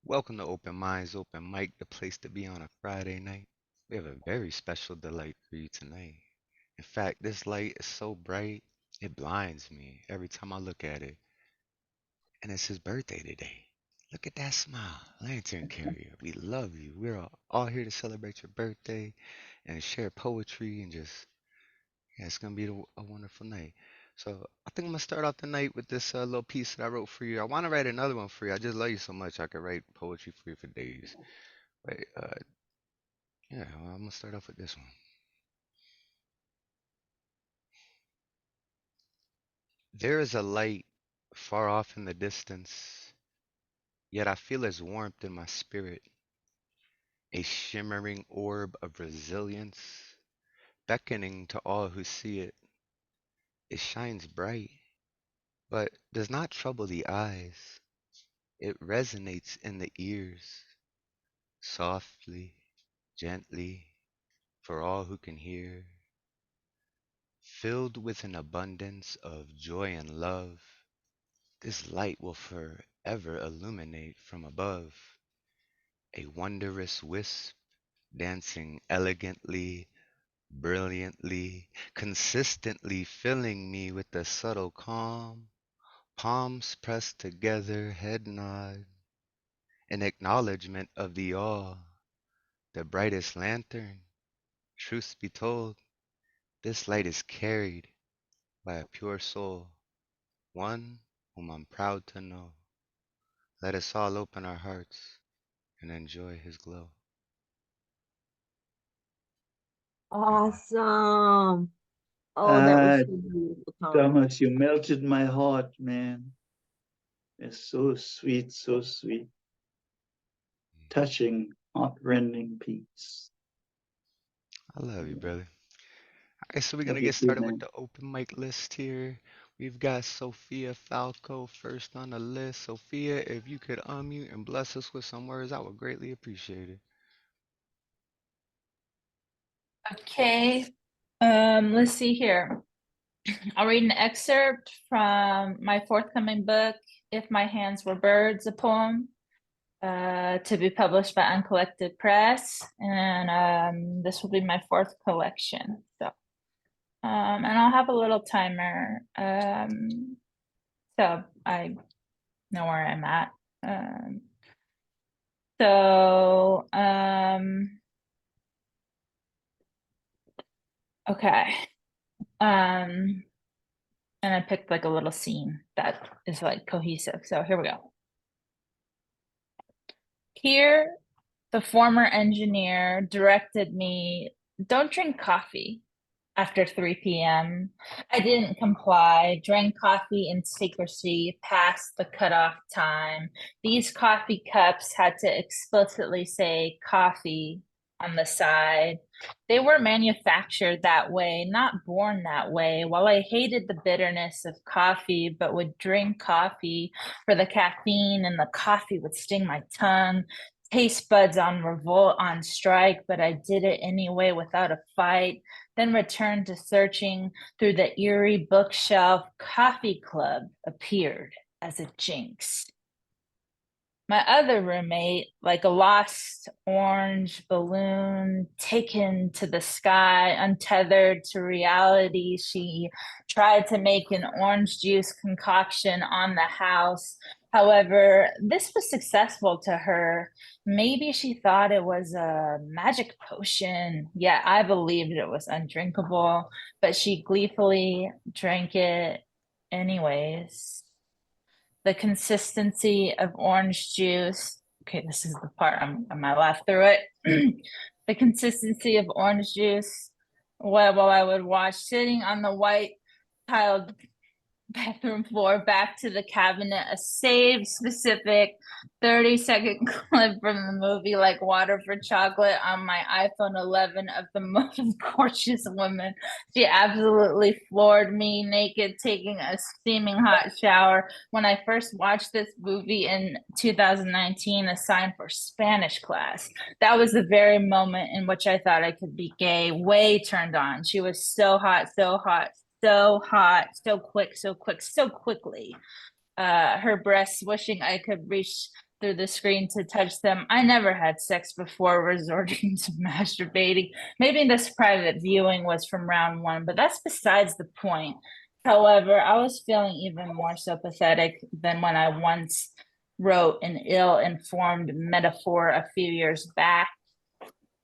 Welcome to Open Minds, Open Mic, the place to be on a Friday night. We have a very special delight for you tonight. In fact, this light is so bright, it blinds me every time I look at it. And it's his birthday today. Look at that smile, Lantern Carrier. We love you. We're all here to celebrate your birthday and share poetry and just, yeah, it's going to be a wonderful night. So I think I'm going to start off the night with this little piece that I wrote for you. I want to write another one for you. I just love you so much. I could write poetry for you for days. But yeah, well, I'm gonna start off with this one. There is a light far off in the distance, yet I feel its warmth in my spirit, a shimmering orb of resilience, beckoning to all who see it. It shines bright, but does not trouble the eyes. It resonates in the ears, softly, gently, for all who can hear, filled with an abundance of joy and love. This light will forever illuminate from above, a wondrous wisp dancing elegantly, brilliantly, consistently filling me with a subtle calm, palms pressed together, head nod, an acknowledgement of the awe, the brightest lantern. Truth be told, this light is carried by a pure soul, one whom I'm proud to know. Let us all open our hearts and enjoy his glow. Awesome. Oh, that was Ah, so beautiful, Tom. Thomas, you melted my heart, man. It's so sweet, so sweet. Touching, heart-rending piece. I love you, Yeah. brother. All right, so we're Love gonna you get too, started with man. the open mic list here. We've got Sophia Falco first on the list. Sophia, if you could unmute and bless us with some words, I would greatly appreciate it. Okay, let's see here. I'll read an excerpt from my forthcoming book, If My Hands Were Birds, a poem, to be published by Uncollected Press. And this will be my fourth collection. So, and I'll have a little timer. So I know where I'm at. So, okay. And I picked like a little scene that is like cohesive. So here we go. Here, the former engineer directed me, don't drink coffee after 3 p.m. I didn't comply, drank coffee in secrecy past the cutoff time. These coffee cups had to explicitly say coffee on the side. They were manufactured that way, not born that way. While I hated the bitterness of coffee, but would drink coffee for the caffeine, and the coffee would sting my tongue. Taste buds on revolt, on strike, but I did it anyway without a fight. Then returned to searching through the eerie bookshelf. Coffee Club appeared as a jinx. My other roommate, like a lost orange balloon taken to the sky, untethered to reality, she tried to make an orange juice concoction on the house. However, this was successful to her. Maybe she thought it was a magic potion, yet I believed it was undrinkable, but she gleefully drank it anyways. The consistency of orange juice. Okay, this is the part I'm I laugh through it. The consistency of orange juice while I would watch sitting on the white tiled bathroom floor back to the cabinet, a save specific 30-second clip from the movie like water for chocolate on my iPhone 11 of the most gorgeous woman. She absolutely floored me naked, taking a steaming hot shower. When I first watched this movie in 2019, assigned for Spanish class, that was the very moment in which I thought I could be gay, way turned on. She was so hot, so hot, so hot, so quick, so quick, so quickly. Her breasts wishing I could reach through the screen to touch them. I never had sex before resorting to masturbating. Maybe this private viewing was from round one, but that's besides the point. However, I was feeling even more so pathetic than when I once wrote an ill-informed metaphor a few years back.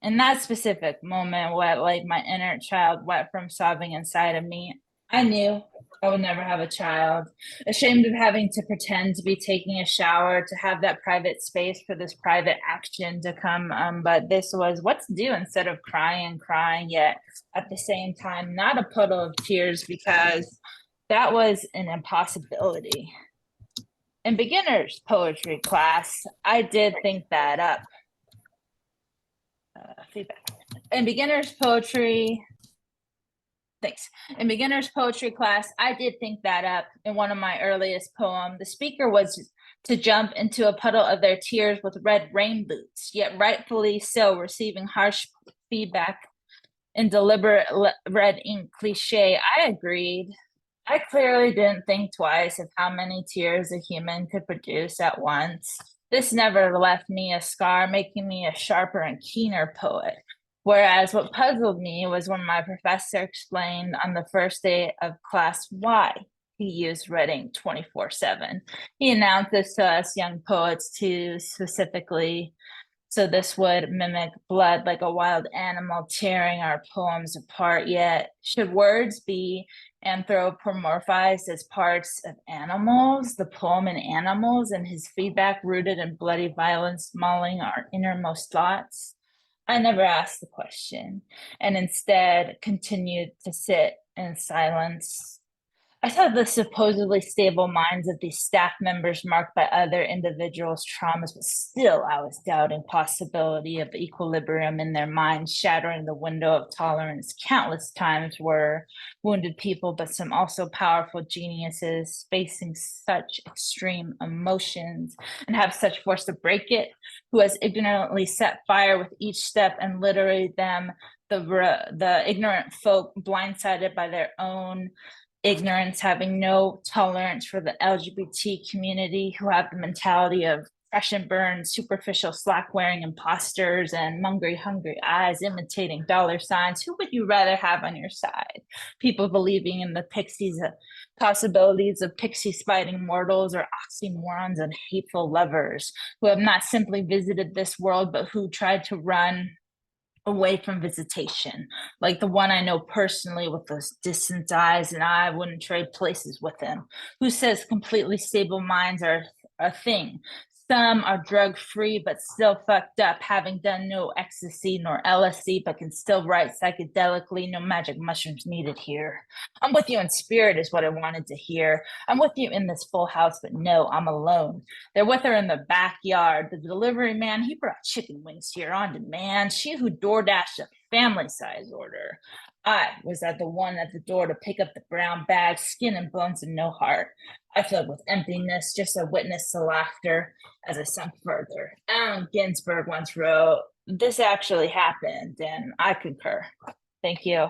In that specific moment, what like my inner child wept from sobbing inside of me, I knew I would never have a child. Ashamed of having to pretend to be taking a shower, to have that private space for this private action to come. But this was what's due instead of crying, yet at the same time, not a puddle of tears because that was an impossibility. In beginner's poetry class, I did think that up. Feedback. In beginner's poetry class, I did think that up in one of my earliest poems. The speaker was to jump into a puddle of their tears with red rain boots, yet rightfully so, receiving harsh feedback in deliberate red ink cliche. I agreed. I clearly didn't think twice of how many tears a human could produce at once. This never left me a scar, making me a sharper and keener poet. Whereas what puzzled me was when my professor explained on the first day of class why he used red ink 24/7. He announced this to us young poets too, specifically so this would mimic blood like a wild animal tearing our poems apart. Yet, should words be anthropomorphized as parts of animals, the poem in animals, and his feedback rooted in bloody violence mauling our innermost thoughts? I never asked the question and instead continued to sit in silence. I saw the supposedly stable minds of these staff members marked by other individuals' traumas, but still I was doubting possibility of equilibrium in their minds, shattering the window of tolerance. Countless times were wounded people, but some also powerful geniuses facing such extreme emotions and have such force to break it, who has ignorantly set fire with each step and literally them, the ignorant folk blindsided by their own ignorance, having no tolerance for the LGBT community, who have the mentality of crash and burn, superficial slack-wearing imposters and hungry eyes imitating dollar signs. Who would you rather have on your side? People believing in the pixies, possibilities of pixies fighting mortals, or oxymorons and hateful lovers who have not simply visited this world, but who tried to run away from visitation, like the one I know personally with those distant eyes, and I wouldn't trade places with him, who says completely stable minds are a thing. Some are drug free, but still fucked up, having done no ecstasy nor LSD, but can still write psychedelically. No magic mushrooms needed here. I'm with you in spirit, is what I wanted to hear. I'm with you in this full house, but no, I'm alone. They're with her in the backyard. The delivery man, he brought chicken wings here on demand. She who DoorDashed a family size order. I was at the one at the door to pick up the brown bag, skin and bones and no heart. I filled with emptiness, just a witness to laughter as I sunk further. Allen Ginsberg once wrote, "This actually happened," and I concur. Thank you.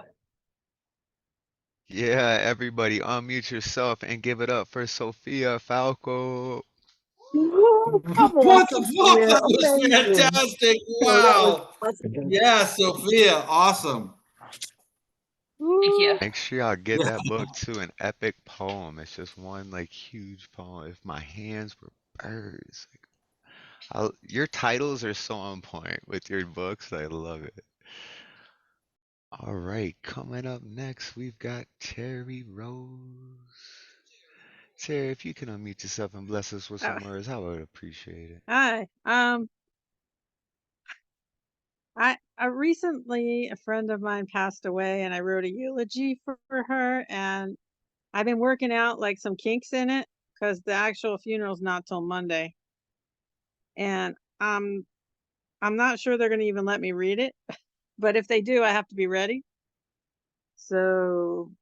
Yeah, everybody unmute yourself and give it up for Sophia Falco. Woo, come on, What the fuck? Sophia. That was Amazing. fantastic. Yo, that was Wow. awesome. Yeah, Sophia, awesome. Thank you. Make sure y'all get that book too, an epic poem. It's just one like huge poem. If my hands were birds. Your titles are so on point with your books. I love it. All right, coming up next, we've got Terri Rose. Terri, if you can unmute yourself and bless us with some words, I would appreciate it. Hi. I recently, a friend of mine passed away, and I wrote a eulogy for her, and I've been working out like some kinks in it because the actual funeral's not till Monday, and I'm not sure they're going to even let me read it, but if they do, I have to be ready. So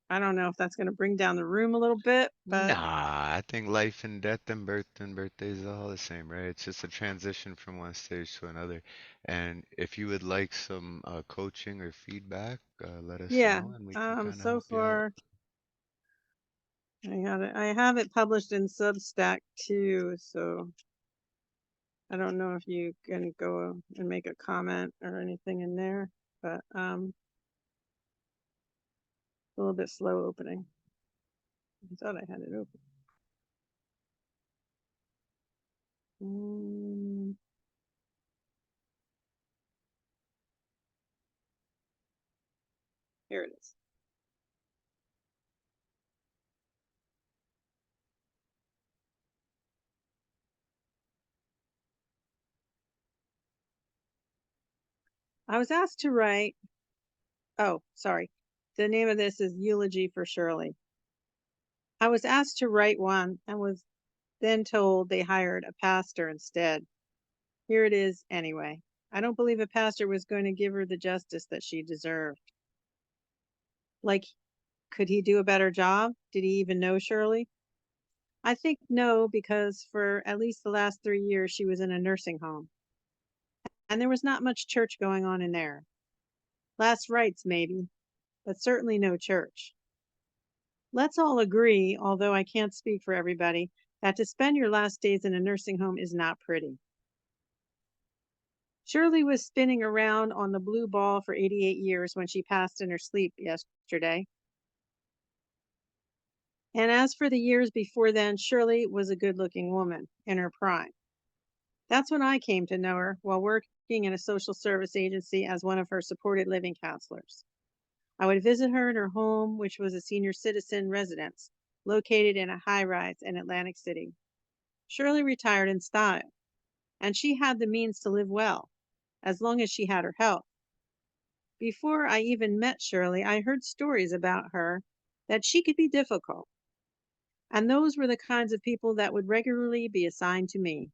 I don't know if that's going to bring down the room a little bit, but Nah, I think life and death and birthdays are all the same, right? It's just a transition from one stage to another. And if you would like some coaching or feedback, let us yeah. know and we can kind of So help you out. far, I have it published in Substack too, so I don't know if you can go and make a comment or anything in there, but a little bit slow opening. I thought I had it open. Here it is. I was asked to write, oh, sorry. The name of this is Eulogy for Shirley. I was asked to write one and was then told they hired a pastor instead. Here it is anyway. I don't believe a pastor was going to give her the justice that she deserved. Like, could he do a better job? Did he even know Shirley? I think no, because for at least the last 3 years she was in a nursing home. And there was not much church going on in there. Last rites, maybe, but certainly no church. Let's all agree, although I can't speak for everybody, that to spend your last days in a nursing home is not pretty. Shirley was spinning around on the blue ball for 88 years when she passed in her sleep yesterday. And as for the years before then, Shirley was a good-looking woman in her prime. That's when I came to know her while working in a social service agency as one of her supported living counselors. I would visit her in her home, which was a senior citizen residence located in a high-rise in Atlantic City. Shirley retired in style, and she had the means to live well, as long as she had her health. Before I even met Shirley, I heard stories about her that she could be difficult, and those were the kinds of people that would regularly be assigned to me.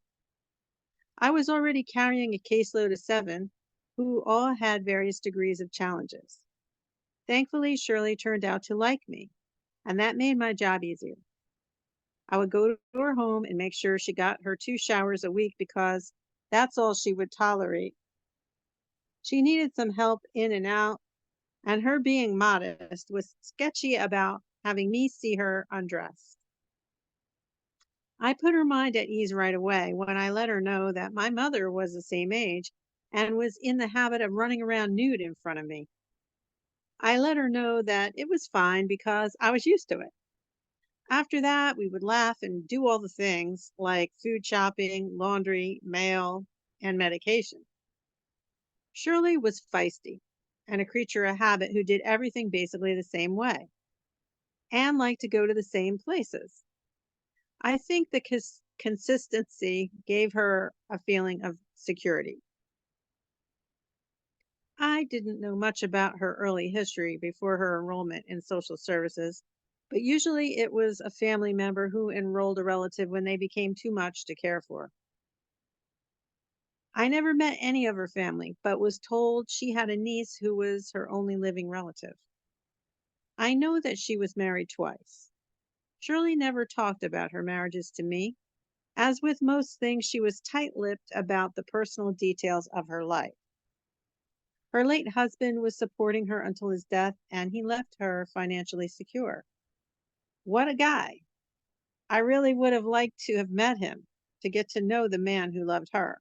I was already carrying a caseload of 7 who all had various degrees of challenges. Thankfully, Shirley turned out to like me, and that made my job easier. I would go to her home and make sure she got her 2 showers a week because that's all she would tolerate. She needed some help in and out, and her being modest was sketchy about having me see her undressed. I put her mind at ease right away when I let her know that my mother was the same age and was in the habit of running around nude in front of me. I let her know that it was fine because I was used to it. After that, we would laugh and do all the things like food shopping, laundry, mail, and medication. Shirley was feisty and a creature of habit who did everything basically the same way and liked to go to the same places. I think the consistency gave her a feeling of security. I didn't know much about her early history before her enrollment in social services, but usually it was a family member who enrolled a relative when they became too much to care for. I never met any of her family, but was told she had a niece who was her only living relative. I know that she was married twice. Shirley never talked about her marriages to me. As with most things, she was tight-lipped about the personal details of her life. Her late husband was supporting her until his death, and he left her financially secure. What a guy! I really would have liked to have met him to get to know the man who loved her.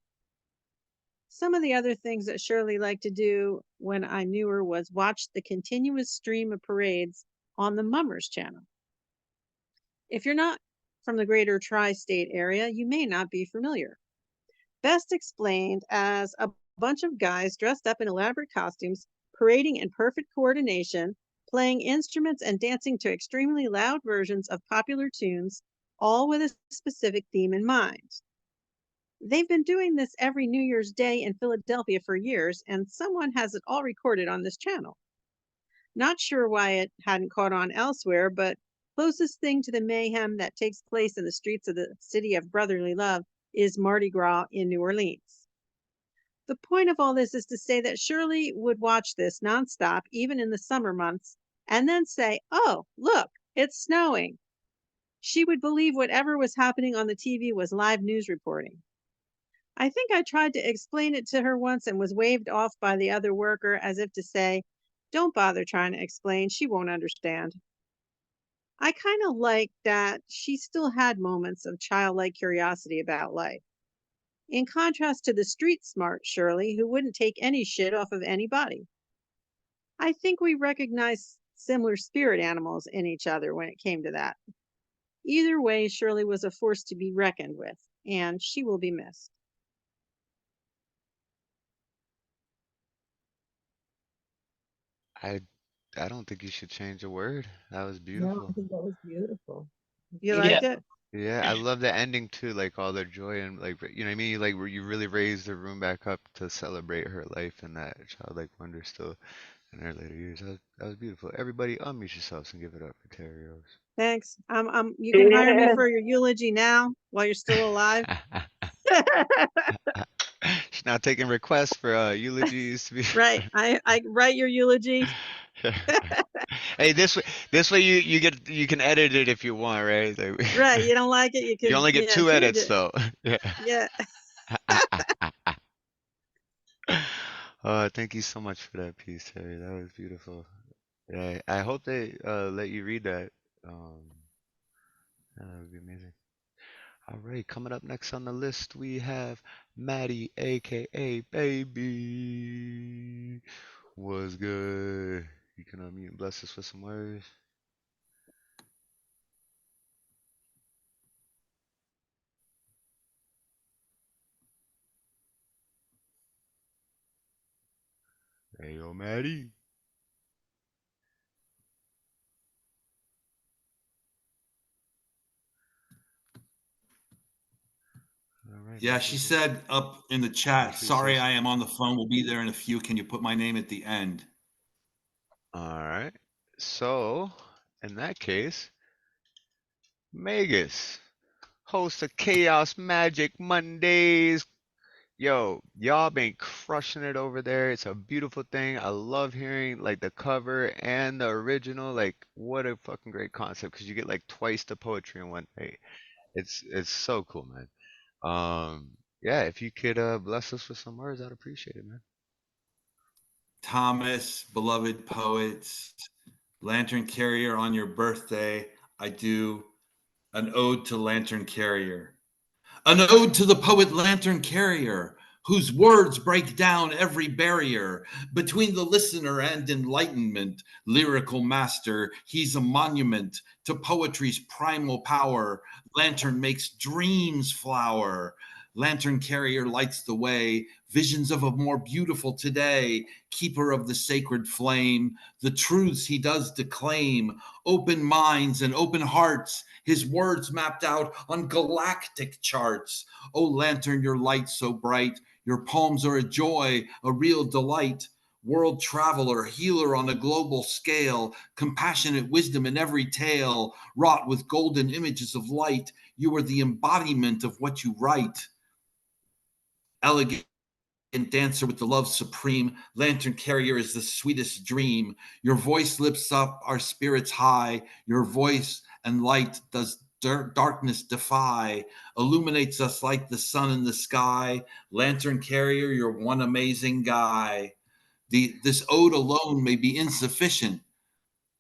Some of the other things that Shirley liked to do when I knew her was watch the continuous stream of parades on the Mummers channel. If you're not from the greater tri-state area, you may not be familiar. Best explained as a bunch of guys dressed up in elaborate costumes, parading in perfect coordination, playing instruments and dancing to extremely loud versions of popular tunes, all with a specific theme in mind. They've been doing this every New Year's Day in Philadelphia for years, and someone has it all recorded on this channel. Not sure why it hadn't caught on elsewhere, but closest thing to the mayhem that takes place in the streets of the city of brotherly love is Mardi Gras in New Orleans. The point of all this is to say that Shirley would watch this nonstop, even in the summer months, and then say, "Oh, look, it's snowing." She would believe whatever was happening on the TV was live news reporting. I think I tried to explain it to her once and was waved off by the other worker as if to say, "Don't bother trying to explain, she won't understand." I kind of liked that she still had moments of childlike curiosity about life. in contrast to the street smart Shirley, who wouldn't take any shit off of anybody. I think we recognized similar spirit animals in each other when it came to that. Either way, Shirley was a force to be reckoned with, and she will be missed. I don't think you should change a word. That was No, I beautiful. think that was beautiful. You liked it? Yeah, I love the ending too, like all their joy and like you know what I mean, like where you really raised the room back up to celebrate her life and that childlike wonder still in her later years. That was beautiful. Everybody unmute yourselves and give it up for Terri Thanks. You can hire me Yeah. for your eulogy now while you're still alive. She's not taking requests for eulogies to be Right. I write your eulogy. Hey, this way you can edit it if you want, right? Like, Right. You don't like it, you you can only get two change edits it. though. Yeah. Yeah. Thank you so much for that piece, Terry. That was beautiful. Yeah, I hope they let you read that. Um, that would be amazing. All right, coming up next on the list we have Mattie, aka Baby. What's good? You can unmute and bless us with some words. Hey, yo, Mattie. All right, Yeah, Mike she is said up in the what chat, she sorry, says. I am on the phone. We'll be there in a few. Can you put my name at the end? All right. So, in that case, Magus, host of Chaos Magic Mondays. Yo, y'all been crushing it over there. It's a beautiful thing. I love hearing like the cover and the original. Like, what a fucking great concept because you get like twice the poetry in one day. It's so cool, man. Yeah, if you could bless us with some words, I'd appreciate it, man. Thomas, beloved poets, Lantern Carrier, on your birthday, I do an ode to Lantern Carrier. An ode to the poet Lantern Carrier, whose words break down every barrier between the listener and enlightenment. Lyrical master, he's a monument to poetry's primal power. Lantern makes dreams flower. Lantern Carrier lights the way, visions of a more beautiful today, keeper of the sacred flame, the truths he does declaim, open minds and open hearts, his words mapped out on galactic charts. Oh, Lantern, your light so bright, your poems are a joy, a real delight. World traveler, healer on a global scale, compassionate wisdom in every tale, wrought with golden images of light. You are the embodiment of what you write. Elegant dancer with the love supreme, Lantern Carrier is the sweetest dream. Your voice lifts up our spirits high. Your voice and light does darkness defy, illuminates us like the sun in the sky. Lantern Carrier, you're one amazing guy. This ode alone may be insufficient,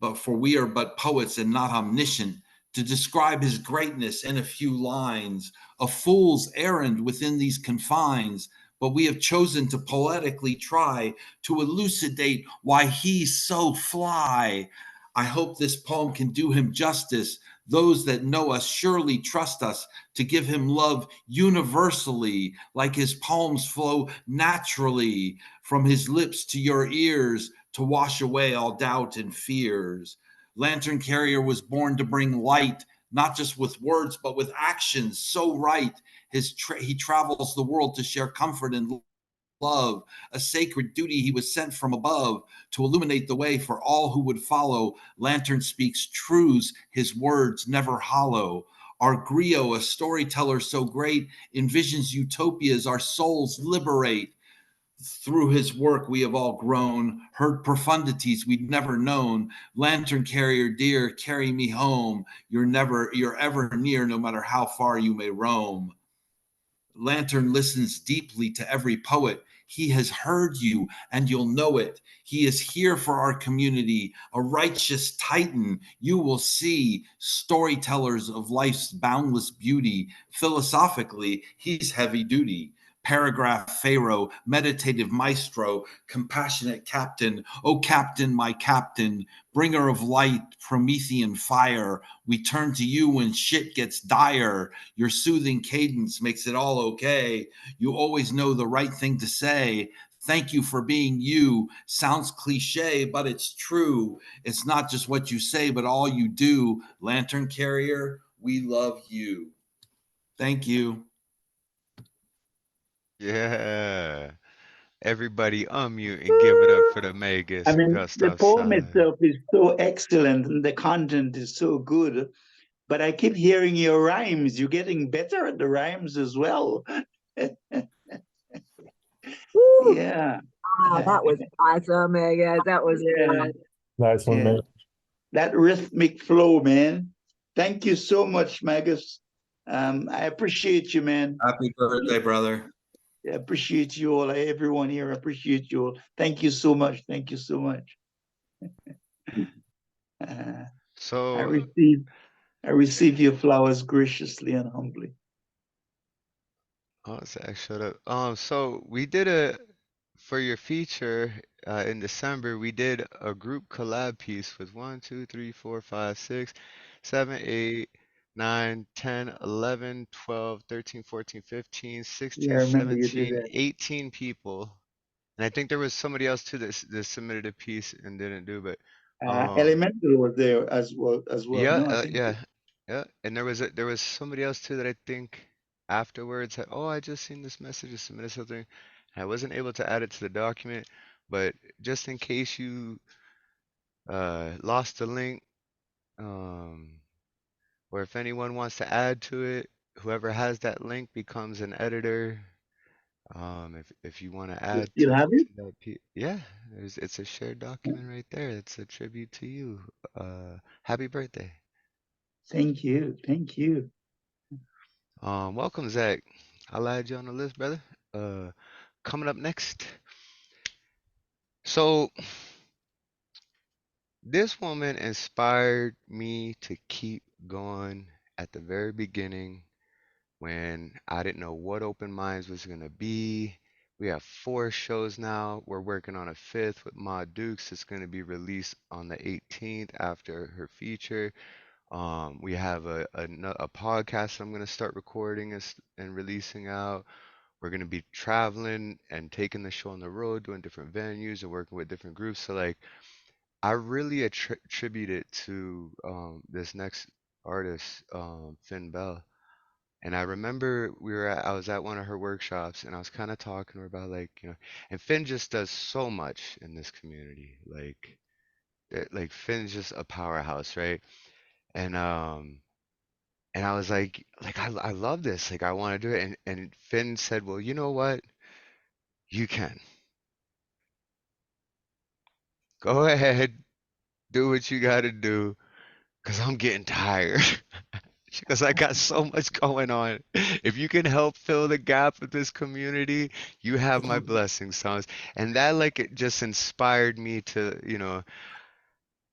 but for we are but poets and not omniscient to describe his greatness in a few lines, a fool's errand within these confines. But we have chosen to poetically try to elucidate why he's so fly. I hope this poem can do him justice. Those that know us surely trust us to give him love universally, like his poems flow naturally from his lips to your ears to wash away all doubt and fears. Lantern Carrier was born to bring light, not just with words, but with actions so right. He travels the world to share comfort and love, a sacred duty he was sent from above to illuminate the way for all who would follow. Lantern speaks truths, his words never hollow. Our griot, a storyteller so great, envisions utopias our souls liberate. Through his work, we have all grown, heard profundities we'd never known. Lantern Carrier, dear, carry me home. You're ever near, no matter how far you may roam. Lantern listens deeply to every poet. He has heard you and you'll know it. He is here for our community, a righteous titan. You will see storytellers of life's boundless beauty. Philosophically, he's heavy duty. paragraph pharaoh, meditative maestro, compassionate captain, oh captain, my captain, bringer of light, Promethean fire. We turn to you when shit gets dire. Your soothing cadence makes it all okay. You always know the right thing to say. Thank you for being you. Sounds cliche, but it's true. It's not just what you say, but all you do. Lantern Carrier, we love you. Thank you. Yeah. Everybody unmute and give it up for the I Magus, mean, the Gustav poem Sallas. itself is so excellent and the content is so good, but I keep hearing your rhymes. You're getting better at the rhymes as well. Woo! Yeah. Wow, that was awesome, Megan. That was Yeah. good. Nice one, Yeah. man. That rhythmic flow, man. Thank you so much, Magus. I appreciate you, man. Happy birthday, brother. I appreciate you all. Everyone here, I appreciate you all. Thank you so much. Thank you so much. I So, receive your flowers graciously and humbly. oh, Zach showed up. So we did for your feature in December, we did a group collab piece with 1, 2, 3, 4, 5, 6, 7, 8, 9, 10, 11, 12, 13, 14, 15, Yeah, 16, I remember you did 17, that. 18 people. And I think there was somebody else too that submitted a piece and didn't do, but Elemental was there as well. yeah, No, I think. yeah. And there was somebody else too that I think afterwards said, "Oh, I just seen this message, just submitted something." I wasn't able to add it to the document, but just in case you lost the link, um, or if anyone wants to add to it, whoever has that link becomes an editor. If you want to You add still have it? to that, yeah, it's a shared document right there. It's a tribute to you. Happy birthday. Thank you. Thank you. Welcome, Zach. I'll add you on the list, brother. Coming up next. So, this woman inspired me to keep going at the very beginning when I didn't know what Open Minds was going to be. We have 4 shows now. We're working on a 5th with Ma Dukes. It's going to be released on the 18th after her feature. We have a podcast I'm going to start recording and releasing out. We're going to be traveling and taking the show on the road, doing different venues and working with different groups. So like, I really attribute it to this next artist, Phynne Belle. And I remember I was at one of her workshops and I was kind of talking to her about like, and Phynne just does so much in this community. Like Finn's just a powerhouse, right? And and I was like I love this. Like I want to do it. And Phynne said, "Well, you know what? You can. Go ahead, do what you got to do, because I'm getting tired." Because I got so much going on. If you can help fill the gap with this community, you have my blessings, Thomas. And that like it just inspired me to,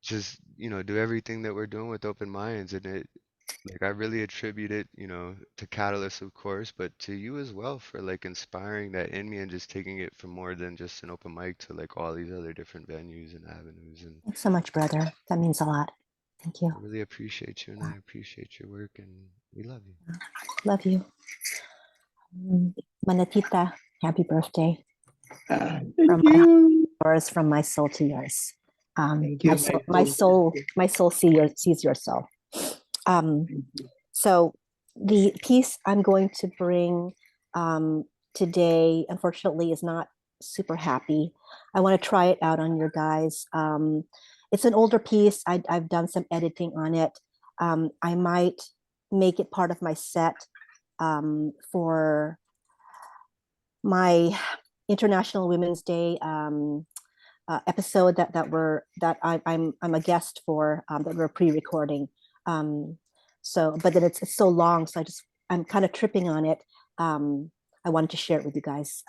just, do everything that we're doing with Open Minds. And it like I really attribute it, to Catalyst, of course, but to you as well for like inspiring that in me and just taking it from more than just an open mic to like all these other different venues and avenues. And Thanks so much, brother. That means a lot. Thank you. I really appreciate you and I appreciate your work and we love you. Love you. Manatita, happy birthday. Thank From you. yours, from my soul to yours. Thank you. My soul sees your soul. So the piece I'm going to bring today, unfortunately, is not super happy. I want to try it out on your guys. It's an older piece. I've done some editing on it. I might make it part of my set for my International Women's Day episode that I'm a guest for, that we're pre-recording. But then it's so long, so I'm kind of tripping on it. I wanted to share it with you guys.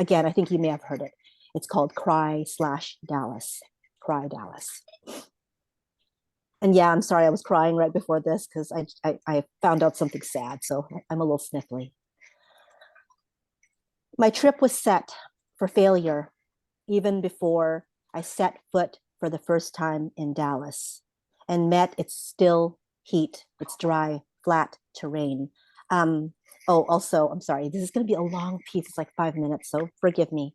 Again, I think you may have heard it. It's called Cry/Dallas. Cry Dallas. And yeah, I'm sorry, I was crying right before this because I found out something sad, so I'm a little sniffly. My trip was set for failure even before I set foot for the first time in Dallas and met its still heat, its dry, flat terrain. Also, I'm sorry, this is going to be a long piece. It's like 5 minutes, so forgive me.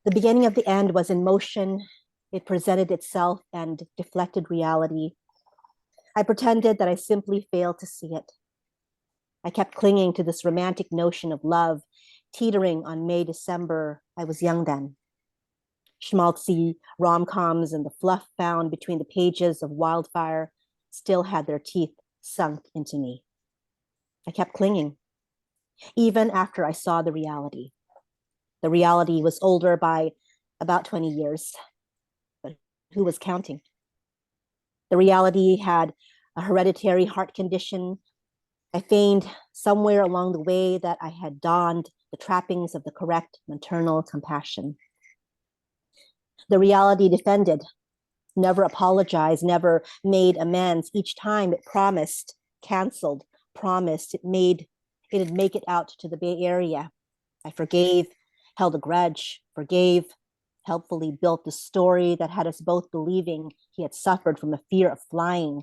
The beginning of the end was in motion. It presented itself and deflected reality. I pretended that I simply failed to see it. I kept clinging to this romantic notion of love, teetering on May, December. I was young then. Schmaltzy rom-coms and the fluff found between the pages of Wildfire still had their teeth sunk into me. I kept clinging, even after I saw the reality. The reality was older by about 20 years, but who was counting? The reality had a hereditary heart condition. I feigned somewhere along the way that I had donned the trappings of the correct maternal compassion. The reality defended, never apologized, never made amends. Each time it promised, canceled, promised it'd make it out to the Bay Area. I forgave, held a grudge, forgave, helpfully built the story that had us both believing he had suffered from a fear of flying.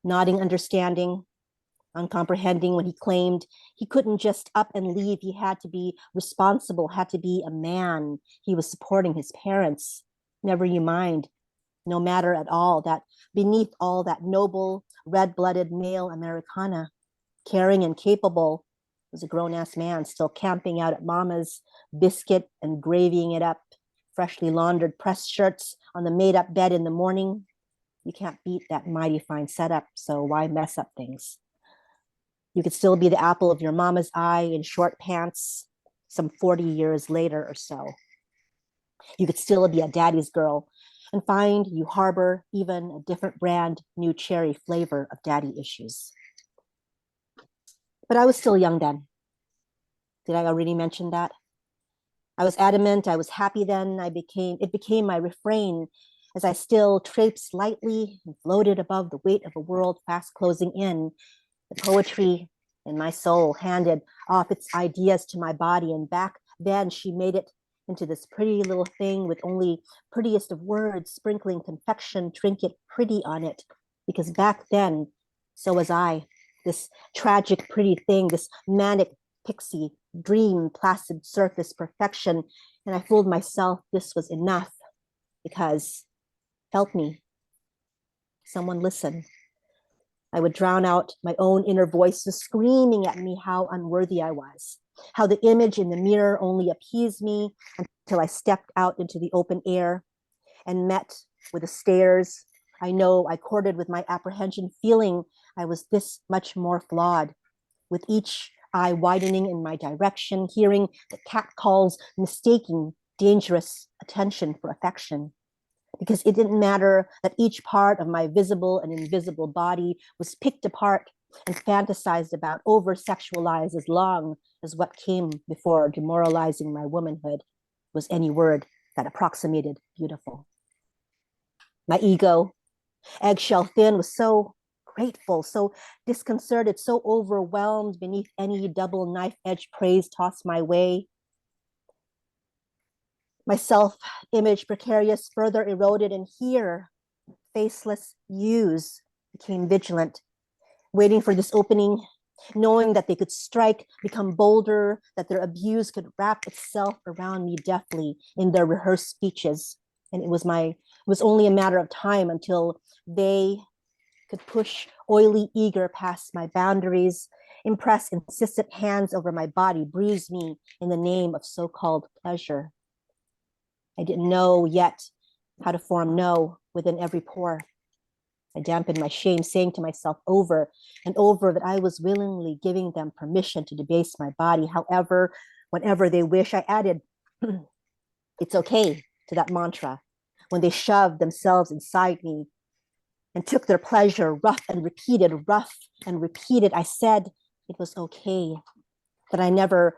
Nodding understanding, uncomprehending when he claimed he couldn't just up and leave. He had to be responsible, had to be a man. He was supporting his parents. Never you mind, no matter at all, that beneath all that noble, red-blooded male Americana, caring and capable, was a grown-ass man still camping out at Mama's, biscuit and gravying it up, freshly laundered press shirts on the made-up bed in the morning. You can't beat that mighty fine setup, so why mess up things? You could still be the apple of your mama's eye in short pants some 40 years later or so. You could still be a daddy's girl and find you harbor even a different brand, new cherry flavor of daddy issues. But I was still young then. Did I already mention that? I was adamant, I was happy then. It became my refrain as I still traipsed lightly and floated above the weight of a world fast closing in. The poetry in my soul handed off its ideas to my body, and back then she made it into this pretty little thing with only prettiest of words, sprinkling confection trinket pretty on it. Because back then, so was I, this tragic pretty thing, this manic pixie dream, placid surface perfection. And I fooled myself this was enough because, help me, someone listen. I would drown out my own inner voices screaming at me how unworthy I was, how the image in the mirror only appeased me until I stepped out into the open air and met with the stares. I know I courted with my apprehension, feeling I was this much more flawed, with each eye widening in my direction, hearing the catcalls, mistaking dangerous attention for affection. Because it didn't matter that each part of my visible and invisible body was picked apart and fantasized about, over-sexualized, as long as what came before demoralizing my womanhood was any word that approximated beautiful. My ego, eggshell thin, was so grateful, so disconcerted, so overwhelmed beneath any double knife-edged praise tossed my way. My self-image precarious further eroded, and here, faceless yous became vigilant, waiting for this opening, knowing that they could strike, become bolder, that their abuse could wrap itself around me deftly in their rehearsed speeches. And it was only a matter of time until they could push oily eager past my boundaries, impress insistent hands over my body, bruise me in the name of so-called pleasure. I didn't know yet how to form no within every pore. I dampened my shame, saying to myself over and over that I was willingly giving them permission to debase my body. However, whenever they wish, I added, it's okay to that mantra. When they shoved themselves inside me and took their pleasure, rough and repeated, I said it was okay, that I never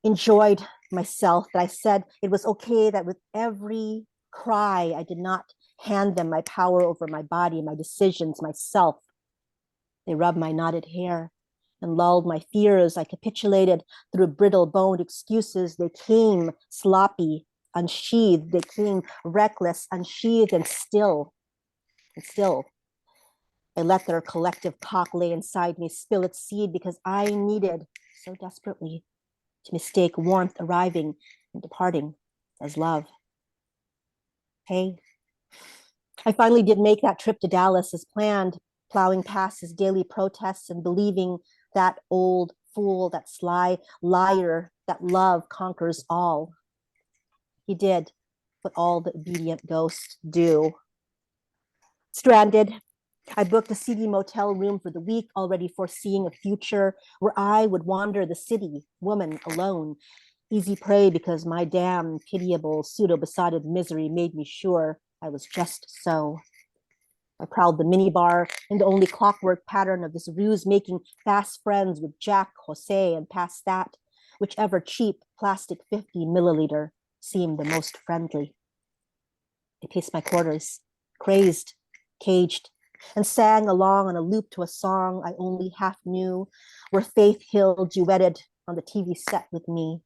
enjoyed myself, that I said it was okay that with every cry, I did not hand them my power over my body, my decisions, myself. They rubbed my knotted hair, and lulled my fears. I capitulated through brittle-boned excuses. They came sloppy, unsheathed. They came reckless, unsheathed, and still, I let their collective cock lay inside me, spill its seed, because I needed so desperately to mistake warmth arriving and departing as love. Hey, I finally did make that trip to Dallas as planned, plowing past his daily protests and believing that old fool, that sly liar, that love conquers all. He did what all the obedient ghosts do. Stranded, I booked a seedy motel room for the week, already foreseeing a future where I would wander the city, woman alone, easy prey because my damn pitiable pseudo-besotted misery made me sure I was just so. I prowled the minibar in the only clockwork pattern of this ruse, making fast friends with Jack, Jose, and past that, whichever cheap plastic 50 milliliter seemed the most friendly. I paced my quarters, crazed, caged, and sang along on a loop to a song I only half knew, where Faith Hill duetted on the TV set with me.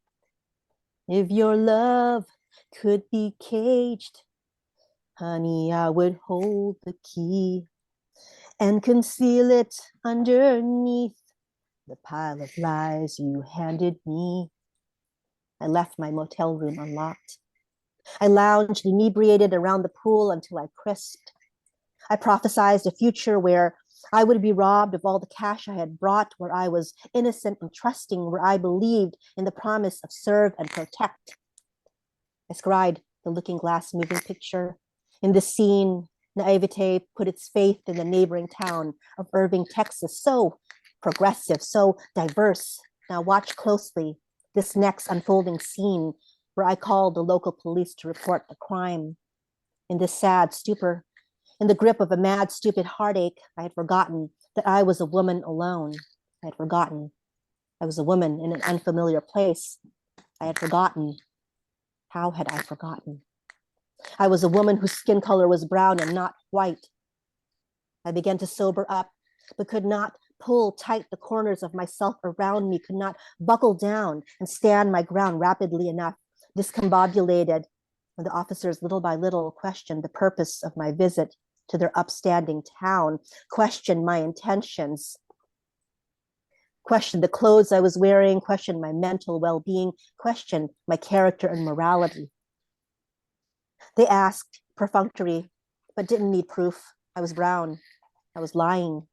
If your love could be caged, honey, I would hold the key and conceal it underneath the pile of lies you handed me. I left my motel room unlocked. I lounged inebriated around the pool until I crisped. I prophesized a future where I would be robbed of all the cash I had brought, where I was innocent and trusting, where I believed in the promise of serve and protect. I scried the looking glass moving picture. In this scene, naivete put its faith in the neighboring town of Irving, Texas, so progressive, so diverse. Now watch closely this next unfolding scene where I called the local police to report the crime. In this sad stupor, in the grip of a mad, stupid heartache, I had forgotten that I was a woman alone. I had forgotten I was a woman in an unfamiliar place. I had forgotten. How had I forgotten? I was a woman whose skin color was brown and not white. I began to sober up, but could not pull tight the corners of myself around me, could not buckle down and stand my ground rapidly enough, discombobulated, when the officers little by little questioned the purpose of my visit to their upstanding town, questioned my intentions, questioned the clothes I was wearing, questioned my mental well-being, questioned my character and morality. They asked, perfunctory, but didn't need proof. I was brown. I was lying.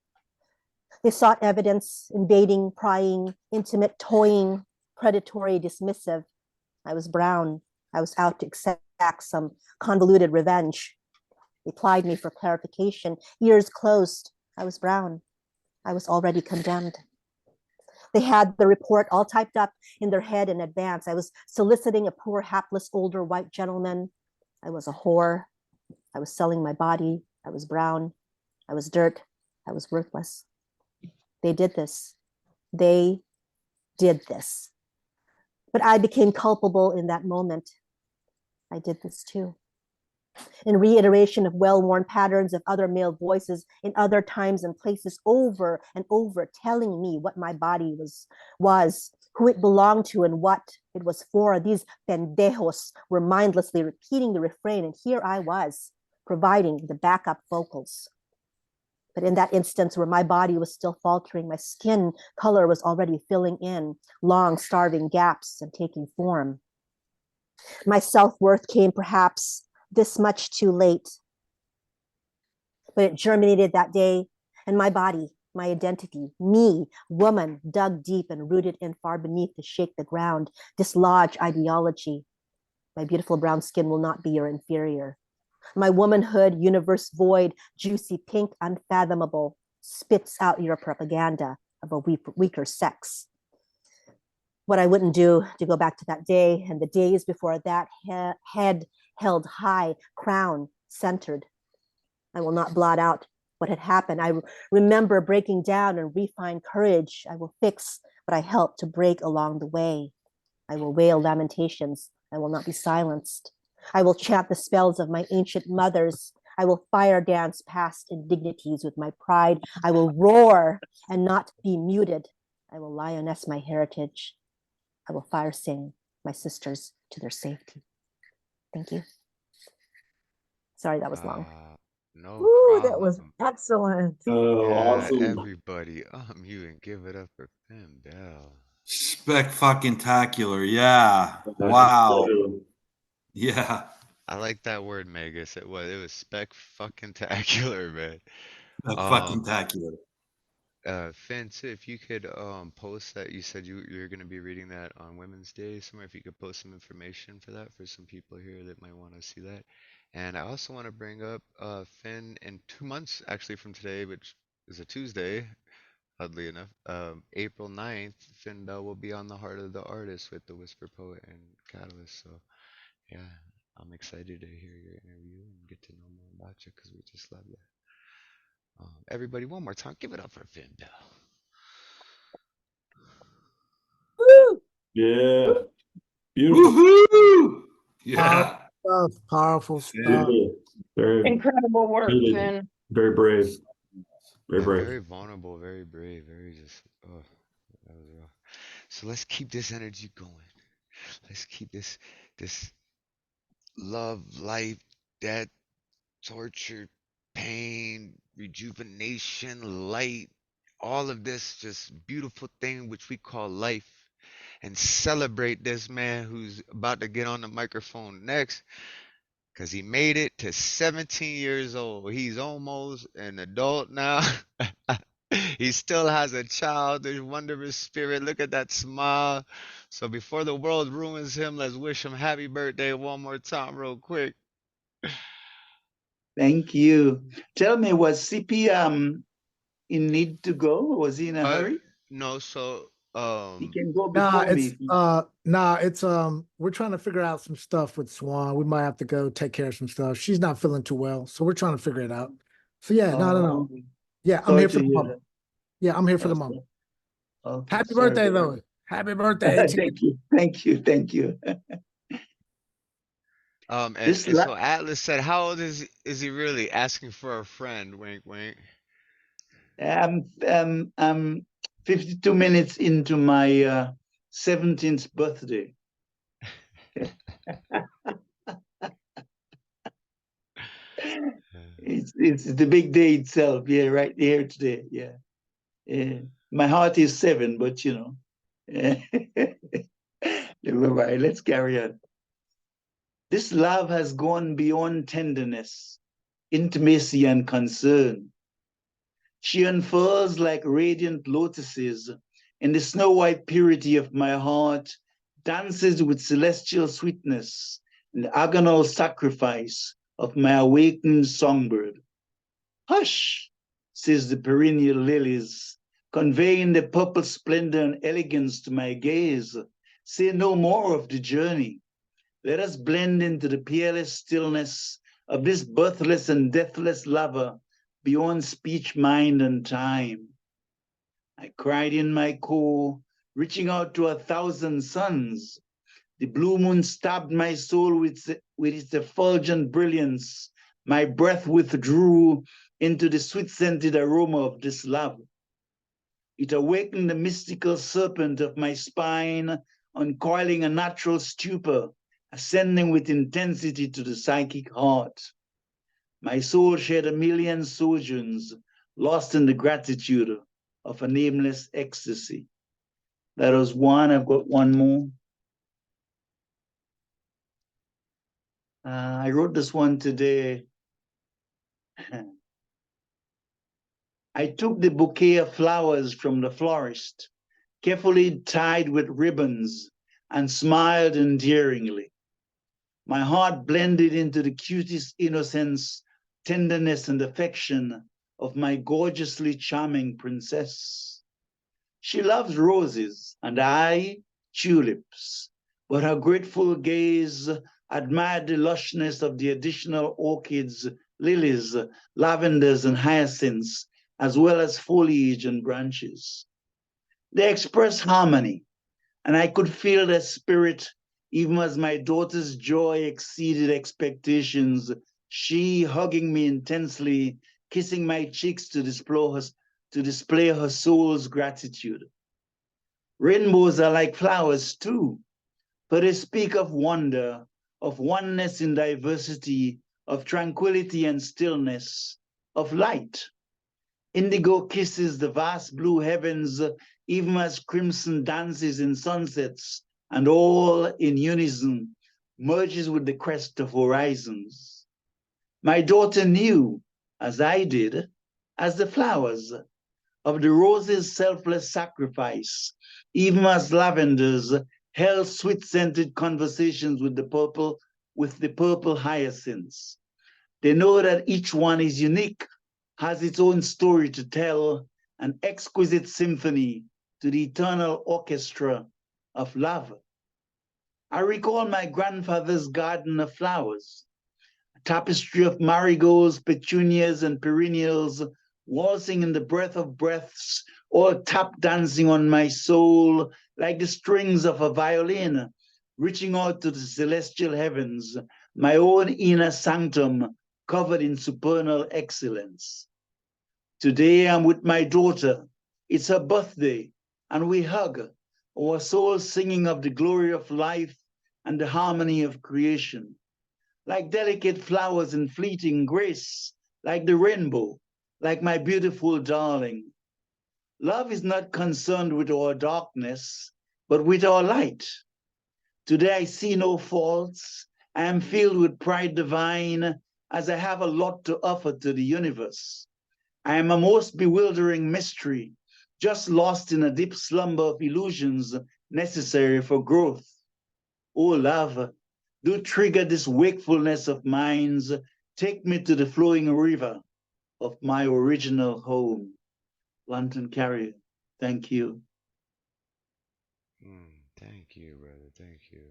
They sought evidence, invading, prying, intimate, toying, predatory, dismissive. I was brown. I was out to exact some convoluted revenge. They plied me for clarification, ears closed. I was brown. I was already condemned. They had the report all typed up in their head in advance. I was soliciting a poor, hapless, older white gentleman. I was a whore. I was selling my body. I was brown. I was dirt. I was worthless. They did this. They did this. But I became culpable in that moment. I did this too. In reiteration of well-worn patterns of other male voices in other times and places, over and over, telling me what my body was, who it belonged to, and what it was for. These pendejos were mindlessly repeating the refrain, and here I was, providing the backup vocals. But in that instance where my body was still faltering, my skin color was already filling in long, starving gaps and taking form. My self-worth came perhaps this much too late, but it germinated that day, and my body, my identity, me, woman, dug deep and rooted in far beneath to shake the ground, dislodge ideology. My beautiful brown skin will not be your inferior. My womanhood, universe void, juicy pink, unfathomable, spits out your propaganda of a weaker sex. What I wouldn't do to go back to that day and the days before that, head held high, crown centered. I will not blot out what had happened. I remember breaking down and refine courage. I will fix what I helped to break along the way. I will wail lamentations. I will not be silenced. I will chant the spells of my ancient mothers. I will fire dance past indignities with my pride. I will roar and not be muted. I will lioness my heritage. I will fire sing my sisters to their safety. Thank you. Sorry, that was long. No Woo, that problem. was excellent. Oh, Yeah, awesome. everybody, you and give it up for Phynne Belle. Spec-fucking-tacular. Yeah. Wow. Yeah. I like that word, Magus. It was spec-fucking-tacular, man. Um, Spec-fucking-tacular. Phynne, too, if you could post that, you said you're gonna be reading that on Women's Day somewhere. If you could post some information for that for some people here that might want to see that. And I also want to bring up Phynne in 2 months actually from today, which is a Tuesday, oddly enough. April 9th, Phynne Belle will be on the Heart of the Artist with the Whisper Poet and Catalyst. So yeah, I'm excited to hear your interview and get to know more about you because we just love that. Everybody, one more time, give it up for Phynne Belle. Woo! Yeah. Beautiful. Woohoo! Yeah. Powerful stuff. Yeah. Very, Incredible work, really, Phynne. very brave. Very Yeah, brave. very vulnerable, very brave, very just, oh, that was rough. So let's keep this energy going. Let's keep this love, life, death, torture, pain, rejuvenation, light, all of this just beautiful thing which we call life, and celebrate this man who's about to get on the microphone next because he made it to 17 years old. He's almost an adult now. He still has a childish, wondrous spirit. Look at that smile. So before the world ruins him, let's wish him happy birthday one more time, real quick. Thank you. Tell me, was CP in need to go? Was he in a hurry? No, so He can go Nah, before it's me. we're trying to figure out some stuff with Swan. We might have to go take care of some stuff. She's not feeling too well, so we're trying to figure it out. So yeah, no. Yeah, I'm Sorry here for to the hear moment. Yeah, I'm here for the that. moment. Okay, Happy sorry birthday, to hear though. Happy birthday to you. Thank you. and so Atlas said, "How old is he really?" Asking for a friend. Wink, wink. I'm 52 minutes into my 17th birthday. It's the big day itself. Yeah, right here today. Yeah. My heart is 7, but you know. Never mind. Let's carry on. This love has gone beyond tenderness, intimacy, and concern. She unfurls like radiant lotuses in the snow-white purity of my heart, dances with celestial sweetness in the agonal sacrifice of my awakened songbird. Hush, says the perennial lilies, conveying the purple splendor and elegance to my gaze. Say no more of the journey. Let us blend into the peerless stillness of this birthless and deathless lover beyond speech, mind, and time. I cried in my core, reaching out to 1,000 suns. The blue moon stabbed my soul with its effulgent brilliance. My breath withdrew into the sweet-scented aroma of this love. It awakened the mystical serpent of my spine, uncoiling a natural stupor, ascending with intensity to the psychic heart. My soul shared a million sojourns, lost in the gratitude of a nameless ecstasy. That was one. I've got one more. I wrote this one today. I took the bouquet of flowers from the florist, carefully tied with ribbons, and smiled endearingly. My heart blended into the cutest innocence, tenderness, and affection of my gorgeously charming princess. She loves roses, and I tulips, but her grateful gaze admired the lushness of the additional orchids, lilies, lavenders, and hyacinths, as well as foliage and branches. They express harmony, and I could feel their spirit even as my daughter's joy exceeded expectations, she hugging me intensely, kissing my cheeks to display her soul's gratitude. Rainbows are like flowers too, for they speak of wonder, of oneness in diversity, of tranquility and stillness, of light. Indigo kisses the vast blue heavens, even as crimson dances in sunsets, and all in unison merges with the crest of horizons. My daughter knew, as I did, as the flowers, of the rose's selfless sacrifice, even as lavenders held sweet-scented conversations with the purple hyacinths. They know that each one is unique, has its own story to tell, an exquisite symphony to the eternal orchestra of love. I recall my grandfather's garden of flowers, a tapestry of marigolds, petunias, and perennials, waltzing in the breath of breaths, all tap dancing on my soul like the strings of a violin, reaching out to the celestial heavens, my own inner sanctum covered in supernal excellence. Today I'm with my daughter. It's her birthday, and we hug, our souls singing of the glory of life and the harmony of creation. Like delicate flowers in fleeting grace, like the rainbow, like my beautiful darling. Love is not concerned with our darkness, but with our light. Today I see no faults. I am filled with pride divine as I have a lot to offer to the universe. I am a most bewildering mystery, just lost in a deep slumber of illusions necessary for growth. Oh, love, do trigger this wakefulness of minds. Take me to the flowing river of my original home. Lantern Carrier, thank you. Thank you, brother. Thank you.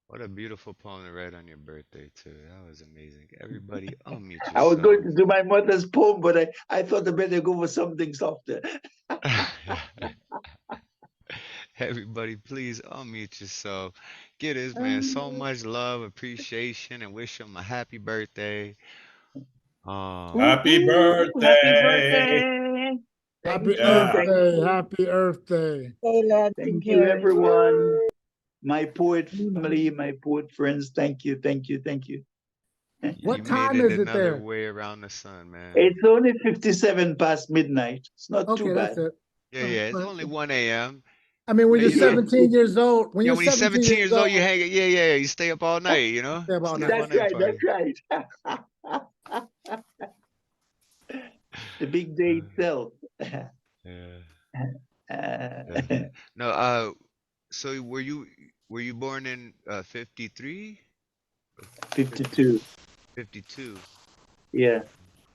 What a beautiful poem to write on your birthday, too. That was amazing. Everybody, unmute I was going yourself. to do my mother's poem, but I thought I better go for something softer. Everybody, please unmute yourself. Give this man so much love, appreciation, and wish him a happy birthday. Happy birthday. Happy birthday. Happy Yeah. Earth Day. Happy Earth Day. Thank you, everyone. My poet family, my poet friends, thank you, thank you, thank you. You What made time it is it another there? way around the sun, man. It's only 57 past midnight. It's not too Okay, that's bad. it. Yeah, yeah. It's only 1 a.m. I mean, when But you're you know, 17 years old, when yeah, you're when you're 17 17 years years old, you old, hang it. Yeah, yeah, yeah. You stay up all night, you know? stay up all Stay night. up all That's night right, party. that's right. The big day itself. Yeah, Uh, definitely. No, so were you born in 53? 52. 52, Yeah,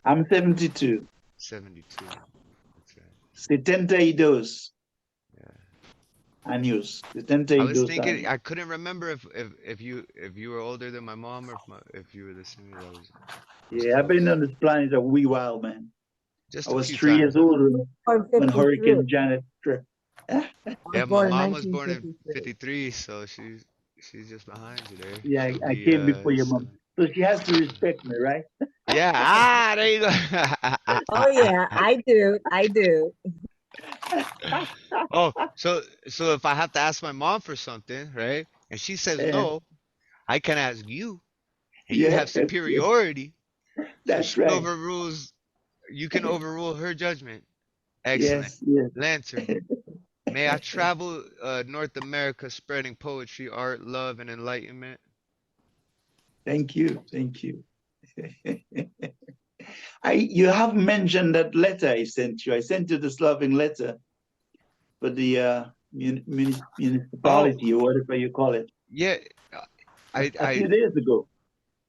I'm 72. 72. That's right. 72 Yeah. años. I was 72 thinking años. I couldn't remember if you were older than my mom or if you were the same age. I was Yeah, I've close. been on this planet a wee while, man. I Just a was few 3 years times. old I'm when 53. Hurricane Janet struck. I Yeah, was my born in mom was born in 1953. 53, so she's just behind you there. Yeah, She'll I be came before your mom. 7. So she has to respect me, right? Yeah, there you go. Oh yeah, I do. I do. Oh, so if I have to ask my mom for something, right? And she says Eh, no, I can ask you, and you yeah, have superiority. So that's she right. overrules, you can overrule her judgment. Excellent. Yes, yes. Lantern, may I travel North America spreading poetry, art, love, and enlightenment? Thank you, thank you. You have mentioned that letter I sent you. I sent you this loving letter for the Oh, municipality or whatever you call it yeah, I, a few I, days ago.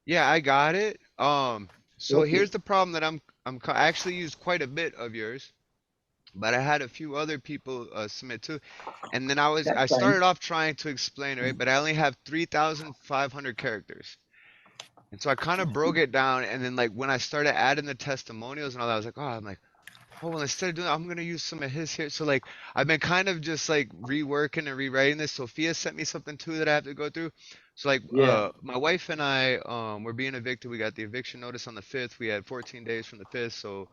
yeah, I got it. So Okay, here's the problem that I actually used quite a bit of yours, but I had a few other people submit too, and then that's I fine. started off trying to explain, right? But I only have 3,500 characters. And so I kind of broke it down, and then like when I started adding the testimonials and all that, I was like, oh, I'm like, oh well, instead of doing that, I'm gonna use some of his here. So like I've been kind of just like reworking and rewriting this. Sophia sent me something too that I have to go through. So like Yeah, my wife and I we're being evicted. We got the eviction notice on the 5th. We had 14 days from the 5th, so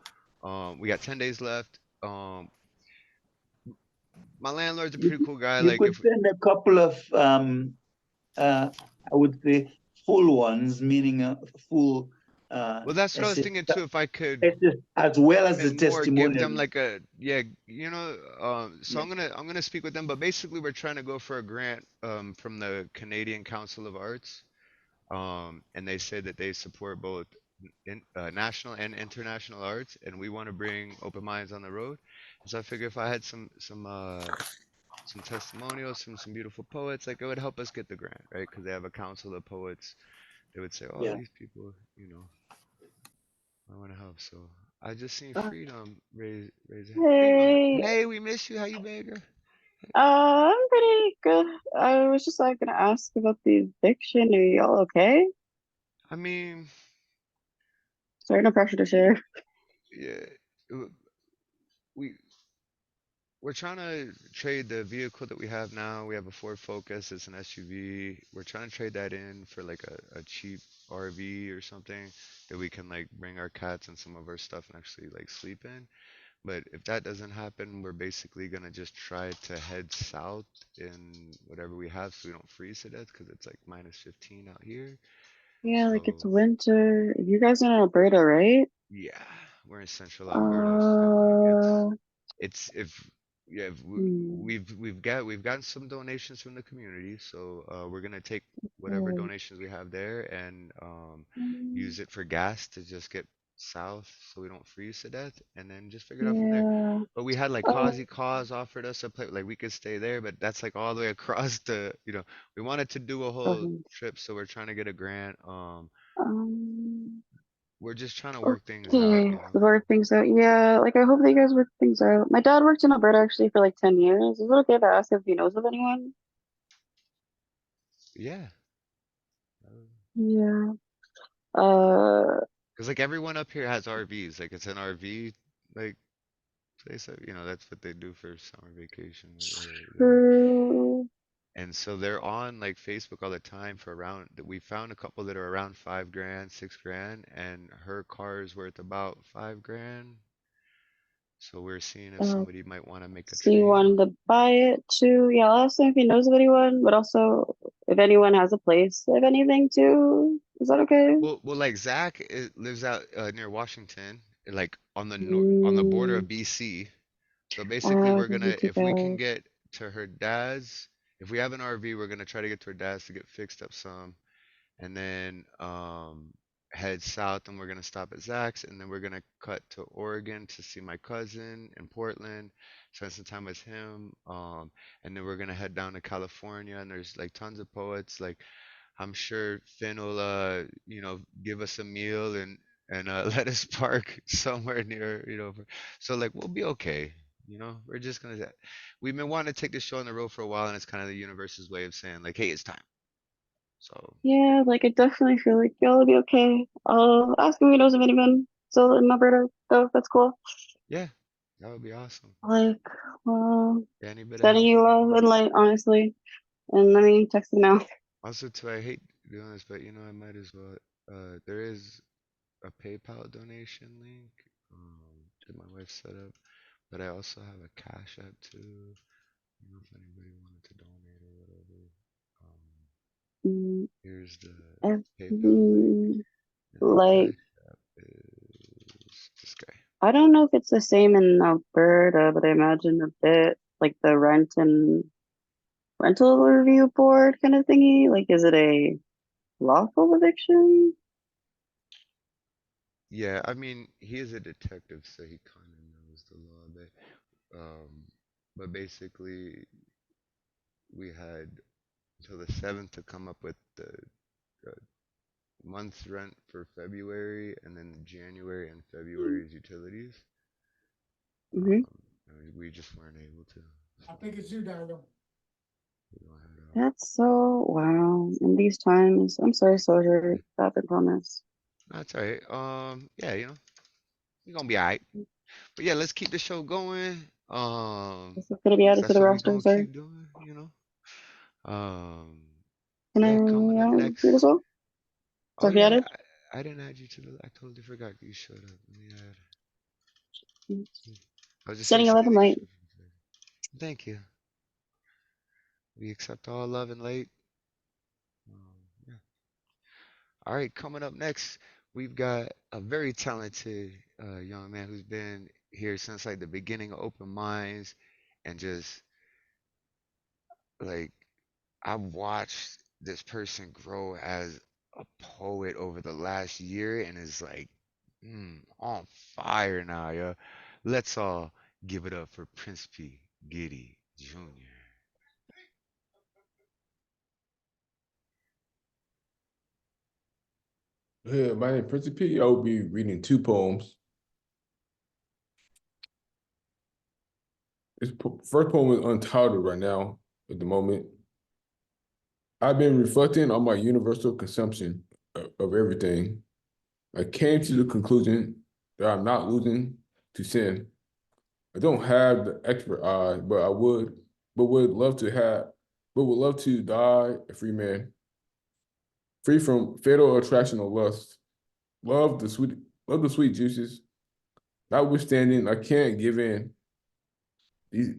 we got 10 days left. My landlord's a You pretty cool guy. you Like could if send a couple of I would say full ones, meaning a full well, that's what I was essay, thinking too. If I could as well as the and more give testimonial. them like a yeah, you know. So Yeah. I'm gonna speak with them, but basically we're trying to go for a grant from the Canadian Council of Arts. And they said that they support both national and international arts, and we want to bring Open Minds on the road. And so I figure if I had some testimonials from some beautiful poets, like it would help us get the grant, right? Because they have a council of poets. They would say, "Oh, Yeah. these people, I want to help." So I just seen Uh, Freedom raise a hand. Freedom, Hey, hey, we miss you. How you been, girl? I'm pretty good. I was just like gonna ask about the eviction. Are y'all okay? I mean, Sorry, no pressure to share. yeah, we we're trying to trade the vehicle that we have now. We have a Ford Focus. It's an SUV. We're trying to trade that in for like a cheap RV or something that we can like bring our cats and some of our stuff and actually like sleep in. But if that doesn't happen, we're basically gonna just try to head south in whatever we have so we don't freeze to death because it's like -15 out here. Yeah, like it's So winter. You guys are in Alberta, right? yeah, we're in central Alberta, so like Uh, it's if yeah if hmm. we've gotten some donations from the community, so we're gonna take whatever Okay. donations we have there and Mm, use it for gas to just get south so we don't freeze to death, and then just figure it out from there. yeah. But we had like Uh, Causey Cause offered us a place like we could stay there, but that's like all the way across the we wanted to do a whole province. trip, so we're trying to get a grant. Um, We're just trying to work things out, okay. Work things out. Yeah, like I hope that you guys work things out. My dad worked in Alberta actually for like 10 years. Is it okay if I ask if he knows of anyone? Yeah. Yeah. Uh, Because like everyone up here has RVs. Like it's an RV like place. That's what they do for summer vacation. true. And so they're on like Facebook all the time for around. We found a couple that are around 5 grand, 6 grand, and her car is worth about 5 grand. So we're seeing if Uh, somebody might want to make a so you trade. wanted to buy it too? Yeah, I'll ask him if he knows of anyone, but also if anyone has a place, if anything too. Is that okay? Well, like Zach lives out near Washington, like on the border Mm, of BC. So basically, we're that'd be gonna too if we can bad. get to her dad's, if we have an RV, we're gonna try to get to her dad's to get fixed up some, and then head south, and we're gonna stop at Zach's, and then we're gonna cut to Oregon to see my cousin in Portland, spend some time with him, and then we're gonna head down to California, and there's like tons of poets. Like I'm sure Finn will give us a meal and let us park somewhere near, so like we'll be okay. We're just gonna we've been wanting to take this show on the road for a while, and it's kind of the universe's way of saying like, hey, it's time. So Yeah, like I definitely feel like y'all will be okay. I'll ask him if he knows of anyone still in Alberta, though. That's cool. yeah, that would be awesome. Like, well, Yeah, any bit of sending help. you love and light, honestly. And let me text him now. Also, too, I hate doing this, but I might as well. There is a PayPal donation link that my wife set up, but I also have a Cash App too. If anybody wanted to donate or whatever. Mm, Here's the PayPal link, FB, and the like, Cash App is this guy. I don't know if it's the same in Alberta, but I imagine a bit like the rent and rental review board kind of thingy. Like, is it a lawful eviction? Yeah, I mean, he is a detective, so he kind of knows the law a bit. But basically, we had until the 7th to come up with the month's rent for February, and then January and February's utilities. Mm-hmm. And we just weren't able to. I think it's you, Daniel. That's so wow. In these times, I'm sorry, Soldier. That's a promise. That's all right. Yeah, you're gonna be all right. But yeah, let's keep the show going. This is gonna be added to That's the what we roster, gonna sir. keep doing. Um, Can yeah, coming up I do it as next. well? Oh Sophia yeah, added? I didn't add you to the. I totally forgot you showed up. Let me add. Mm. I was just saying Sending a love something. and light. Thank you. We accept all love and light. Yeah. All right, coming up next, we've got a very talented young man who's been here since like the beginning of Open Minds, and just like I've watched this person grow as a poet over the last year, and is like on fire now, yo. Let's all give it up for Principe Guity Jr. Yeah, my name is Principe. I will be reading two poems. First poem is untitled right now at the moment. I've been reflecting on my universal consumption of everything. I came to the conclusion that I'm not losing to sin. I don't have the expert eye, but would love to have, but would love to die a free man, free from fatal attraction of lust. Love the sweet, love the sweet juices. Notwithstanding, I can't give in.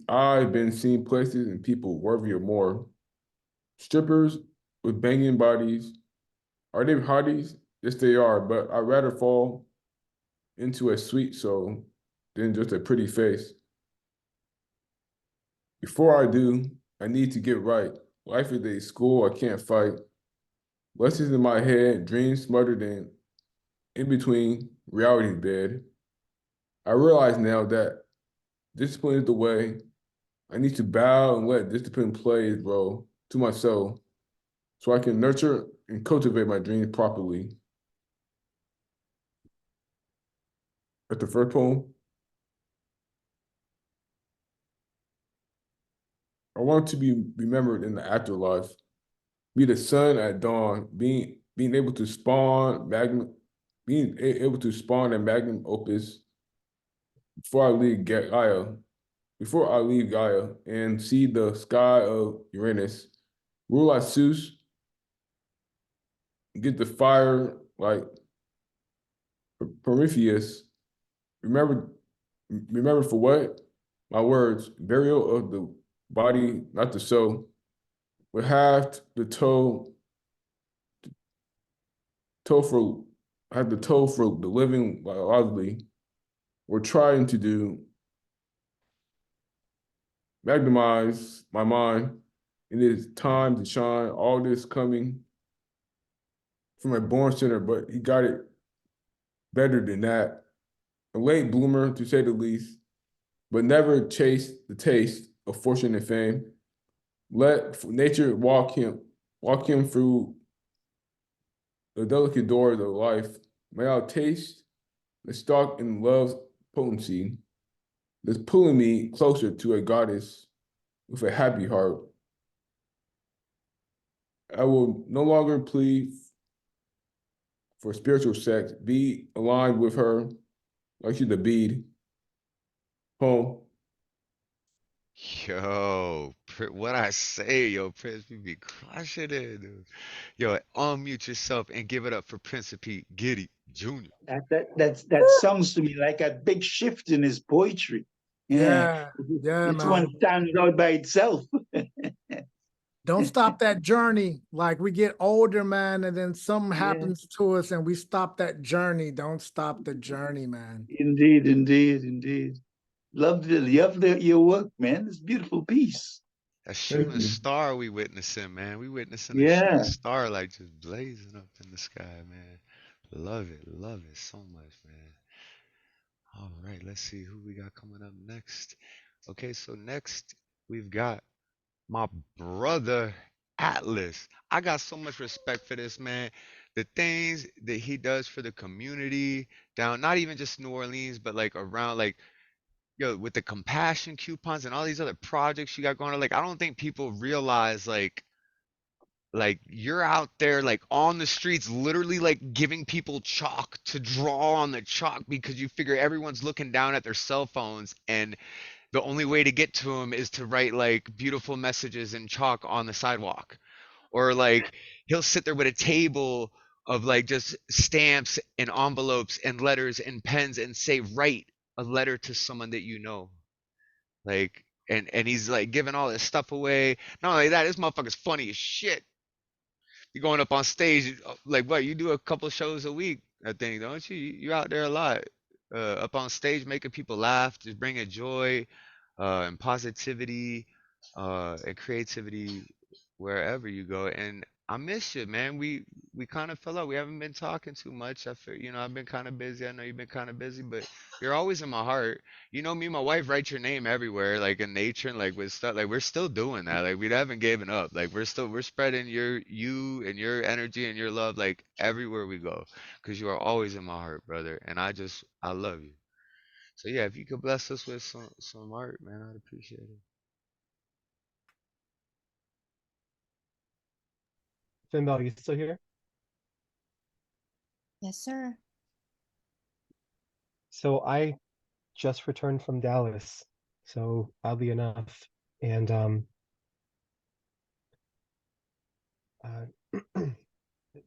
I've been seeing places and people worthy of more. Strippers with banging bodies. Are they hotties? Yes, they are, but I'd rather fall into a sweet soul than just a pretty face. Before I do, I need to get right. Life is a school I can't fight. Lessons in my head, dreams smothered in between reality's bed. I realize now that discipline is the way. I need to bow and let discipline play its role to my soul so I can nurture and cultivate my dreams properly. That's the first poem. I want to be remembered in the afterlife. Be the sun at dawn, being able to spawn magnum, able to spawn a magnum opus before I leave Gaia, and see the sky of Uranus, rule like Zeus, get the fire like Prometheus. Remember, remember for what? My words, burial of the body, not the soul. Would have the toe for have the toe for the living biologically. We're trying to do magnemize my mind. It is time to shine. All this coming from a born sinner, but he got it better than that. A late bloomer, to say the least, but never chased the taste of fortune and fame. Let nature walk him through the delicate doors of life. May I taste the stalk in love's potency that's pulling me closer to a goddess with a happy heart. I will no longer plead for spiritual sex. Be aligned with her like she's a bead. Home. Yo, what I say, yo, Prince, we be crushing it, dude. Yo, unmute yourself and give it up for Principe Guity Jr. That sounds to me like a big shift in his poetry. Yeah, This man. one stands out by itself. Don't stop that journey. Like we get older, man, and then something happens to us and we stop that journey. Don't stop the journey, man. Indeed, indeed, indeed. Love your work, man. It's a beautiful piece. A shooting star we witnessing, man. We witnessing a Yeah. shooting star like just blazing up in the sky, man. Love it so much, man. All right, let's see who we got coming up next. Okay, so next we've got my brother Atlas. I got so much respect for this man. The things that he does for the community down, not even just New Orleans, but like around, like, yo, with the compassion coupons and all these other projects you got going on. Like, I don't think people realize, like you're out there like on the streets literally like giving people chalk to draw on the chalk because you figure everyone's looking down at their cell phones, and the only way to get to them is to write like beautiful messages in chalk on the sidewalk. Or like he'll sit there with a table of like just stamps and envelopes and letters and pens and say, write a letter to someone that you know. Like, and he's like giving all this stuff away. Not only that, this motherfucker's funny as shit. You going up on stage, like what? You do a couple shows a week, I think, don't you? You out there a lot, up on stage making people laugh, just bringing joy, and positivity, and creativity wherever you go. And I miss you, man. We kind of fell out. We haven't been talking too much. I feel, I've been kind of busy. I know you've been kind of busy, but you're always in my heart. Me and my wife write your name everywhere, like in nature and like with stuff. Like we're still doing that. Like we haven't given up. Like we're spreading you and your energy and your love like everywhere we go, because you are always in my heart, brother. And I love you. So yeah, if you could bless us with some art, man, I'd appreciate it. Phynne Belle, you still here? Yes, sir. So I just returned from Dallas, so oddly enough, and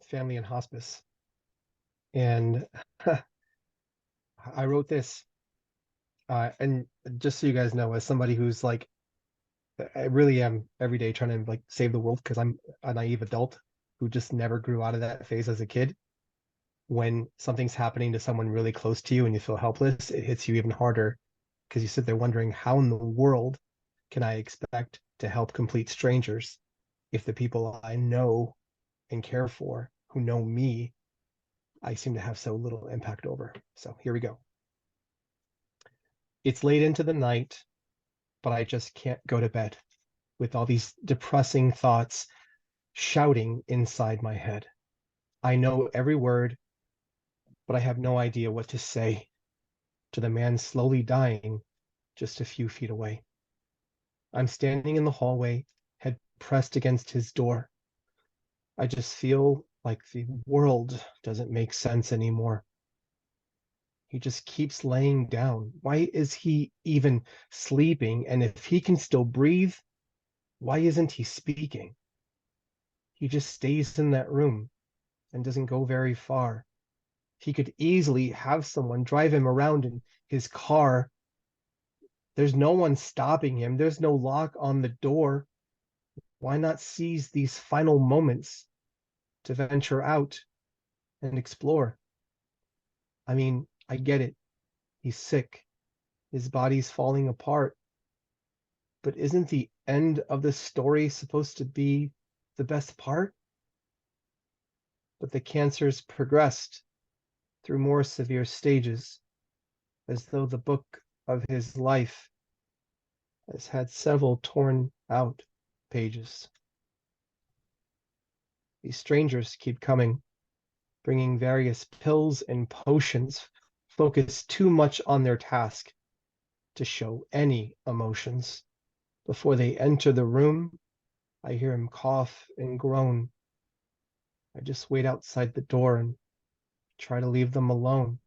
family in hospice, and I wrote this, and just so you guys know, as somebody who's like, I really am every day trying to like save the world because I'm a naive adult who just never grew out of that phase as a kid. When something's happening to someone really close to you and you feel helpless, it hits you even harder because you sit there wondering, how in the world can I expect to help complete strangers if the people I know and care for, who know me, I seem to have so little impact over. So here we go. It's late into the night, but I just can't go to bed with all these depressing thoughts shouting inside my head. I know every word, but I have no idea what to say to the man slowly dying just a few feet away. I'm standing in the hallway, head pressed against his door. I just feel like the world doesn't make sense anymore. He just keeps laying down. Why is he even sleeping? And if he can still breathe, why isn't he speaking? He just stays in that room and doesn't go very far. He could easily have someone drive him around in his car. There's no one stopping him. There's no lock on the door. Why not seize these final moments to venture out and explore? I mean, I get it. He's sick. His body's falling apart. But isn't the end of the story supposed to be the best part? But the cancer's progressed through more severe stages, as though the book of his life has had several torn out pages. These strangers keep coming, bringing various pills and potions, focus too much on their task to show any emotions. Before they enter the room, I hear him cough and groan. I just wait outside the door and try to leave them alone.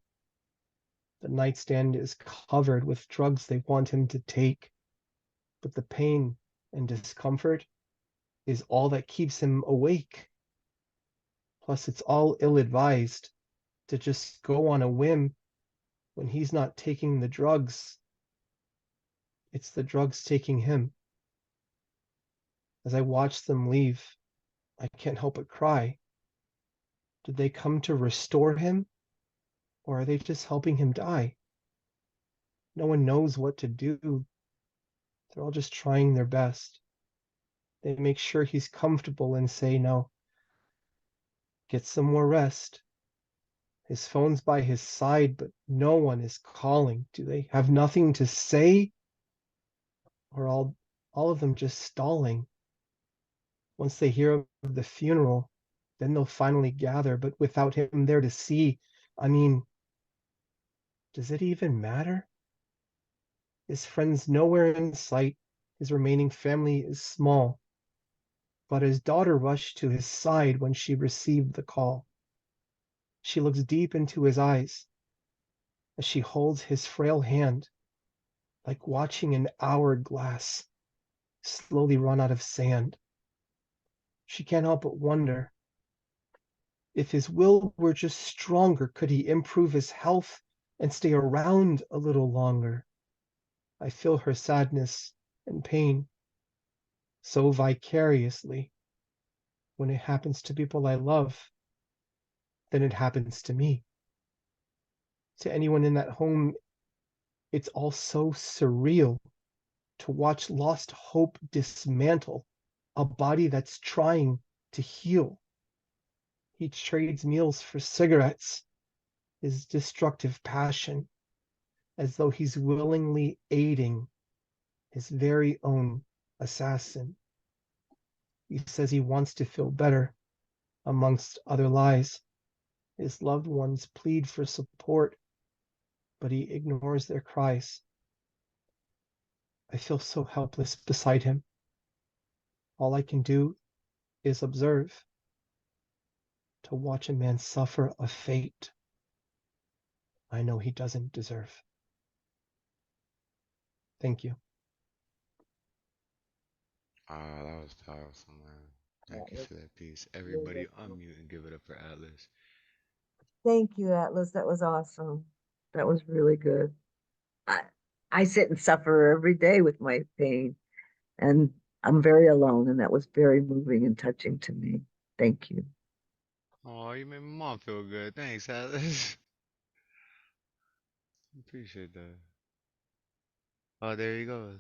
The nightstand is covered with drugs they want him to take, but the pain and discomfort is all that keeps him awake. Plus, it's all ill-advised to just go on a whim when he's not taking the drugs. It's the drugs taking him. As I watch them leave, I can't help but cry. Did they come to restore him, or are they just helping him die? No one knows what to do. They're all just trying their best. They make sure he's comfortable and say, no, get some more rest. His phone's by his side, but no one is calling. Do they have nothing to say? Or all of them just stalling? Once they hear of the funeral, then they'll finally gather, but without him there to see, I mean, does it even matter? His friend's nowhere in sight. His remaining family is small. But his daughter rushed to his side when she received the call. She looks deep into his eyes as she holds his frail hand, like watching an hourglass slowly run out of sand. She can't help but wonder, if his will were just stronger, could he improve his health and stay around a little longer? I feel her sadness and pain so vicariously when it happens to people I love than it happens to me. To anyone in that home, it's all so surreal to watch lost hope dismantle a body that's trying to heal. He trades meals for cigarettes, his destructive passion, as though he's willingly aiding his very own assassin. He says he wants to feel better, amongst other lies. His loved ones plead for support, but he ignores their cries. I feel so helpless beside him. All I can do is observe, to watch a man suffer a fate I know he doesn't deserve. Thank you. Oh, that was powerful, man. Thank you for that piece. Everybody unmute and give it up for Atlas. Thank you, Atlas. That was awesome. That was really good. I, I sit and suffer every day with my pain, and I'm very alone, and that was very moving and touching to me. Thank you. Oh, you made my mom feel good. Thanks, Atlas. Appreciate that. Oh, there you go.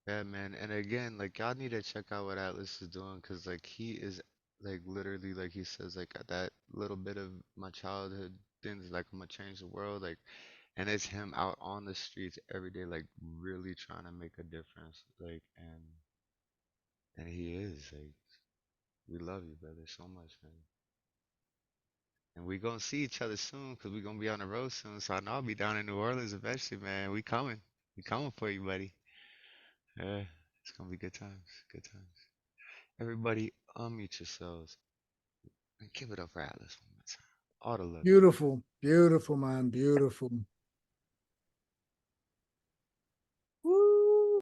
Yeah, man. And again, like y'all need to check out what Atlas is doing, cause like he is like literally like he says like that little bit of my childhood things like I'm gonna change the world like, and it's him out on the streets every day like really trying to make a difference like, and he is like we love you, brother, so much, man. And we gonna see each other soon, cause we gonna be on the road soon. So I know I'll be down in New Orleans eventually, man. We coming. We coming for you, buddy. Yeah, it's gonna be good times. Good times. Everybody, unmute yourselves and give it up for Atlas one more time. All the love. Beautiful, beautiful, man, beautiful. Woo.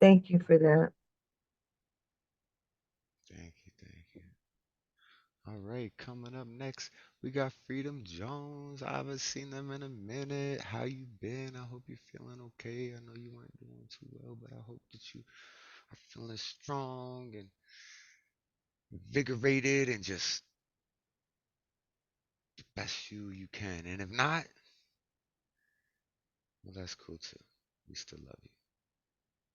Thank you for that. Thank you, thank you. All right, coming up next, we got Freedom Jones. I haven't seen them in a minute. How you been? I hope you're feeling okay. I know you weren't doing too well, but I hope that you are feeling strong and invigorated and just the best you can. And if not, well, that's cool too. We still love you.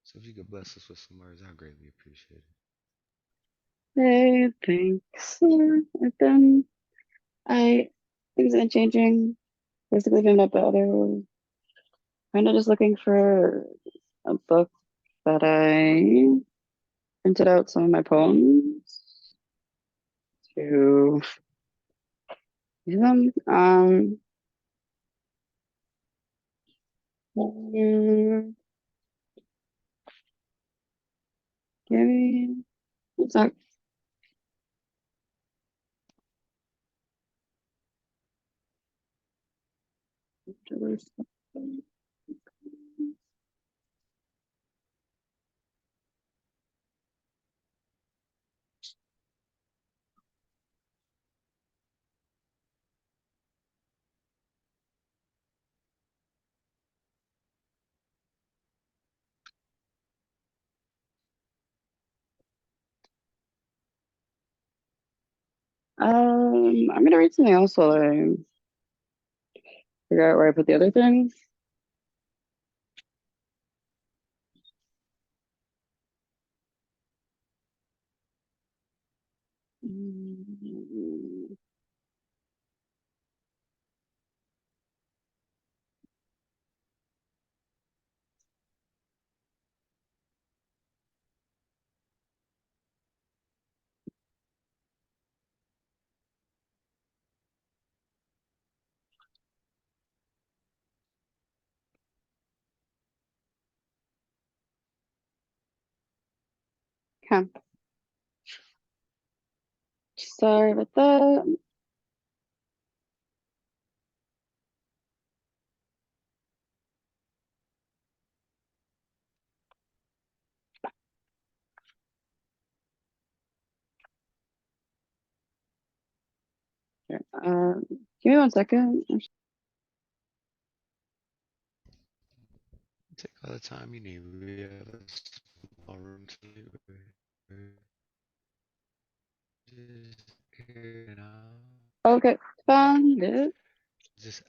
So if you could bless us with some words, I greatly appreciate it. Hey, thanks. Things have been changing. Basically, been up other, kind of just looking for a book that I printed out some of my poems to use them. Give me one sec. I'm gonna read something else while I figure out where I put the other things. Okay. Sorry about that. Give me 1 second. Take all the time you need. We have a small room tonight. Just hear it out. Okay, found it.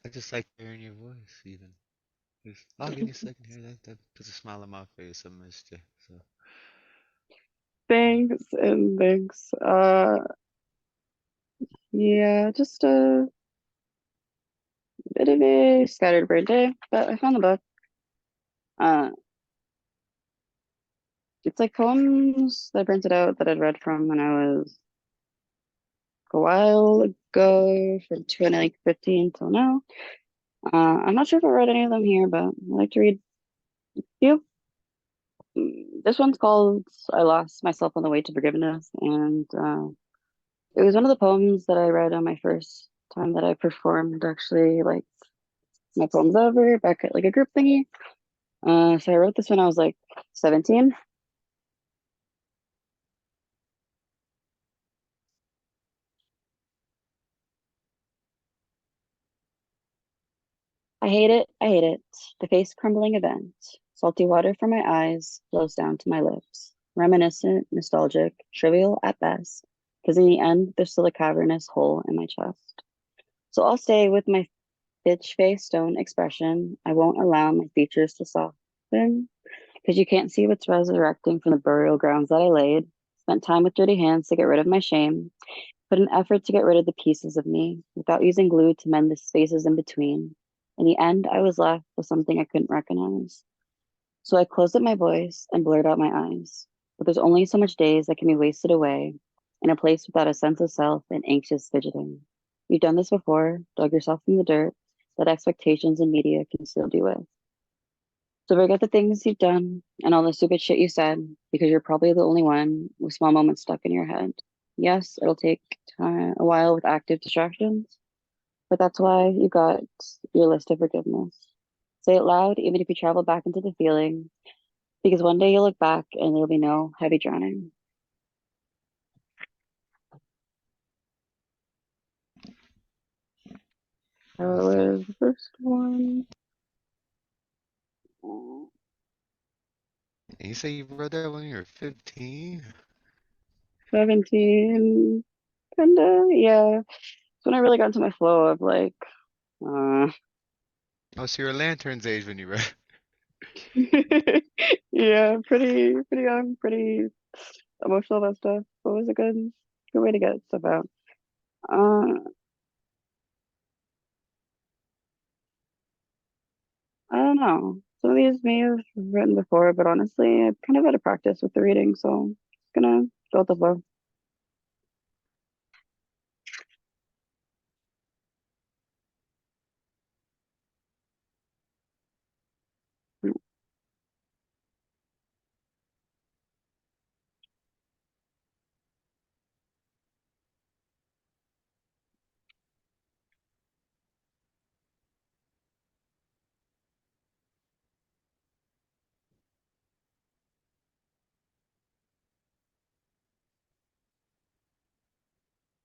I just like hearing your voice, even. I'll give you a second here. That puts a smile on my face. I missed you. So Thanks and thanks. Yeah, just a bit of a scattered brain day, but I found the book. Uh, it's like poems that I printed out that I'd read from when I was a while ago, from 2015 till now. I'm not sure if I read any of them here, but I like to read a few. This one's called "I Lost Myself on the Way to Forgiveness," and it was one of the poems that I read on my first time that I performed, actually, like my poems ever back at like a group thingy. So I wrote this when I was like 17. I hate it, I hate it. The face crumbling event. Salty water from my eyes flows down to my lips. Reminiscent, nostalgic, trivial at best, because in the end, there's still a cavernous hole in my chest. So I'll stay with my bitch face stone expression. I won't allow my features to soften, because you can't see what's resurrecting from the burial grounds that I laid. Spent time with dirty hands to get rid of my shame. Put an effort to get rid of the pieces of me without using glue to mend the spaces in between. In the end, I was left with something I couldn't recognize. So I closed up my voice and blurred out my eyes. But there's only so much days that can be wasted away in a place without a sense of self and anxious fidgeting. You've done this before, dug yourself in the dirt that expectations and media can still do with. So forget the things you've done and all the stupid shit you said, because you're probably the only one with small moments stuck in your head. Yes, it'll take time, a while with active distractions, but that's why you got your list of forgiveness. Say it loud, even if you travel back into the feeling, because one day you'll look back and there'll be no heavy drowning. That was the first one. and you say you wrote that when you were 15? 17, kinda, yeah. It's when I really got into my flow of like, uh, Oh, so you're a Lantern's age when you wrote. yeah, pretty young, pretty emotional about stuff. But it was a good way to get stuff out. Uh, I don't know. Some of these may have written before, but honestly, I've kind of had a practice with the reading, so I'm gonna go with the flow.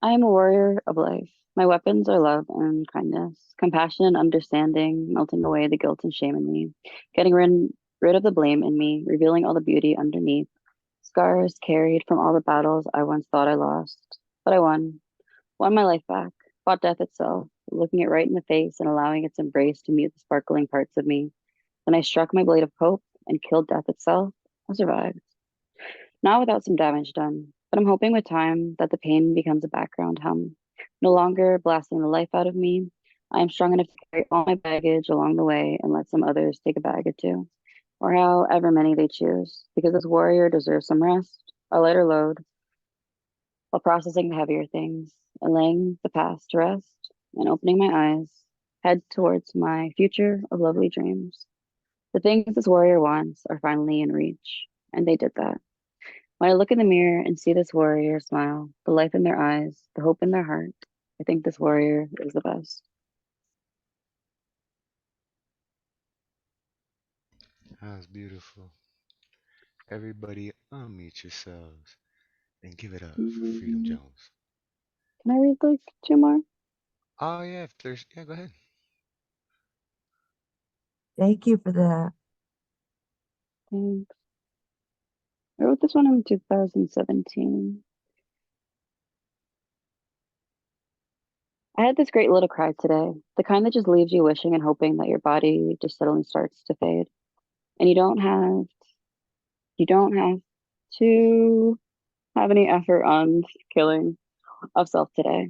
I am a warrior of life. My weapons are love and kindness, compassion and understanding, melting away the guilt and shame in me, getting rid of the blame in me, revealing all the beauty underneath, scars carried from all the battles I once thought I lost. But I won my life back, fought death itself, looking it right in the face and allowing its embrace to mute the sparkling parts of me. Then I struck my blade of hope and killed death itself. I survived. Not without some damage done, but I'm hoping with time that the pain becomes a background hum, no longer blasting the life out of me. I am strong enough to carry all my baggage along the way and let some others take a bag or two, or however many they choose, because this warrior deserves some rest, a lighter load, while processing the heavier things, and laying the past to rest, and opening my eyes, head towards my future of lovely dreams. The things this warrior wants are finally in reach, and they did that. When I look in the mirror and see this warrior smile, the life in their eyes, the hope in their heart, I think this warrior is the best. That was beautiful. Everybody, unmute yourselves and give it up for Freedom Mm, Jones. Can I read like two more? Oh yeah, if there's yeah, go ahead. Thank you for that. Thanks. I wrote this one in 2017. I had this great little cry today, the kind that just leaves you wishing and hoping that your body just suddenly starts to fade. And you don't have to have any effort on killing of self today.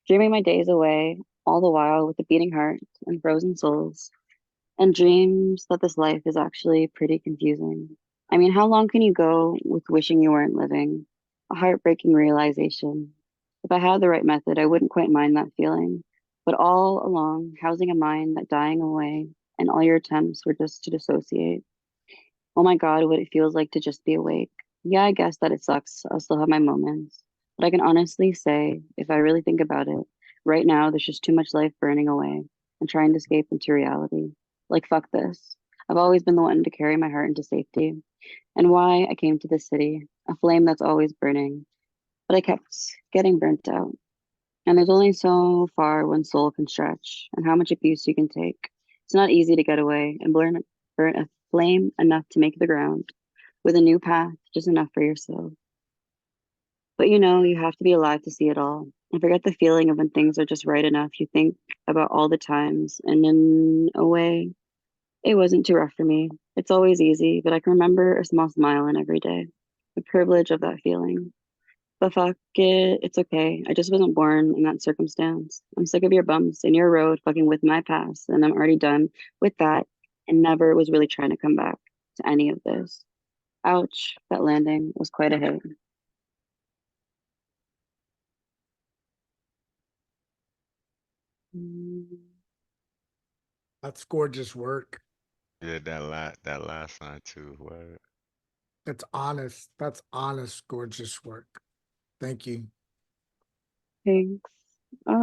Dreaming my days away, all the while with a beating heart and frozen souls, and dreams that this life is actually pretty confusing. I mean, how long can you go with wishing you weren't living? A heartbreaking realization. If I had the right method, I wouldn't quite mind that feeling. But all along, housing a mind that dying away, and all your attempts were just to dissociate. Oh my God, what it feels like to just be awake. Yeah, I guess that it sucks. I'll still have my moments. But I can honestly say, if I really think about it, right now there's just too much life burning away and trying to escape into reality. Like, fuck this. I've always been the one to carry my heart into safety. And why I came to this city, a flame that's always burning. But I kept getting burnt out. And there's only so far one soul can stretch and how much abuse you can take. It's not easy to get away and burn a flame enough to make the ground with a new path, just enough for yourself. But you know, you have to be alive to see it all. And forget the feeling of when things are just right enough. You think about all the times, and in a way, it wasn't too rough for me. It's always easy, but I can remember a small smile in every day. The privilege of that feeling. But fuck it, it's okay. I just wasn't born in that circumstance. I'm sick of your bumps in your road fucking with my past, and I'm already done with that and never was really trying to come back to any of this. Ouch, that landing was quite a hit. That's gorgeous work. Yeah, that last line too. What? That's honest. That's honest, gorgeous work. Thank you. Thanks. I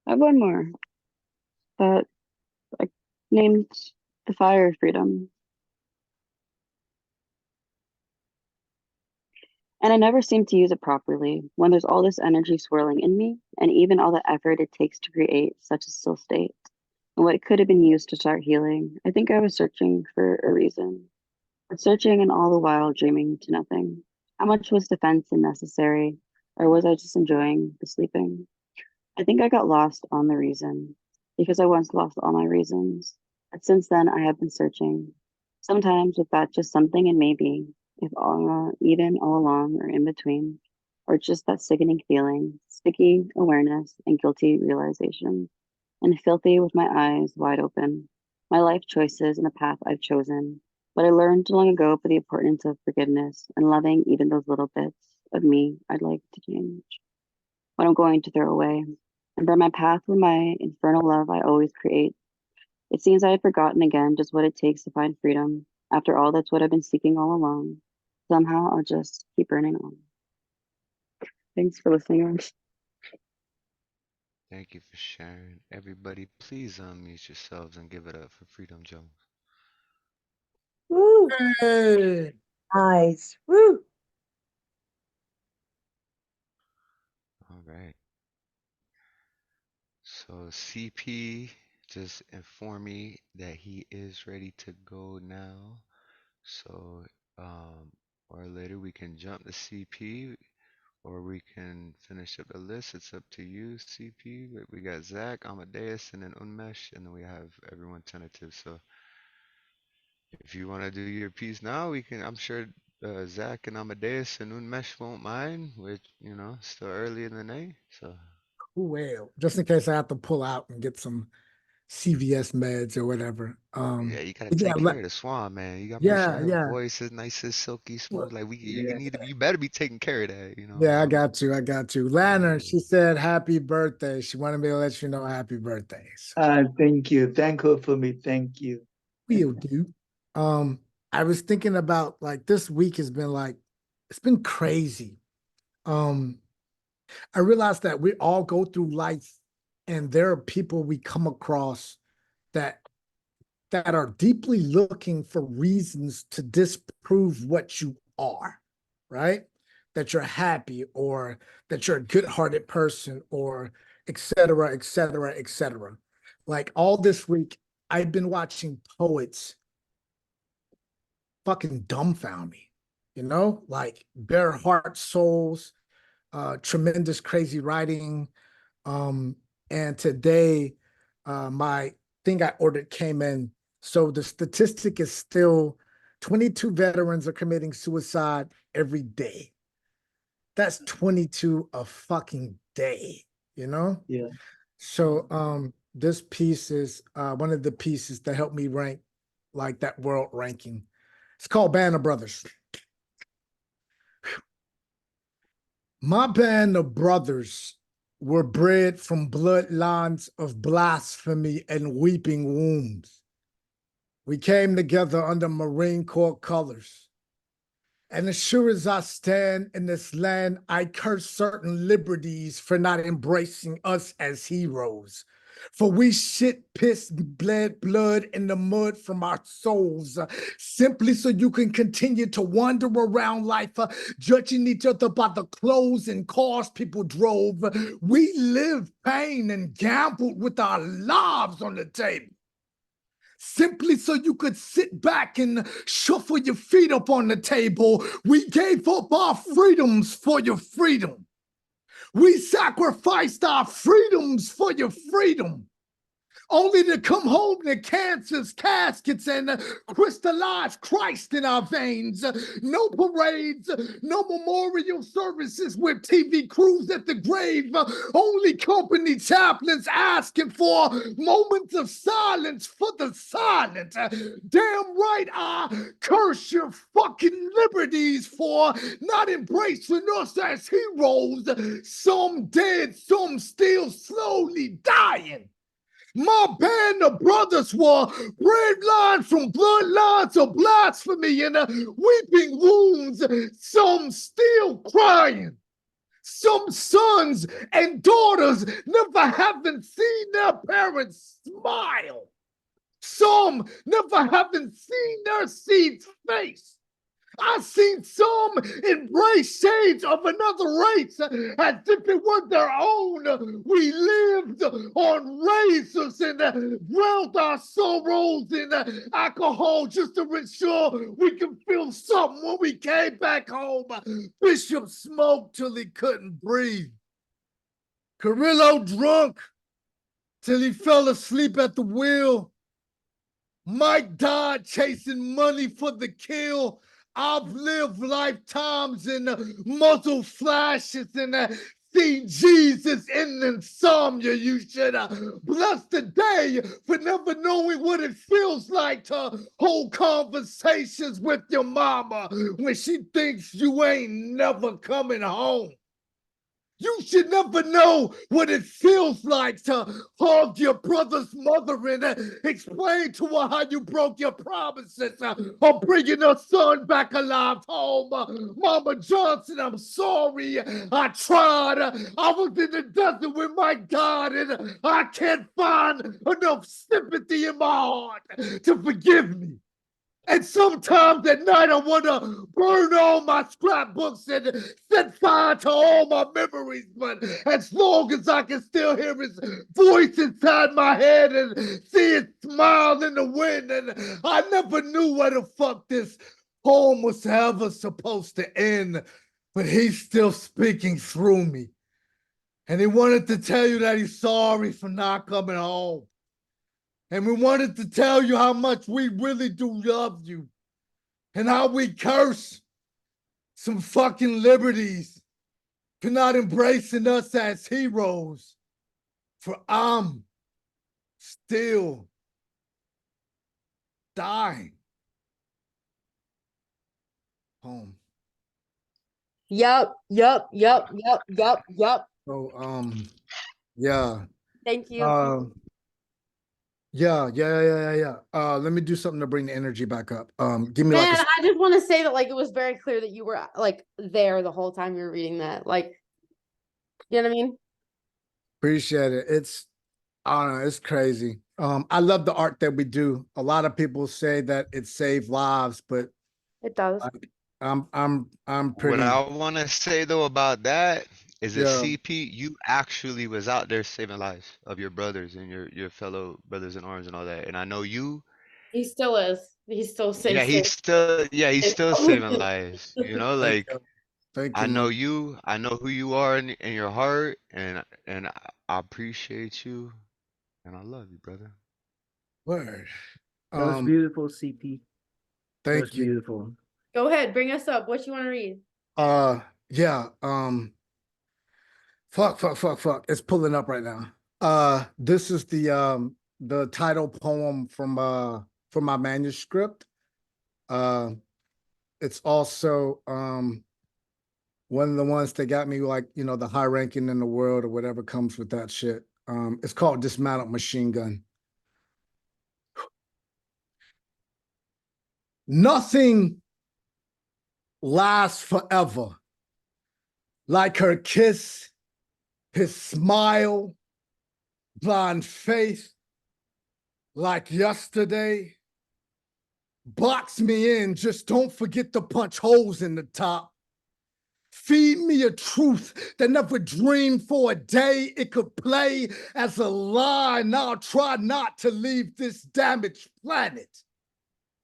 have one more that I named The Fire of Freedom. And I never seem to use it properly when there's all this energy swirling in me, and even all the effort it takes to create such a still state, and what it could have been used to start healing. I think I was searching for a reason, but searching and all the while dreaming to nothing. How much was defense unnecessary, or was I just enjoying the sleeping? I think I got lost on the reason, because I once lost all my reasons. But since then, I have been searching. Sometimes with that just something and maybe, if all, even all along or in between, or just that sickening feeling, sticky awareness and guilty realization, and filthy with my eyes wide open, my life choices and the path I've chosen. But I learned long ago for the importance of forgiveness and loving even those little bits of me I'd like to change. What I'm going to throw away, and burn my path with my infernal love I always create. It seems I had forgotten again just what it takes to find freedom. After all, that's what I've been seeking all along. Somehow I'll just keep burning on. Thanks for listening. Thank you for sharing. Everybody, please unmute yourselves and give it up for Freedom Jones. Woo! Hey. Nice. Woo! All right. So CP just informed me that he is ready to go now. So or later we can jump to CP or we can finish up the list. It's up to you, CP. We got Zach, Amadeus, and then Unmesh, and then we have everyone tentative. So if you want to do your piece now, we can. I'm sure Zach and Amadeus and Unmesh won't mind. Which still early in the night. So Well, just in case I have to pull out and get some CVS meds or whatever. yeah, you gotta Yeah, take care of the swan, man. You gotta make sure yeah, her yeah. voice is nice and silky Well, smooth. Like yeah. you better be taking care of that. Yeah, I So got you. I got you. Lantern, she said happy birthday. She wanted me to let you know happy birthday. So Thank you. Thank her for me. Thank you. we'll do. I was thinking about like this week has been like it's been crazy. I realized that we all go through life and there are people we come across that are deeply looking for reasons to disprove what you are, right? That you're happy or that you're a good-hearted person or etc., etc., etc. Like all this week, I've been watching poets fucking dumbfound me, you know, like bare heart souls, tremendous crazy writing. And today, my thing I ordered came in. So the statistic is still 22 veterans are committing suicide every day. That's 22 a fucking day, you know? Yeah. So this piece is one of the pieces that helped me rank like that world ranking. It's called Band of Brothers. My band of brothers were bred from bloodlines of blasphemy and weeping wombs. We came together under Marine Corps colors. And as sure as I stand in this land, I curse certain liberties for not embracing us as heroes. For we shit, piss, bled blood in the mud from our souls, simply so you can continue to wander around life, judging each other by the clothes and cars people drove. We lived pain and gambled with our lives on the table, simply so you could sit back and shuffle your feet up on the table. We gave up our freedoms for your freedom. We sacrificed our freedoms for your freedom, only to come home to cancers, caskets, and crystallized Christ in our veins. No parades, no memorial services with TV crews at the grave, only company chaplains asking for moments of silence for the silent. Damn right, I curse your fucking liberties for not embracing us as heroes. Some dead, some still slowly dying. My band of brothers were bloodline from bloodlines of blasphemy and weeping wounds, some still crying. Some sons and daughters never having seen their parents smile. Some never having seen their seed's face. I've seen some embrace shades of another race as if it were their own. We lived on razors and drowned our sorrows in alcohol just to ensure we could feel something when we came back home. Bishop smoked till he couldn't breathe. Carrillo drunk till he fell asleep at the wheel. Mike died chasing money for the kill. I've lived lifetimes in muzzle flashes and seen Jesus in insomnia. You should bless the day for never knowing what it feels like to hold conversations with your mama when she thinks you ain't never coming home. You should never know what it feels like to hug your brother's mother and explain to her how you broke your promises of bringing her son back alive home. Mama Johnson, I'm sorry. I tried. I was in the desert with my God, and I can't find enough sympathy in my heart to forgive me. And sometimes at night I want to burn all my scrapbooks and set fire to all my memories. But as long as I can still hear his voice inside my head and see his smile in the wind, and I never knew where the fuck this poem was ever supposed to end. But he's still speaking through me. And he wanted to tell you that he's sorry for not coming home. And we wanted to tell you how much we really do love you and how we curse some fucking liberties for not embracing us as heroes. For I'm still dying. Home. Yup. So, yeah. Thank you. Yeah. Let me do something to bring the energy back up. Give me Man, like I just want to say that like it was very clear that you were like there the whole time you were reading that. Like, you know what I mean? Appreciate it. I don't know, it's crazy. I love the art that we do. A lot of people say that it saved lives, but it does. I'm pretty. What I want to say though about that is a Yeah. CP. You actually was out there saving lives of your brothers and your fellow brothers in arms and all that. And I know you. He still is. He still Yeah, saves saves. he's still saving lives. You know, Thank like you. Thank I you, know man. you. I know who you are in your heart, and I appreciate you, and I love you, brother. Word. That was beautiful, CP. That was Thank you. beautiful. Go ahead, bring us up. What you want to read? Yeah. Fuck. It's pulling up right now. This is the title poem from my manuscript. It's also one of the ones that got me, like, you know, the high ranking in the world or whatever comes with that shit. It's called Dismantled Machine Gun. Nothing lasts forever. Like her kiss, his smile, blind faith, like yesterday. Box me in, just don't forget to punch holes in the top. Feed me a truth that never dreamed for a day it could play as a lie, and I'll try not to leave this damaged planet.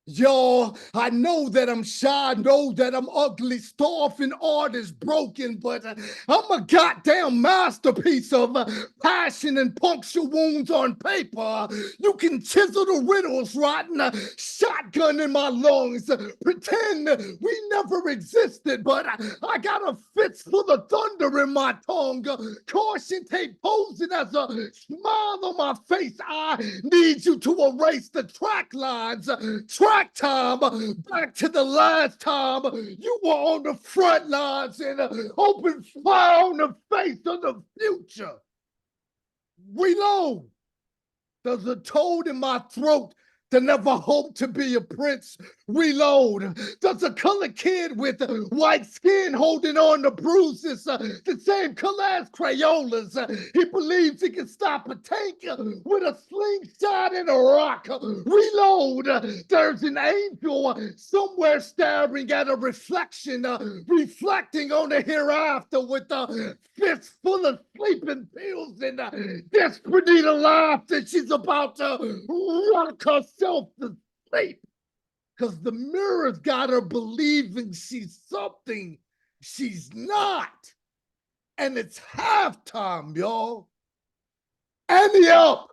Y'all, I know that I'm shy, know that I'm ugly, starved and art is broken, but I'm a goddamn masterpiece of passion and puncture wounds on paper. You can chisel the riddles, rotten shotgun in my lungs, pretend we never existed, but I got a fistful of thunder in my tongue, caution tape posing as a smile on my face. I need you to erase the track lines, time, back to the last time you were on the front lines and open fire on the face of the future. Reload. There's a toad in my throat that never hoped to be a prince. Reload. There's a colored kid with white skin holding on to bruises, the same color as Crayolas. He believes he can stop a tank with a slingshot and a rock. Reload. There's an angel somewhere staring at a reflection, reflecting on the hereafter with a fist full of sleeping pills and desperate need a laugh that she's about to rock herself to sleep. Because the mirror's got her believing she's something she's not. And it's halftime, y'all. Ante up.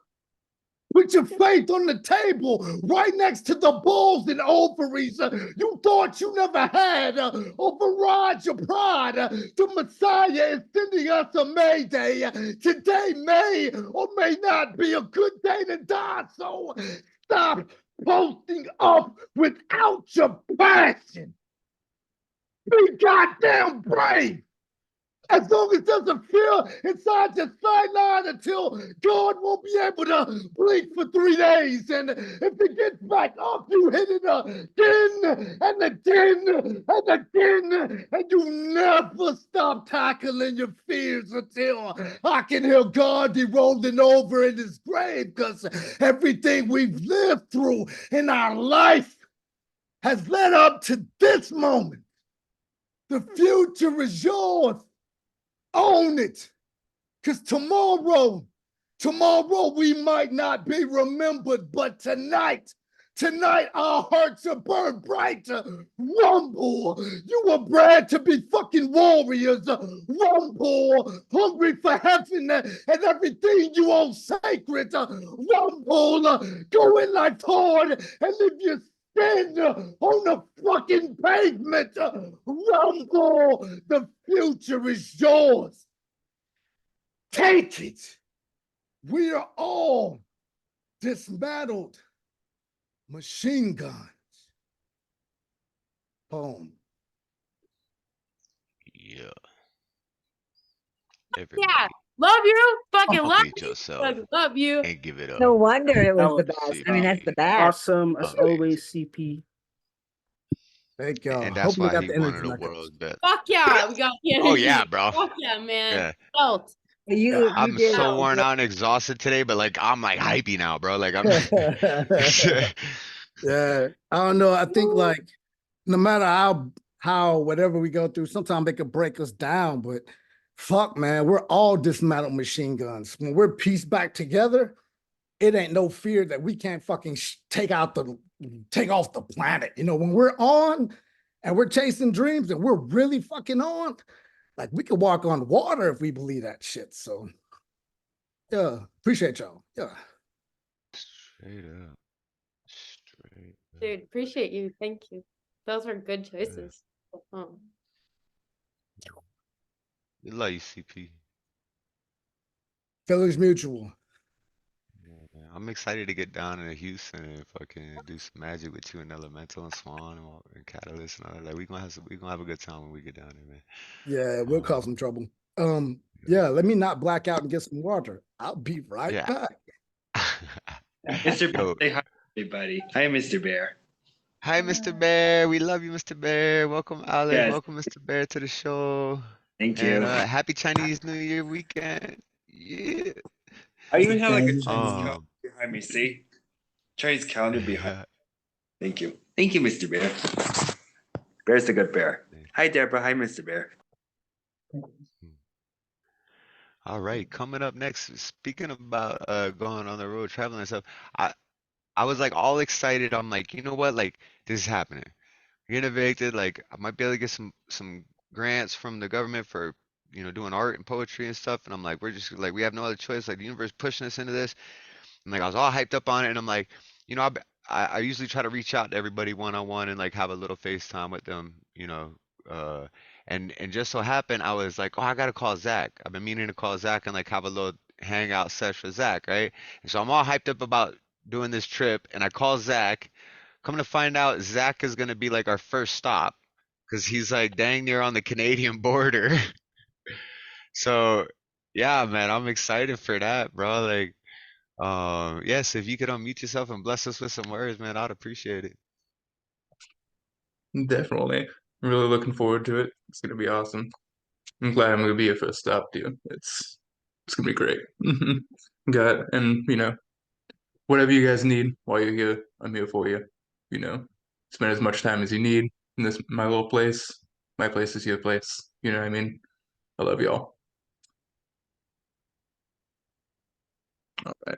Put your faith on the table right next to the balls and ovaries you thought you never had. Override your pride. The Messiah is sending us a mayday. Today may or may not be a good day to die. So stop posting up without your passion. Be goddamn brave. As long as there's a fear inside your sideline until God won't be able to blink for 3 days. And if it gets back up, you hit it again and again and again. And you never stop tackling your fears until I can hear Gandhi rolling over in his grave, because everything we've lived through in our life has led up to this moment. The future is yours. Own it, because tomorrow we might not be remembered, but tonight our hearts are burned bright. Rumble, you were bred to be fucking warriors. Rumble, hungry for heaven and everything you own sacred. Rumble, go in life hard and live your sin on the fucking pavement. Rumble, the future is yours. Take it. We are all dismantled machine guns. Boom. Yeah. Yeah. Everybody, Love you. Fucking love complete you. yourself Fucking love you. and give it up. No wonder it That was the was best. I mean, that's the best. awesome as Amazing. always, CP. Thank y'all. And Hope that's you why got he the one energy of the like us. world's best. Fuck yeah. We got the energy. Oh yeah, bro. Fuck yeah, man. Yeah. Felt. You I'm did so worn out and exhausted today, but like I'm like hypey now, bro. Like I'm Yeah, I don't know. I think like no matter how whatever we go through, sometimes they could break us down, but fuck, man, we're all dismantled machine guns. When we're pieced back together, it ain't no fear that we can't fucking take off the planet. You know, when we're on and we're chasing dreams and we're really fucking on, like we could walk on water if we believe that shit. So yeah, appreciate y'all. Yeah. Straight up. Straight up. Dude, appreciate you. Thank you. Those were good Yeah. choices. We love you, CP. Feelings mutual. Yeah, I'm excited to get down to Houston and fucking do some magic with you and Elemental and Swan and Catalyst and all that. Like we gonna have a good time when we get down there, man. Yeah, we'll cause some trouble. Yeah, let me not black out and get some water. I'll be right back. Mr. Bear, say hi, everybody. Hi, Mr. Bear. Hi, Mr. Bear. We love you, Mr. Bear. Welcome, Alex. Yes. Welcome, Mr. Bear, to the show. Thank And you. happy Chinese New Year weekend. Yeah. I even have like a Chinese calendar behind me. See? Chinese calendar behind. Thank you. Thank you, Mr. Bear. Bear's a good bear. Hi, Deborah. Hi, Mr. Bear. All right, coming up next, speaking about going on the road, traveling and stuff, I was like all excited. I'm like, you know what? Like this is happening. We're getting evicted. Like I might be able to get some grants from the government for, doing art and poetry and stuff. And I'm like, we're just like we have no other choice. Like the universe pushing us into this. And like I was all hyped up on it, and I'm like, I usually try to reach out to everybody one on one and like have a little FaceTime with them, uh, and just so happened I was like, oh, I gotta call Zach. I've been meaning to call Zach and like have a little hangout sesh with Zach, right? And so I'm all hyped up about doing this trip, and I call Zach. Come to find out, Zach is gonna be like our first stop, because he's like dang near on the Canadian border. So yeah, man, I'm excited for that, bro. Like. Yes, if you could unmute yourself and bless us with some words, man, I'd appreciate it. Definitely. I'm really looking forward to it. It's gonna be awesome. I'm glad I'm gonna be your first stop, dude. It's gonna be great. And whatever you guys need while you're here, I'm here for you. Spend as much time as you need in this my little place. My place is your place. You know what I mean? I love y'all. All right.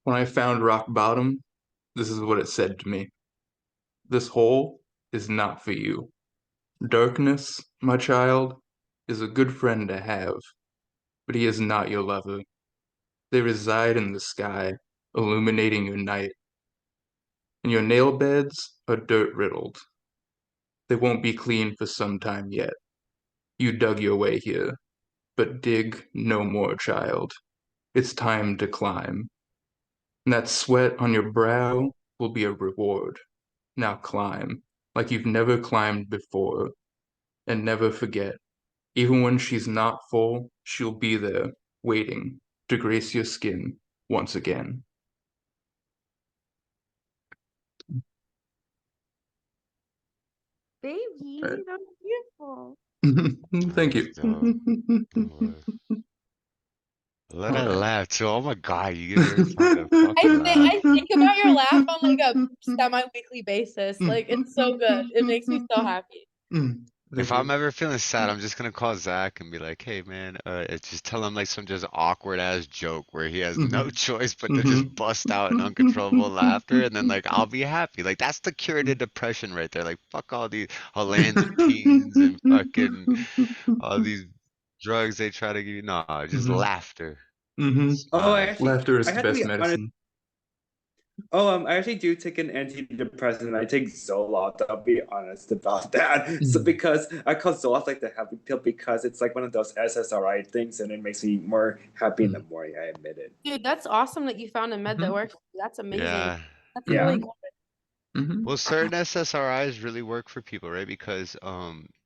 When I found rock bottom, this is what it said to me. This hole is not for you. Darkness, my child, is a good friend to have, but he is not your lover. They reside in the sky, illuminating your night. And your nail beds are dirt riddled. They won't be clean for some time yet. You dug your way here, but dig no more, child. It's time to climb. And that sweat on your brow will be a reward. Now climb, like you've never climbed before. And never forget, even when she's not full, she'll be there, waiting to grace your skin once again. Baby, Right. that's beautiful. Thank you. Let her All right. laugh too. Oh my God, you give her time to fucking laugh. I think about your laugh on like a semi-weekly basis. Like it's so good. It makes me so happy. If I'm ever feeling sad, I'm just gonna call Zach and be like, "Hey, man," just tell him like some just awkward ass joke where he has no choice but to just bust out in uncontrollable laughter, and then like I'll be happy. Like that's the cure to depression right there. Like fuck all these olanzapines and fucking all these drugs they try to give you. No, just laughter. Oh, Laughter is I the have to best be honest. medicine. I actually do take an antidepressant. I take Zoloft. I'll be honest about that. So because I call Zoloft like the happy pill because it's like one of those SSRI things, and it makes me more happy in the morning. I admit it. Dude, that's awesome that you found a med that works. That's amazing. Yeah. That's really good. Well, certain SSRIs really work for people, right? Because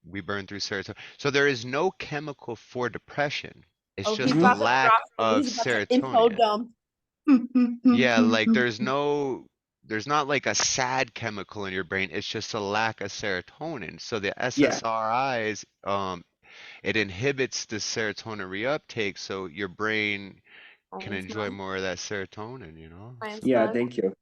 we burn through serotonin. So there is no chemical for depression. It's Oh, just he's the about to lack drop something. of He's about to info serotonin. dump. Yeah, like there's not like a sad chemical in your brain. It's just a lack of serotonin. So the SSRIs, it inhibits the serotonin reuptake, so your brain can enjoy more of that serotonin, Yeah, thank you.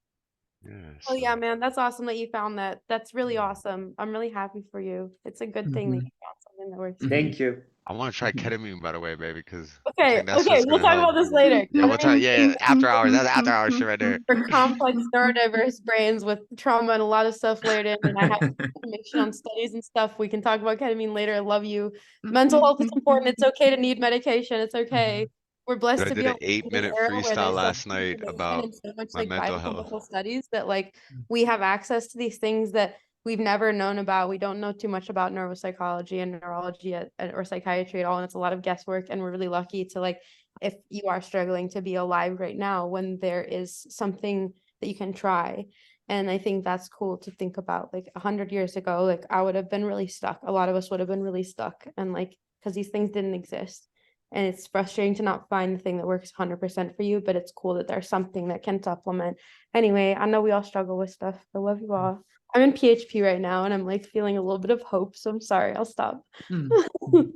Yeah. Oh yeah, So man, that's awesome that you found that. That's really awesome. I'm really happy for you. It's a good thing that you found something that works for you. Thank you. I want to try ketamine, by the way, baby, because I Okay, think that's okay, what's we'll gonna talk help. about this later. Yeah, we'll talk. Ketamine Yeah, is yeah, after hours. That's after hours shit right there. for complex neurodiverse brains with trauma and a lot of stuff layered in. And I have information on studies and stuff. We can talk about ketamine later. I love you. Mental health is important. It's okay to need medication. It's okay. We're blessed I to did be an able to live in an 8-minute era where freestyle there's so last much night information about and so much my like mental health. biochemical studies that like we have access to these things that we've never known about. We don't know too much about neuropsychology and neurology or psychiatry at all. And it's a lot of guesswork. And we're really lucky to like, if you are struggling to be alive right now, when there is something that you can try. And I think that's cool to think about. Like 100 years ago, like I would have been really stuck. A lot of us would have been really stuck. And like, because these things didn't exist. And it's frustrating to not find the thing that works 100% for you, but it's cool that there's something that can supplement. Anyway, I know we all struggle with stuff. I love you all. I'm in PHP right now and I'm like feeling a little bit of hope. So I'm sorry, I'll stop. I'm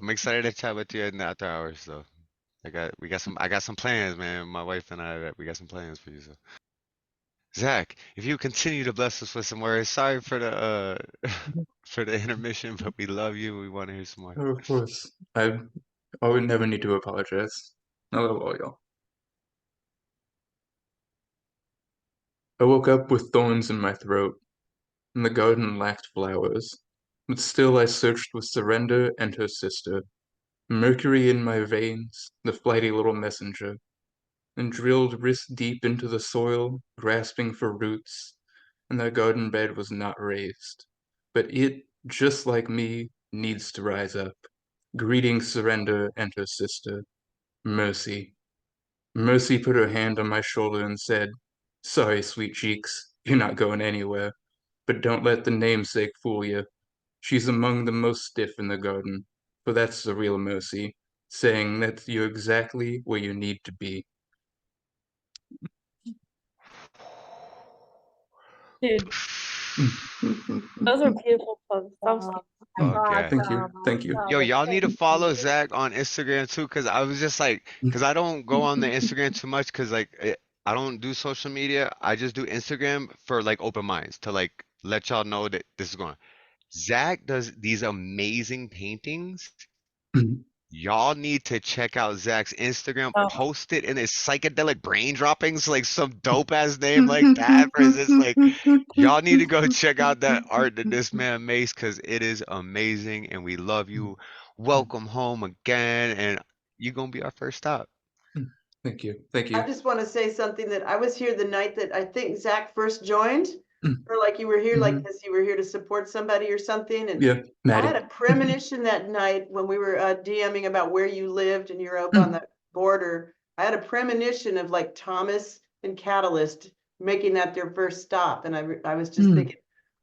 excited to chat with you in the after hours, though. I got some plans, man. My wife and I, we got some plans for you. So, Zach, if you continue to bless us with some words, sorry for the for the intermission, but we love you. We want to hear some more. Oh, of course. I would never need to apologize. I love all y'all. I woke up with thorns in my throat, and the garden lacked flowers. But still I searched with Surrender and her sister, Mercury in my veins, the flighty little messenger, and drilled wrist deep into the soil, grasping for roots, and their garden bed was not raised. But it, just like me, needs to rise up. Greeting Surrender and her sister, Mercy. Mercy put her hand on my shoulder and said, "Sorry, sweet cheeks, you're not going anywhere, but don't let the namesake fool you. She's among the most stiff in the garden, for that's the real Mercy, saying that you're exactly where you need to be." Dude, those are beautiful posts. Thank you. Yo, y'all need to follow Zach on Instagram too, cause I was just like, cause I don't go on the Instagram too much, cause like I don't do social media. I just do Instagram for like open minds to like let y'all know that this is going on. Zach does these amazing paintings. Y'all need to check out Zach's Instagram, post it in his psychedelic brain droppings, like some dope ass name like that. Or is this like, y'all need to go check out that art that this man makes because it is amazing and we love you. Welcome home again, and you're gonna be our first stop. Thank you. Thank I you. just want to say something that I was here the night that I think Zach first joined, or like you were here like this, you were here to support somebody or something. And Yeah, I had Mattie. a premonition that night when we were DMing about where you lived and you're up on the border. I had a premonition of like Thomas and Catalyst making that their first stop. And I was just thinking,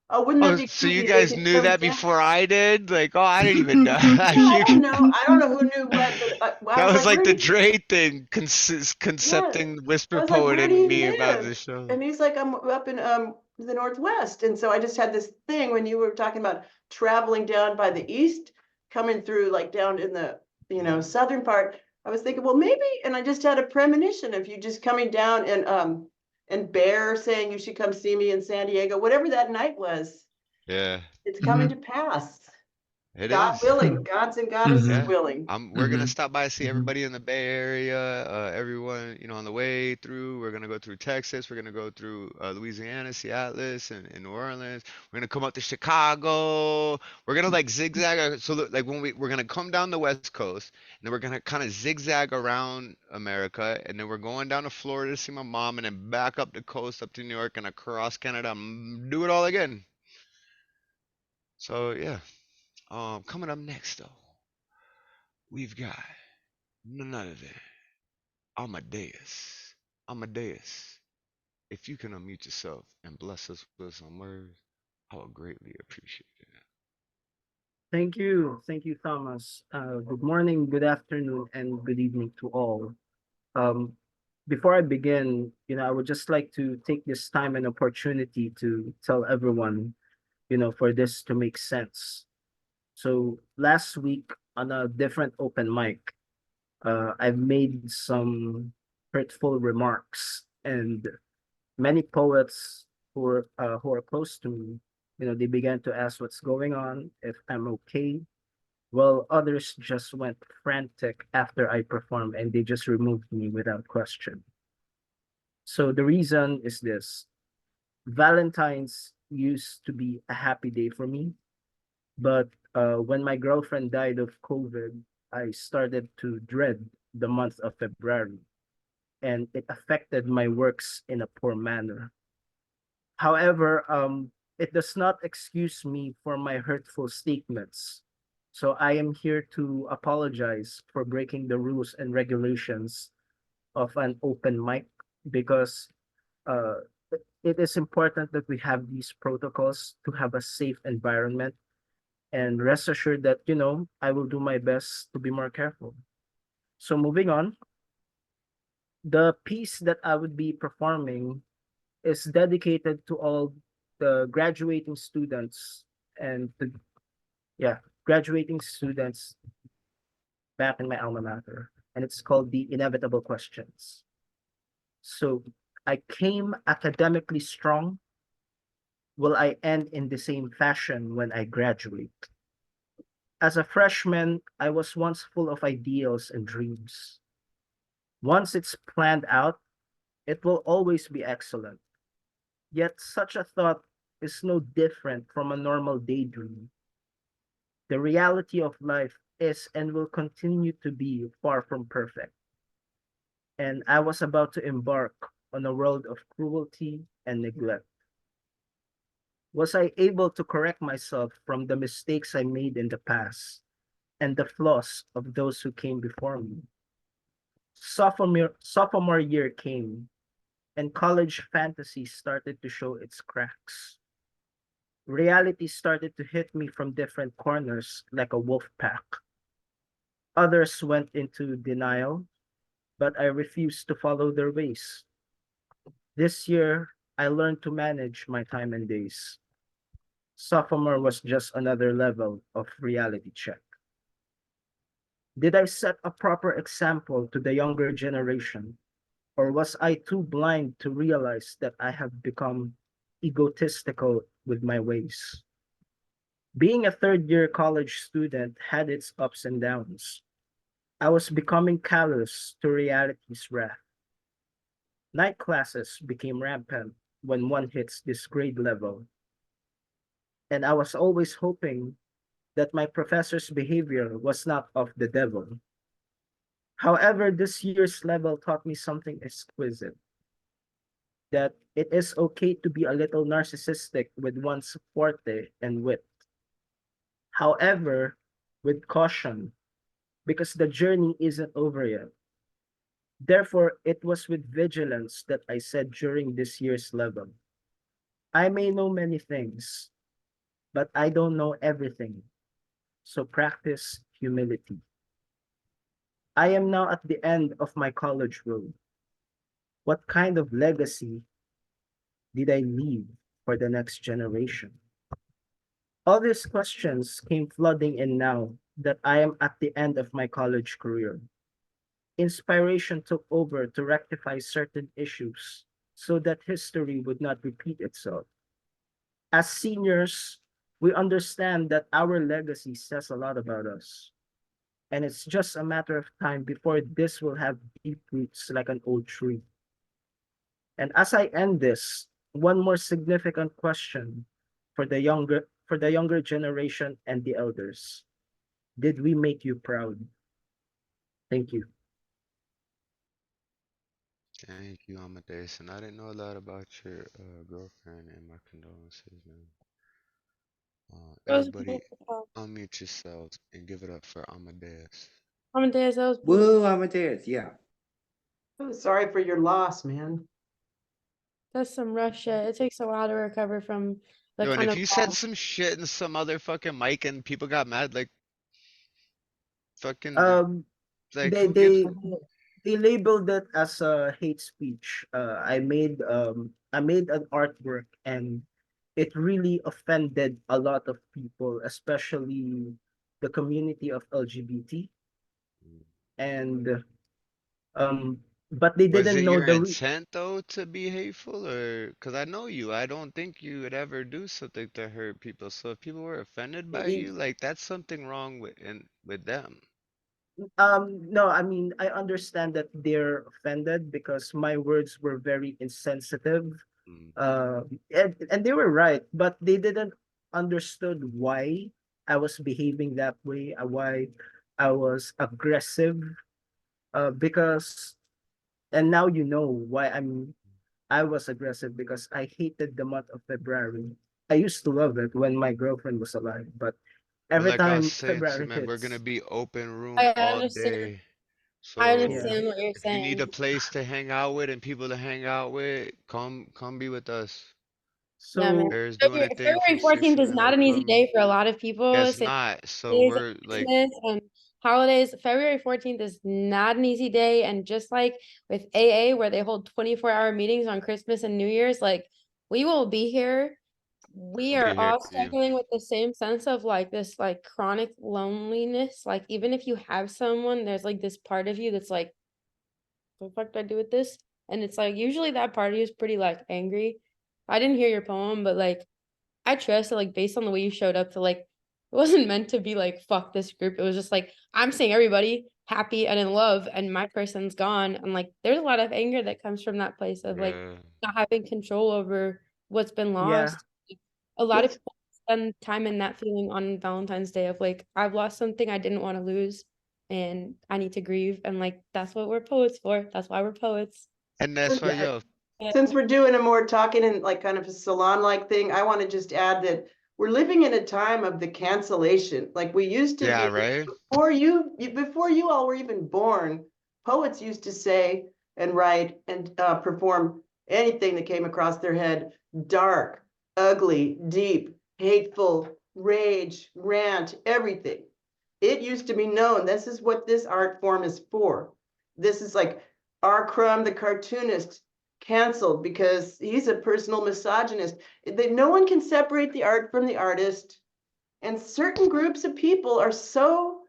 oh, wouldn't that Oh, be so creepy? you They guys could knew come that down. before I did? Like, oh, I didn't even know. Yeah, I don't know. I don't know who knew what, but I That was was like, like where the do you Dre thing, concepting I Whisper was like, Poet where do in you me about live? this show. And he's like, I'm up in the Northwest. And so I just had this thing when you were talking about traveling down by the east, coming through like down in the, southern part. I was thinking, well, maybe, and I just had a premonition of you just coming down and Bear saying you should come see me in San Diego, whatever that night was. Yeah. It's coming to pass. It God is. willing, gods and goddesses Yeah. willing. We're gonna stop by, see everybody in the Bay Area, everyone, on the way through. We're gonna go through Texas. We're gonna go through Louisiana, Seattle, and New Orleans. We're gonna come up to Chicago. We're gonna like zigzag. So like when we're gonna come down the West Coast, and then we're gonna kind of zigzag around America, and then we're going down to Florida to see my mom, and then back up the coast, up to New York, and across Canada. Do it all again. So yeah. Coming up next though, we've got none other than Amadeus. Amadeus, if you can unmute yourself and bless us with some words, I would greatly appreciate it. Thank you. Thank you, Thomas. Good morning, good afternoon, and good evening to all. Um, Before I begin, I would just like to take this time and opportunity to tell everyone, for this to make sense. So last week on a different open mic, I've made some hurtful remarks, and many poets who are close to me, they began to ask what's going on, if I'm okay, while others just went frantic after I performed and they just removed me without question. So the reason is this: Valentine's used to be a happy day for me, but when my girlfriend died of COVID, I started to dread the month of February, and it affected my works in a poor manner. However, it does not excuse me for my hurtful statements. So I am here to apologize for breaking the rules and regulations of an open mic, because uh, it is important that we have these protocols to have a safe environment. And rest assured that, I will do my best to be more careful. So moving on, the piece that I would be performing is dedicated to all the graduating students and graduating students back in my alma mater. And it's called The Inevitable Questions. So I came academically strong. Will I end in the same fashion when I graduate? As a freshman, I was once full of ideals and dreams. Once it's planned out, it will always be excellent. Yet such a thought is no different from a normal daydream. The reality of life is and will continue to be far from perfect. And I was about to embark on a world of cruelty and neglect. Was I able to correct myself from the mistakes I made in the past and the flaws of those who came before me? Sophomore year came, and college fantasy started to show its cracks. Reality started to hit me from different corners like a wolf pack. Others went into denial, but I refused to follow their ways. This year, I learned to manage my time and days. Sophomore was just another level of reality check. Did I set a proper example to the younger generation, or was I too blind to realize that I have become egotistical with my ways? Being a third-year college student had its ups and downs. I was becoming callous to reality's wrath. Night classes became rampant when one hits this grade level, and I was always hoping that my professor's behavior was not of the devil. However, this year's level taught me something exquisite: that it is okay to be a little narcissistic with one's forte and wit. However, with caution, because the journey isn't over yet. Therefore, it was with vigilance that I said during this year's level, I may know many things, but I don't know everything. So practice humility. I am now at the end of my college road. What kind of legacy did I leave for the next generation? All these questions came flooding in now that I am at the end of my college career. Inspiration took over to rectify certain issues so that history would not repeat itself. As seniors, we understand that our legacy says a lot about us, and it's just a matter of time before this will have deep roots like an old tree. And as I end this, one more significant question for the younger generation and the elders. Did we make you proud? Thank you. Thank you, Amadeus. And I didn't know a lot about your girlfriend, and my condolences, man. That was Everybody, beautiful. unmute yourselves and give it up for Amadeus. Amadeus, that was beautiful. Woo, Amadeus, yeah. I'm sorry for your loss, man. That's some rough shit. It takes a while to recover from the Yo, and kind if of you said some shit in some other fucking mic and people got mad, like fucking, Um, like they who gives? they they labeled it as a hate speech. I made an artwork, and it really offended a lot of people, especially the community of LGBT. And um but they Was didn't it know your the intent though to be hateful, or because I know you, I don't think you would ever do something to hurt people. So if people were offended by you, like that's something wrong with them. No, I mean, I understand that they're offended because my words were very insensitive. Mm. And they were right, but they didn't understood why I was behaving that way, why I was aggressive. Because, and now you know why I was aggressive, because I hated the month of February. I used to love it when my girlfriend was alive, but But every like I was time saying to you, February man, we're gonna hits, be open room I all understand. day. I So yeah. understand what you're if you need saying. a place to hang out with and people to hang out with, come be with us. Yeah, man. So Bear's doing a thing from February 6 14th to is not an easy 11. day for a lot of people. Guess Same not. So days and we're like, Christmas and holidays. February 14th is not an easy day. And just like with AA, where they hold 24-hour meetings on Christmas and New Year's, like we will be here. We we'll be are here all for you. struggling with the same sense of like this like chronic loneliness. Like even if you have someone, there's like this part of you that's like, what the fuck do I do with this? And it's like usually that part of you is pretty like angry. I didn't hear your poem, but like I trust that like based on the way you showed up to like it wasn't meant to be like fuck this group. It was just like I'm seeing everybody happy and in love and my person's gone. And like there's a lot of anger that comes from that place of like Yeah. not having control over what's been yeah, lost. A lot of It's people spend time in that feeling on Valentine's Day of like I've lost something I didn't want to lose and I need to grieve. And like that's what we're poets for. That's why we're poets. And that's why, yeah, yo, Yeah. since we're doing a more talking and like kind of a salon-like thing, I want to just add that we're living in a time of the cancellation. Like we used to yeah, be right? before you all were even born, poets used to say and write and perform anything that came across their head, dark, ugly, deep, hateful, rage, rant, everything. It used to be known, this is what this art form is for. This is like R. Crumb, the cartoonist, canceled because he's a personal misogynist. No one can separate the art from the artist. And certain groups of people are so,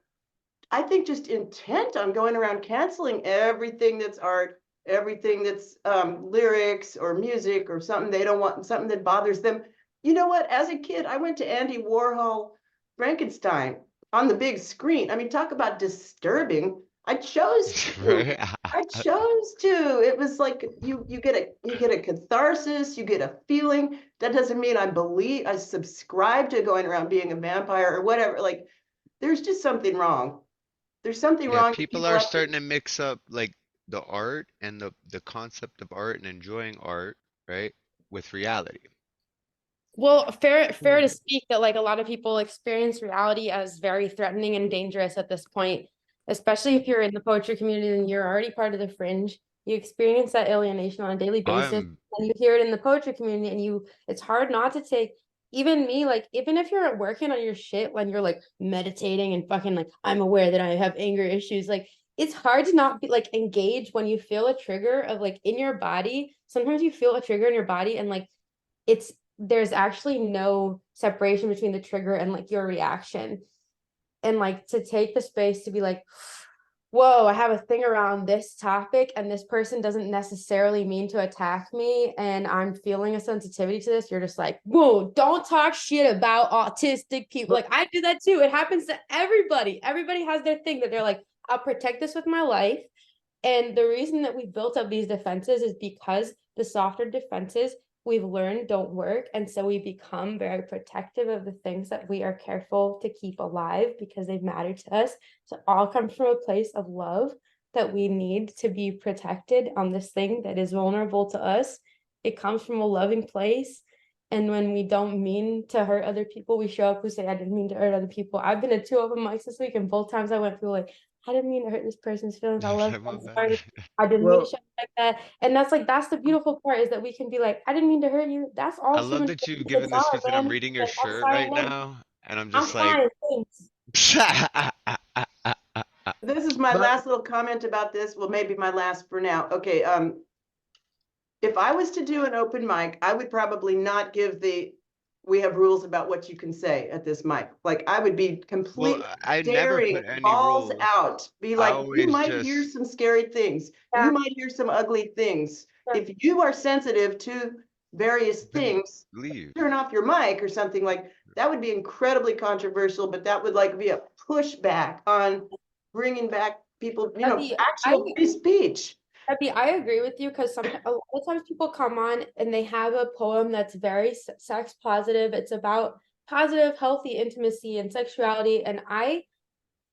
I think, just intent on going around canceling everything that's art, everything that's lyrics or music or something they don't want, something that bothers them. You know what? As a kid, I went to Andy Warhol Frankenstein on the big screen. I mean, talk about disturbing. I chose to. Right? I chose to. It was like you get a catharsis, you get a feeling. That doesn't mean I subscribe to going around being a vampire or whatever. Like there's just something wrong. There's something Yeah, wrong with people people are like starting to mix up like the art and the concept of art and enjoying art, right, with reality. Well, fair to speak that like a lot of people experience reality as very threatening and dangerous at this point, especially if you're in the poetry community and you're already part of the fringe. You experience that alienation on a daily basis, I'm and you hear it in the poetry community, and it's hard not to take. Even me, like even if you're working on your shit when you're like meditating and fucking like I'm aware that I have anger issues, like it's hard to not be like engaged when you feel a trigger of like in your body. Sometimes you feel a trigger in your body and like it's there's actually no separation between the trigger and like your reaction. And like to take the space to be like, whoa, I have a thing around this topic and this person doesn't necessarily mean to attack me and I'm feeling a sensitivity to this. You're just like, whoa, don't talk shit about autistic people. Like I do that too. It happens to everybody. Everybody has their thing that they're like, I'll protect this with my life. And the reason that we built up these defenses is because the softer defenses we've learned don't work. And so we become very protective of the things that we are careful to keep alive because they matter to us. So it all comes from a place of love that we need to be protected on this thing that is vulnerable to us. It comes from a loving place. And when we don't mean to hurt other people, we show up, we say, I didn't mean to hurt other people. I've been at 2 open mics this week, and both times I went through like, I didn't mean to hurt this person's feelings. I love them. my I'm bad. sorry. I didn't mean to well, show up like that. And that's the beautiful part is that we can be like, I didn't mean to hurt you. That's I all love human that you've beings. given It's this all, speech and I'm man. reading your Like, I'm shirt sorry, right man. now, and I'm I'm just like, fine. Thanks. this is my but last little comment about this. Well, maybe my last for now. Okay, if I was to do an open mic, I would probably not give the we have rules about what you can say at this mic. Like I would be completely I never daring, put any balls rules. out, be I like, you always might just hear some scary things. Yeah. You might hear some ugly things. Yeah. If you are sensitive to various then things, leave. turn off your mic or something. Like that would be incredibly controversial, but that would like be a pushback on bringing back people, you know, Abby, actual free speech. Abby, I agree with you because sometimes a lot of times people come on and they have a poem that's very sex positive. It's about positive, healthy intimacy and sexuality, and I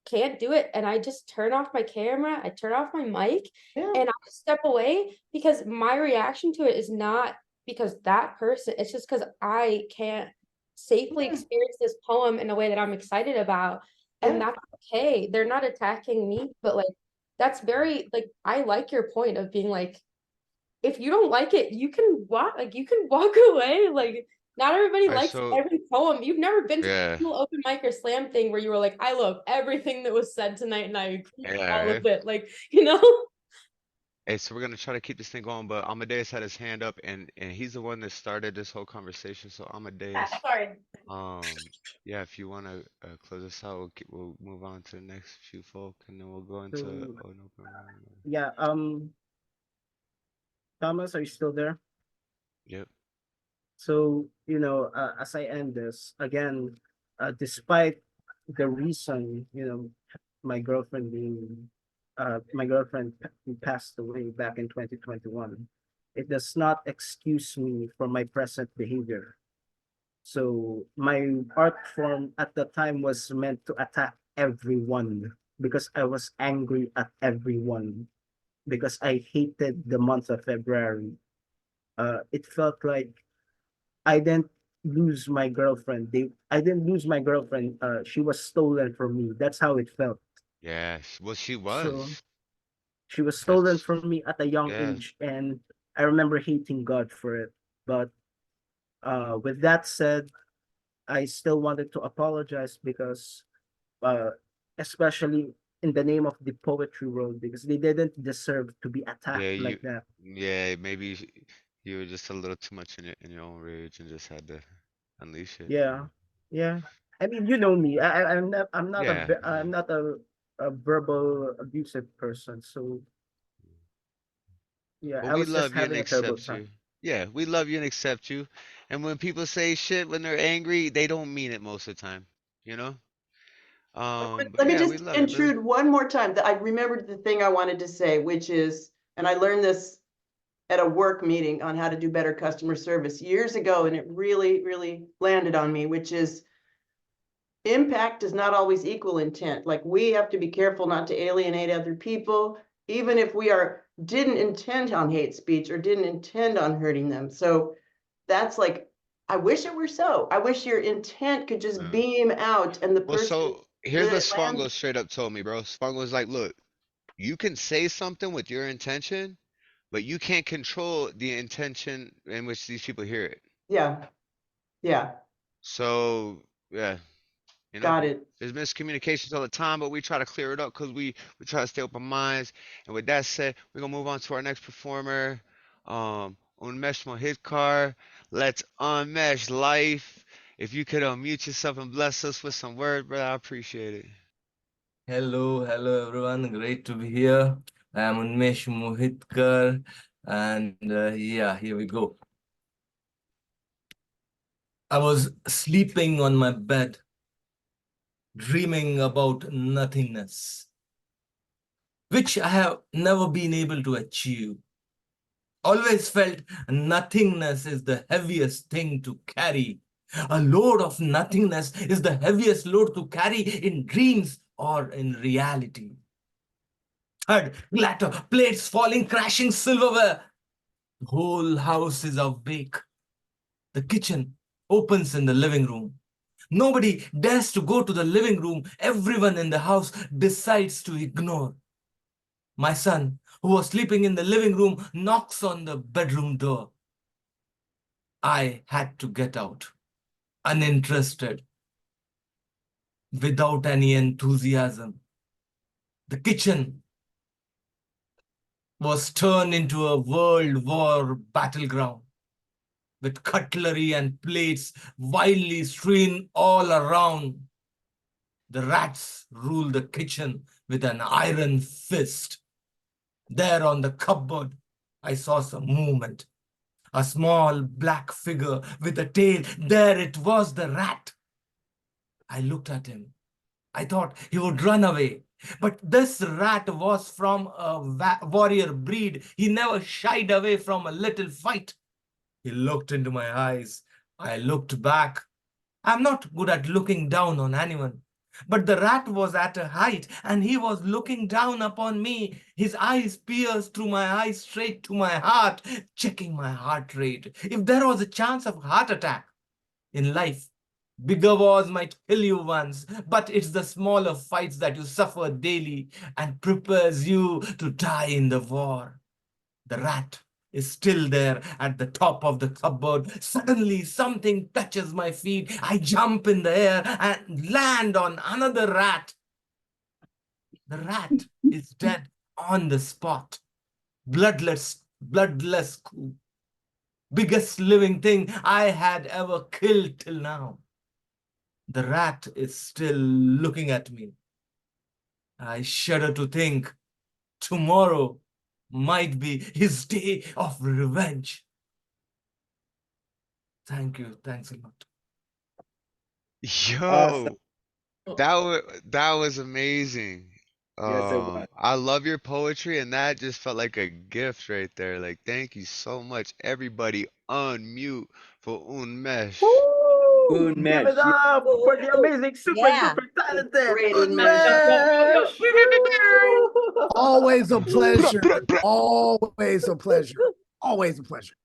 can't do it. And I just turn off my camera, I turn off my mic, and I step away because my reaction to it is not because that person, it's just because I can't safely experience this poem in a way that I'm excited about. And that's okay. They're not attacking me, but like that's very like I like your point of being like, if you don't like it, you can walk away. Like not everybody likes so every poem. You've never been to yeah. a single open mic or slam thing where you were like, I love everything that was said tonight and I agree with all Yeah. of it. Like, you know? Hey, so we're gonna try to keep this thing going, but Amadeus had his hand up, and he's the one that started this whole conversation. So Amadeus, Sorry. yeah, if you wanna close this out, we'll move on to the next few folk, and then we'll go into So, an open round. yeah, Thomas, are you still there? Yep. So, you know, as I end this, again, despite the reason, you know, my girlfriend who passed away back in 2021, it does not excuse me for my present behavior. So my art form at the time was meant to attack everyone because I was angry at everyone because I hated the month of February. It felt like I didn't lose my girlfriend. I didn't lose my girlfriend. She was stolen from me. That's how it felt. Yes. Well, she So was. she was stolen That's from me at a young yeah. age, and I remember hating God for it. But with that said, I still wanted to apologize because, especially in the name of the poetry world, because they didn't deserve to be Yeah, attacked like that. maybe you were just a little too much in your own rage and just had to unleash it, you Yeah, know? yeah. I mean, you know me. Yeah, I'm not a verbal abusive person. So yeah, but I we was just love you and having a terrible accept time. you. Yeah, we love you and accept you. And when people say shit when they're angry, they don't mean it most of the time, you know? But Let me yeah, we just love you, brother. intrude one more time that I remembered the thing I wanted to say, which is, and I learned this at a work meeting on how to do better customer service years ago, and it really, really landed on me, which is impact does not always equal intent. Like we have to be careful not to alienate other people, even if we didn't intend on hate speech or didn't intend on hurting them. So that's like, I wish it were so. I wish your intent could just beam out and the Well, person so here's that what it lands. Spango straight up told me, bro. Spango was like, look, you can say something with your intention, but you can't control the intention in which these people hear it. Yeah, yeah, So, yeah, you know, got it. there's miscommunications all the time, but we try to clear it up because we try to stay open minds. And with that said, we're gonna move on to our next performer, Unmesh Mohitkar. Let's unmesh life. If you could unmute yourself and bless us with some words, brother, I appreciate it. Hello everyone. Great to be here. I am Unmesh Mohitkar, and yeah, here we go. I was sleeping on my bed, dreaming about nothingness, which I have never been able to achieve. Always felt nothingness is the heaviest thing to carry. A load of nothingness is the heaviest load to carry in dreams or in reality. Third, clatter, plates falling, crashing silverware. The whole house is awake. The kitchen opens in the living room. Nobody dares to go to the living room. Everyone in the house decides to ignore. My son, who was sleeping in the living room, knocks on the bedroom door. I had to get out, uninterested, without any enthusiasm. The kitchen was turned into a World War battleground. with cutlery and plates wildly strewn all around. The rats rule the kitchen with an iron fist. There on the cupboard, I saw some movement. A small black figure with a tail. There it was, the rat. I looked at him. I thought he would run away. But this rat was from a warrior breed. He never shied away from a little fight. He looked into my eyes. I looked back. I'm not good at looking down on anyone. But the rat was at a height and he was looking down upon me. His eyes pierced through my eyes straight to my heart, checking my heart rate. If there was a chance of heart attack in life, bigger wars might kill you once, but it's the smaller fights that you suffer daily and prepares you to die in the war. The rat is still there at the top of the cupboard. Suddenly, something touches my feet. I jump in the air and land on another rat. The rat is dead on the spot. Bloodless coup. Biggest living thing I had ever killed till now. The rat is still looking at me. I shudder to think tomorrow might be his day of revenge. Thank you. Thanks a lot. Yo, that was amazing. Yes, it was. I love your poetry, and that just felt like a gift right there. Like, thank you so much. Everybody unmute for Unmesh. Woo! Give it up for the amazing, super Yeah. duper talented Great Unmesh! Always a pleasure. Always a pleasure. Always a pleasure.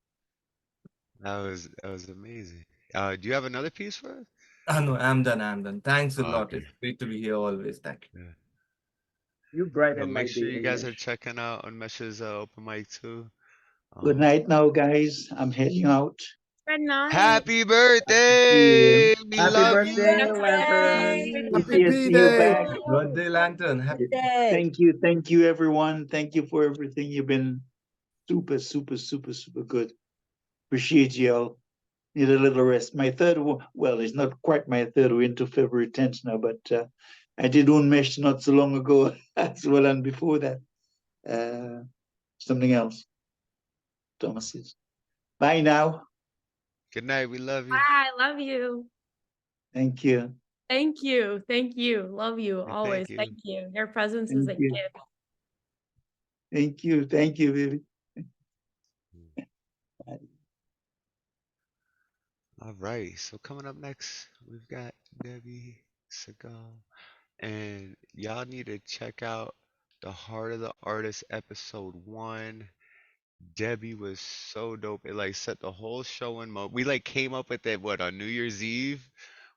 That was amazing. Do you have another piece for us? No, I'm done. I'm done. Thanks a lot. Okay. It's great to be here always. Thank you. Yeah. You Yo, brighten my make sure day, you guys Unmesh. are checking out Unmesh's open mic too. Good night now, guys. I'm heading out. Good night. Happy Yeah. birthday! We Happy love birthday, you. Lantern. Good Happy to see you B-Day. back. Birthday lantern. Happy Thank you, everyone. Thank you for everything. You've been super, super, super, super good. Appreciate y'all. Need a little rest. My third, well, it's not quite my third. We're into February 10th now, but I did Unmesh not so long ago as well, and before that, something else. Thomas's. Bye now. Good night. We love you. I love you. Thank you. Thank you. Thank you. Love you always. you. Thank you. Your presence is Thank a you. gift. Thank you. Thank you, baby. All right. So coming up next, we've got Debbie Segal, and y'all need to check out the Heart of the Artist episode 1. Debbie was so dope. It like set the whole show in mode. We like came up with it on New Year's Eve.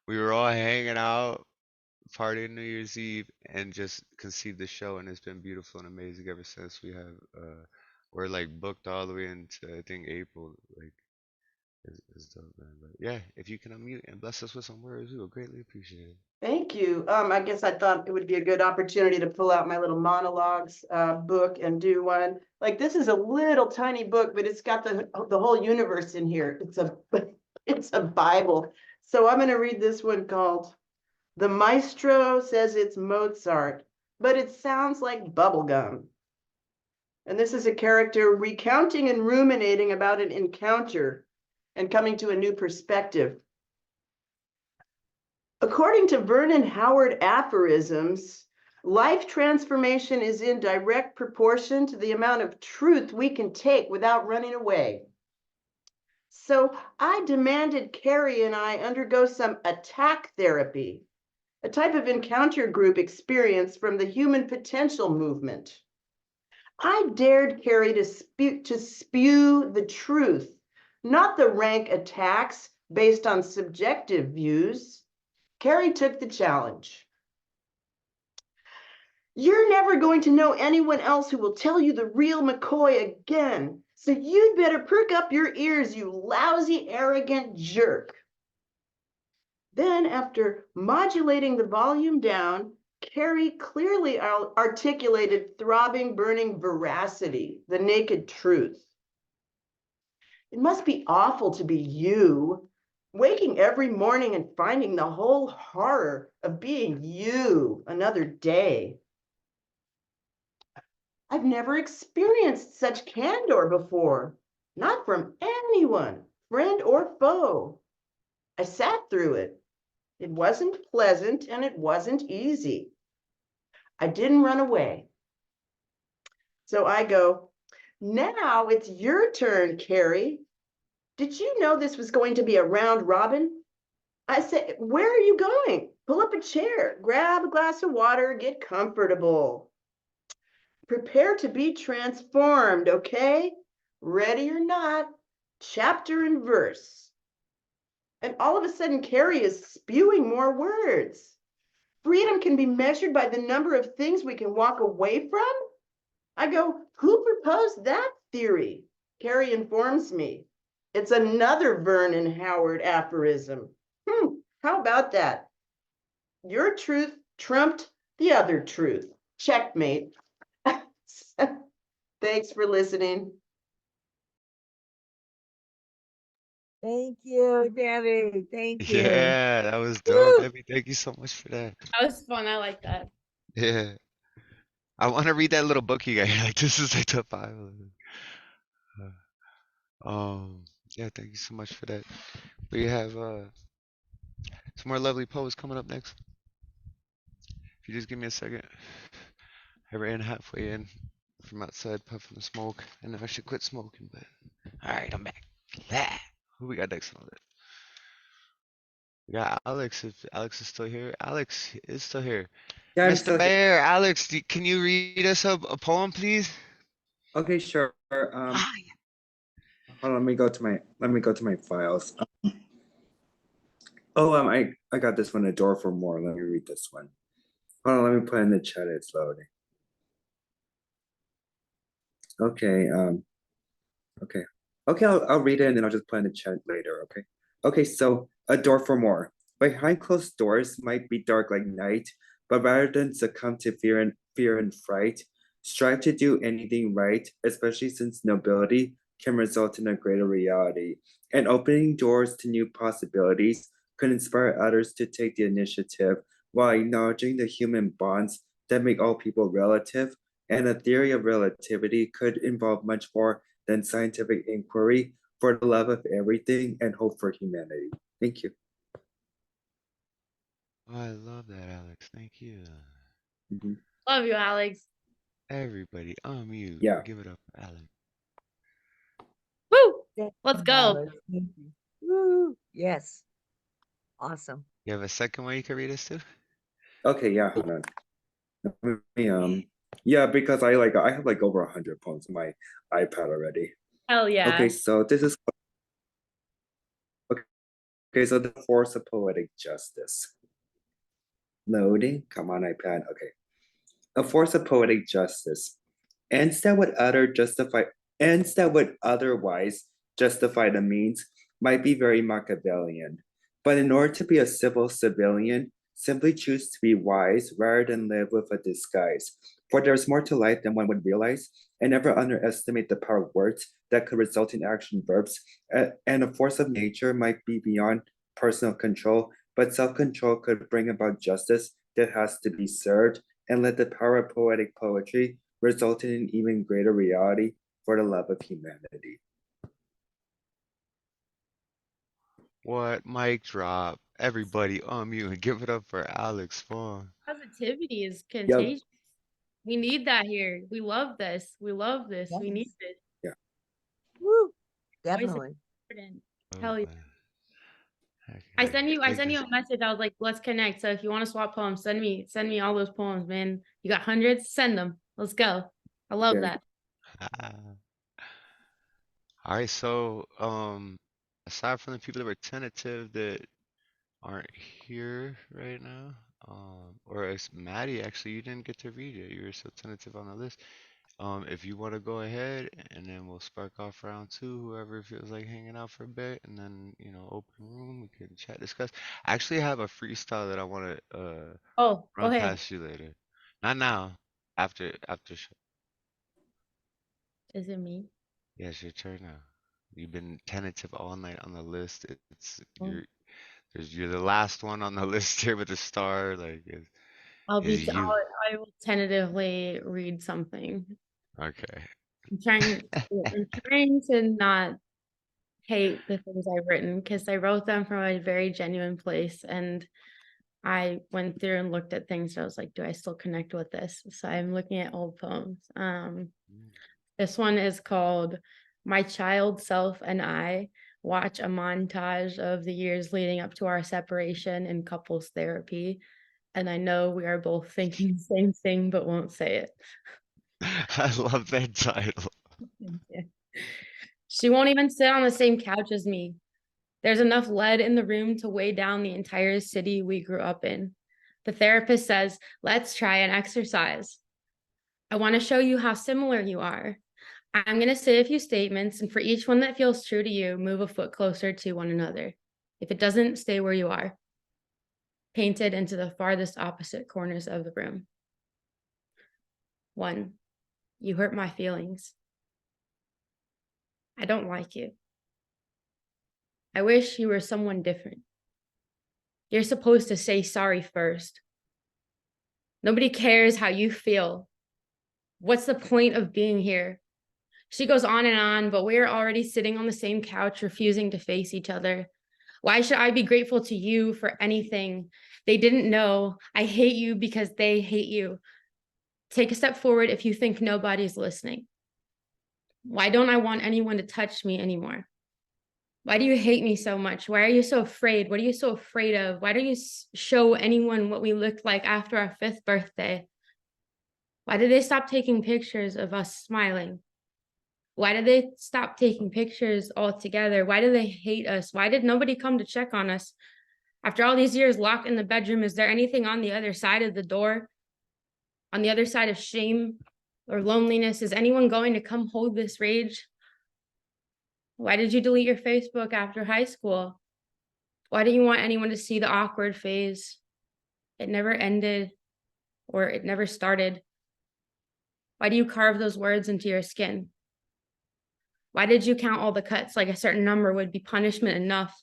We were all hanging out, partying New Year's Eve, and just conceived the show, and it's been beautiful and amazing ever since. We're like booked all the way into I think April. Like it's dope, man. But yeah, if you can unmute and bless us with some words, we would greatly appreciate it. Thank you. I guess I thought it would be a good opportunity to pull out my little monologues book and do one. Like this is a little tiny book, but it's got the whole universe in here. It's a Bible. So I'm going to read this one called "The Maestro Says It's Mozart, but it sounds like bubblegum." And this is a character recounting and ruminating about an encounter and coming to a new perspective. According to Vernon Howard aphorisms, life transformation is in direct proportion to the amount of truth we can take without running away. So I demanded Carrie and I undergo some attack therapy, a type of encounter group experience from the human potential movement. I dared Carrie to spew the truth, not the rank attacks based on subjective views. Carrie took the challenge. You're never going to know anyone else who will tell you the real McCoy again, so you'd better perk up your ears, you lousy, arrogant jerk. Then, after modulating the volume down, Carrie clearly articulated throbbing, burning veracity, the naked truth. It must be awful to be you, waking every morning and finding the whole horror of being you another day. I've never experienced such candor before, not from anyone, friend or foe. I sat through it. It wasn't pleasant and it wasn't easy. I didn't run away. So I go, now it's your turn, Carrie. Did you know this was going to be a round robin? I said, where are you going? Pull up a chair, grab a glass of water, get comfortable. Prepare to be transformed, okay? Ready or not, chapter and verse. And all of a sudden, Carrie is spewing more words. Freedom can be measured by the number of things we can walk away from. I go, who proposed that theory? Carrie informs me. It's another Vernon Howard aphorism. How about that? Your truth trumped the other truth. Checkmate. Thanks for listening. Thank you, Debbie. Thank you. Yeah, that was dope, Debbie. Thank you so much for that. That was fun. I like that. Yeah. I want to read that little book you got here. Like, this is like the Bible. Yeah, thank you so much for that. We have some more lovely poets coming up next. If you just give me a second. I ran halfway in from outside puffing the smoke, and I should quit smoking, but alright, I'm back. Yeah. Who we got next on it? We got Alex, if Alex is still here. Alex is still here. Yeah, I'm Mr. still here. Bear, Alex, can you read us a poem, please? Okay, sure. Hold on, let me go to my files. I got this one, A Door for More. Let me read this one. Hold on, let me put it in the chat. It's loading. Okay, okay, I'll read it and then I'll just put it in the chat later, okay? Okay, so A Door for More. Behind closed doors might be dark like night, but rather than succumb to fear and fright, strive to do anything right, especially since nobility can result in a greater reality. And opening doors to new possibilities could inspire others to take the initiative while acknowledging the human bonds that make all people relative. And a theory of relativity could involve much more than scientific inquiry for the love of everything and hope for humanity. Thank you. Oh, I love that, Alex. Thank you. Love you, Alex. Everybody, unmute. Yeah. Give it up for Alex. Woo! Let's go. Alex. Thank you. Woo! Yes. Awesome. You have a second one you can read us to? Okay, yeah, hold on. Let me, yeah, because I have like over 100 poems on my iPad already. Hell yeah. Okay, so this is okay, so the force of poetic justice. Loading, come on, iPad. Okay. A force of poetic justice. Ends that would otherwise justify the means might be very Machiavellian. But in order to be a civil civilian, simply choose to be wise rather than live with a disguise. For there's more to life than one would realize, and never underestimate the power of words that could result in action verbs. And a force of nature might be beyond personal control, but self-control could bring about justice that has to be served, and let the power of poetic poetry result in an even greater reality for the love of humanity. What? Mic drop. Everybody unmute and give it up for Alex Phuong. Positivity is contagious. We need that here. We love this. We love this. Yes. We need it. Yeah. Woo! Definitely. Hell yeah. I send you a message. I was like, let's connect. So if you want to swap poems, send me all those poems, man. You got hundreds? Send them. Let's go. I love that. All right, so aside from the people that were tentative that aren't here right now, or as Mattie, actually, you didn't get to read it. You were so tentative on the list. If you want to go ahead, and then we'll spark off round two, whoever feels like hanging out for a bit, and then, open room, we can chat, discuss. I actually have a freestyle that I want to go run ahead. past you later. Not now, after show. Is it me? Yeah, it's your turn now. You've been tentative all night on the list. It's you're the last one on the list here with a star. Like is you. I will tentatively read something. Okay. I'm trying to not hate the things I've written because I wrote them from a very genuine place, and I went through and looked at things. So I was like, do I still connect with this? So I'm looking at old poems. This one is called My Child Self and I Watch a Montage of the Years Leading Up to Our Separation in Couples Therapy. And I know we are both thinking the same thing, but won't say it. I love that title. She won't even sit on the same couch as me. There's enough lead in the room to weigh down the entire city we grew up in. The therapist says, let's try an exercise. I want to show you how similar you are. I'm going to say a few statements, and for each one that feels true to you, move a foot closer to one another. If it doesn't, stay where you are. Painted into the farthest opposite corners of the room. 1, you hurt my feelings. I don't like you. I wish you were someone different. You're supposed to say sorry first. Nobody cares how you feel. What's the point of being here? She goes on, but we're already sitting on the same couch, refusing to face each other. Why should I be grateful to you for anything? They didn't know. I hate you because they hate you. Take a step forward if you think nobody's listening. Why don't I want anyone to touch me anymore? Why do you hate me so much? Why are you so afraid? What are you so afraid of? Why don't you show anyone what we looked like after our 5th birthday? Why did they stop taking pictures of us smiling? Why did they stop taking pictures altogether? Why do they hate us? Why did nobody come to check on us? After all these years locked in the bedroom, is there anything on the other side of the door? On the other side of shame or loneliness? Is anyone going to come hold this rage? Why did you delete your Facebook after high school? Why didn't you want anyone to see the awkward phase? It never ended, or it never started. Why do you carve those words into your skin? Why did you count all the cuts like a certain number would be punishment enough?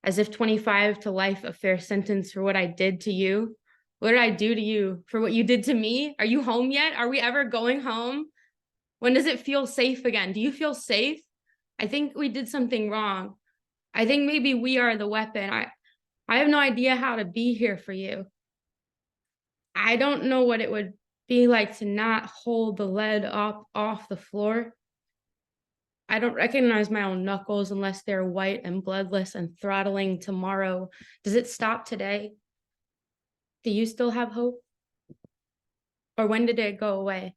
As if 25 to life a fair sentence for what I did to you? What did I do to you for what you did to me? Are you home yet? Are we ever going home? When does it feel safe again? Do you feel safe? I think we did something wrong. I think maybe we are the weapon. I have no idea how to be here for you. I don't know what it would be like to not hold the lead up off the floor. I don't recognize my own knuckles unless they're white and bloodless and throttling tomorrow. Does it stop today? Do you still have hope? Or when did it go away?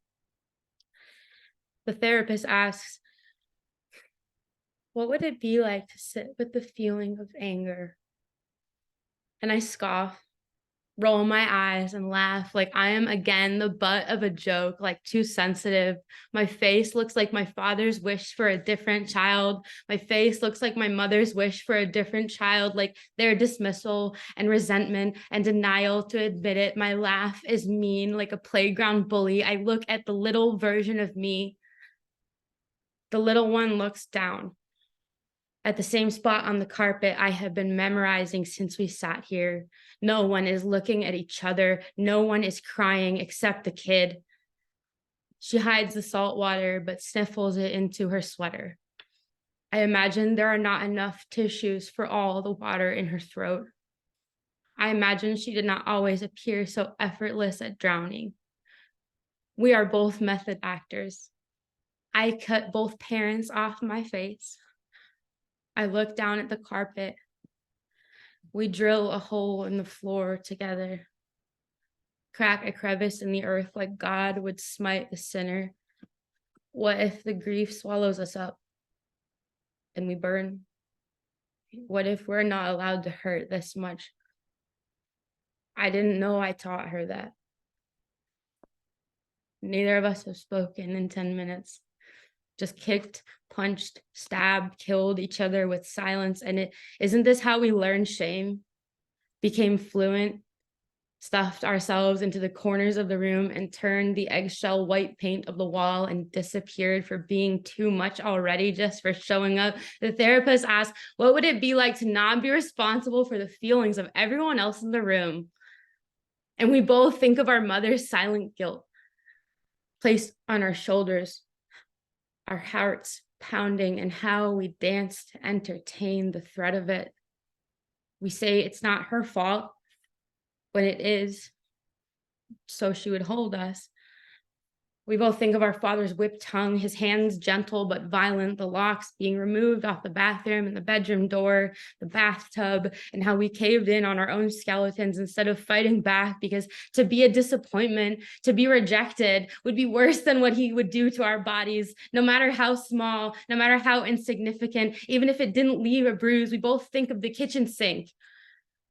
The therapist asks, what would it be like to sit with the feeling of anger? And I scoff, roll my eyes and laugh like I am again the butt of a joke, like too sensitive. My face looks like my father's wish for a different child. My face looks like my mother's wish for a different child, like their dismissal and resentment and denial to admit it. My laugh is mean like a playground bully. I look at the little version of me. The little one looks down at the same spot on the carpet I have been memorizing since we sat here. No one is looking at each other. No one is crying except the kid. She hides the salt water, but sniffles it into her sweater. I imagine there are not enough tissues for all the water in her throat. I imagine she did not always appear so effortless at drowning. We are both method actors. I cut both parents off my face. I look down at the carpet. We drill a hole in the floor together, crack a crevice in the earth like God would smite the sinner. What if the grief swallows us up and we burn? What if we're not allowed to hurt this much? I didn't know I taught her that. Neither of us have spoken in 10 minutes. Just kicked, punched, stabbed, killed each other with silence. And isn't this how we learn shame? Became fluent, stuffed ourselves into the corners of the room and turned the eggshell white paint of the wall and disappeared for being too much already, just for showing up. The therapist asked, what would it be like to not be responsible for the feelings of everyone else in the room? And we both think of our mother's silent guilt placed on our shoulders, our hearts pounding, and how we dance to entertain the threat of it. We say it's not her fault when it is, so she would hold us. We both think of our father's whipped tongue, his hands gentle but violent, the locks being removed off the bathroom and the bedroom door, the bathtub, and how we caved in on our own skeletons instead of fighting back, because to be a disappointment, to be rejected, would be worse than what he would do to our bodies, no matter how small, no matter how insignificant. Even if it didn't leave a bruise, we both think of the kitchen sink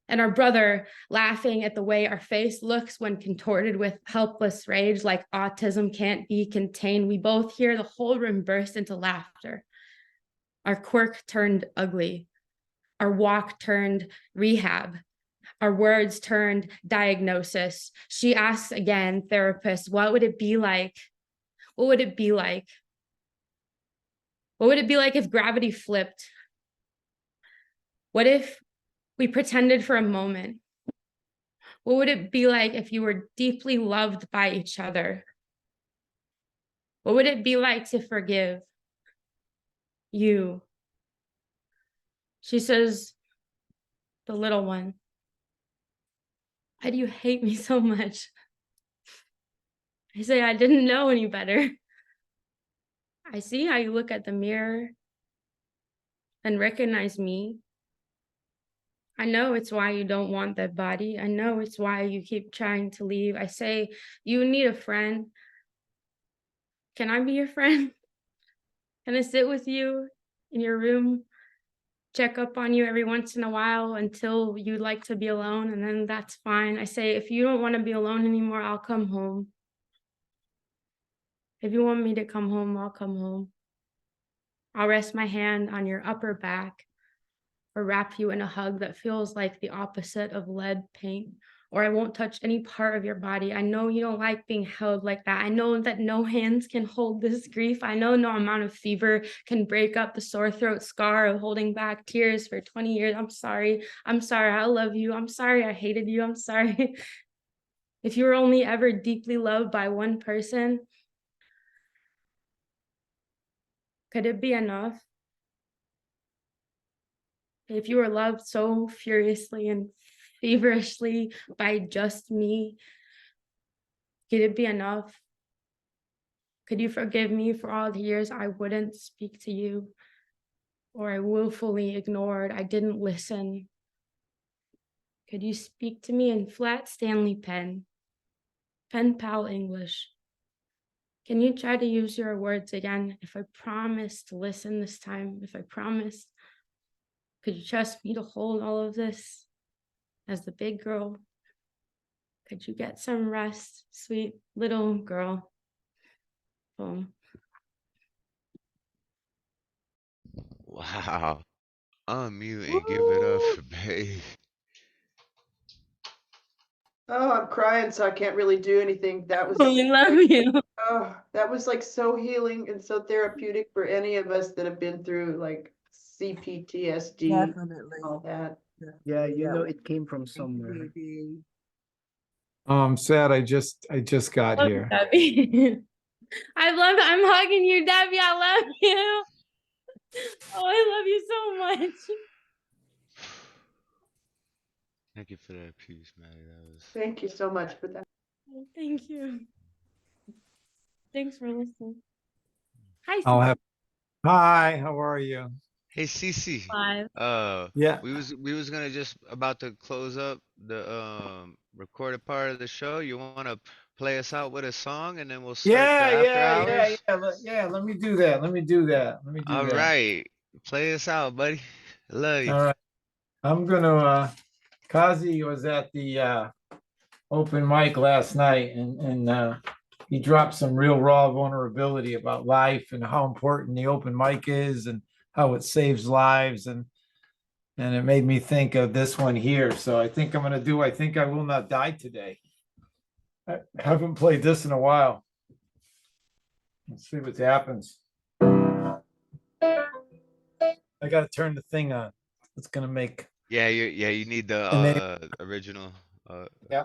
and our brother laughing at the way our face looks when contorted with helpless rage, like autism can't be contained. We both hear the whole room burst into laughter. Our quirk turned ugly. Our walk turned rehab. Our words turned diagnosis. She asks again, therapist, what would it be like? What would it be like? What would it be like if gravity flipped? What if we pretended for a moment? What would it be like if you were deeply loved by each other? What would it be like to forgive you? She says, the little one, why do you hate me so much? I say, I didn't know any better. I see how you look at the mirror and recognize me. I know it's why you don't want that body. I know it's why you keep trying to leave. I say, you need a friend. Can I be your friend? Can I sit with you in your room, check up on you every once in a while until you'd like to be alone, and then that's fine. I say, if you don't want to be alone anymore, I'll come home. If you want me to come home, I'll come home. I'll rest my hand on your upper back, or wrap you in a hug that feels like the opposite of lead paint, or I won't touch any part of your body. I know you don't like being held like that. I know that no hands can hold this grief. I know no amount of fever can break up the sore throat scar of holding back tears for 20 years. I'm sorry. I'm sorry. I love you. I'm sorry I hated you. I'm sorry. If you were only ever deeply loved by one person, could it be enough? If you were loved so furiously and feverishly by just me, could it be enough? Could you forgive me for all the years I wouldn't speak to you, or I willfully ignored, I didn't listen? Could you speak to me in flat Stanley pen pal English? Can you try to use your words again? If I promise to listen this time, if I promise, could you trust me to hold all of this as the big girl? Could you get some rest, sweet little girl? Phuong. Wow. Unmute and give it up for Babe. Oh, I'm crying, so I can't really do anything. That was We love you. Oh, that was like so healing and so therapeutic for any of us that have been through like CPTSD, Definitely. all that. Yeah, you That know was it came from somewhere. baby. Sad. I just got Love here. Debbie. I'm hugging you, Debbie. I love you. Oh, I love you so much. Thank you for that piece, Mattie. That was. Thank you so much for that. Thank you. Thanks for listening. Hi, I'll Cece. have. Hi, how are you? Hey, Cece. Five. Yeah. We was gonna just about to close up the recorded part of the show. You wanna play us out with a song and then we'll start the after hours? Let me do that. Let me do that. All right. Play us out, buddy. I love you. All right. I'm gonna. Kazi was at the open mic last night, and he dropped some real raw vulnerability about life and how important the open mic is and how it saves lives. And And it made me think of this one here. So I think I'm going to do I Think I Will Not Die Today. I haven't played this in a while. Let's see what happens. I got to turn the thing on. It's going to make. Yeah, you need the And then, original. yeah.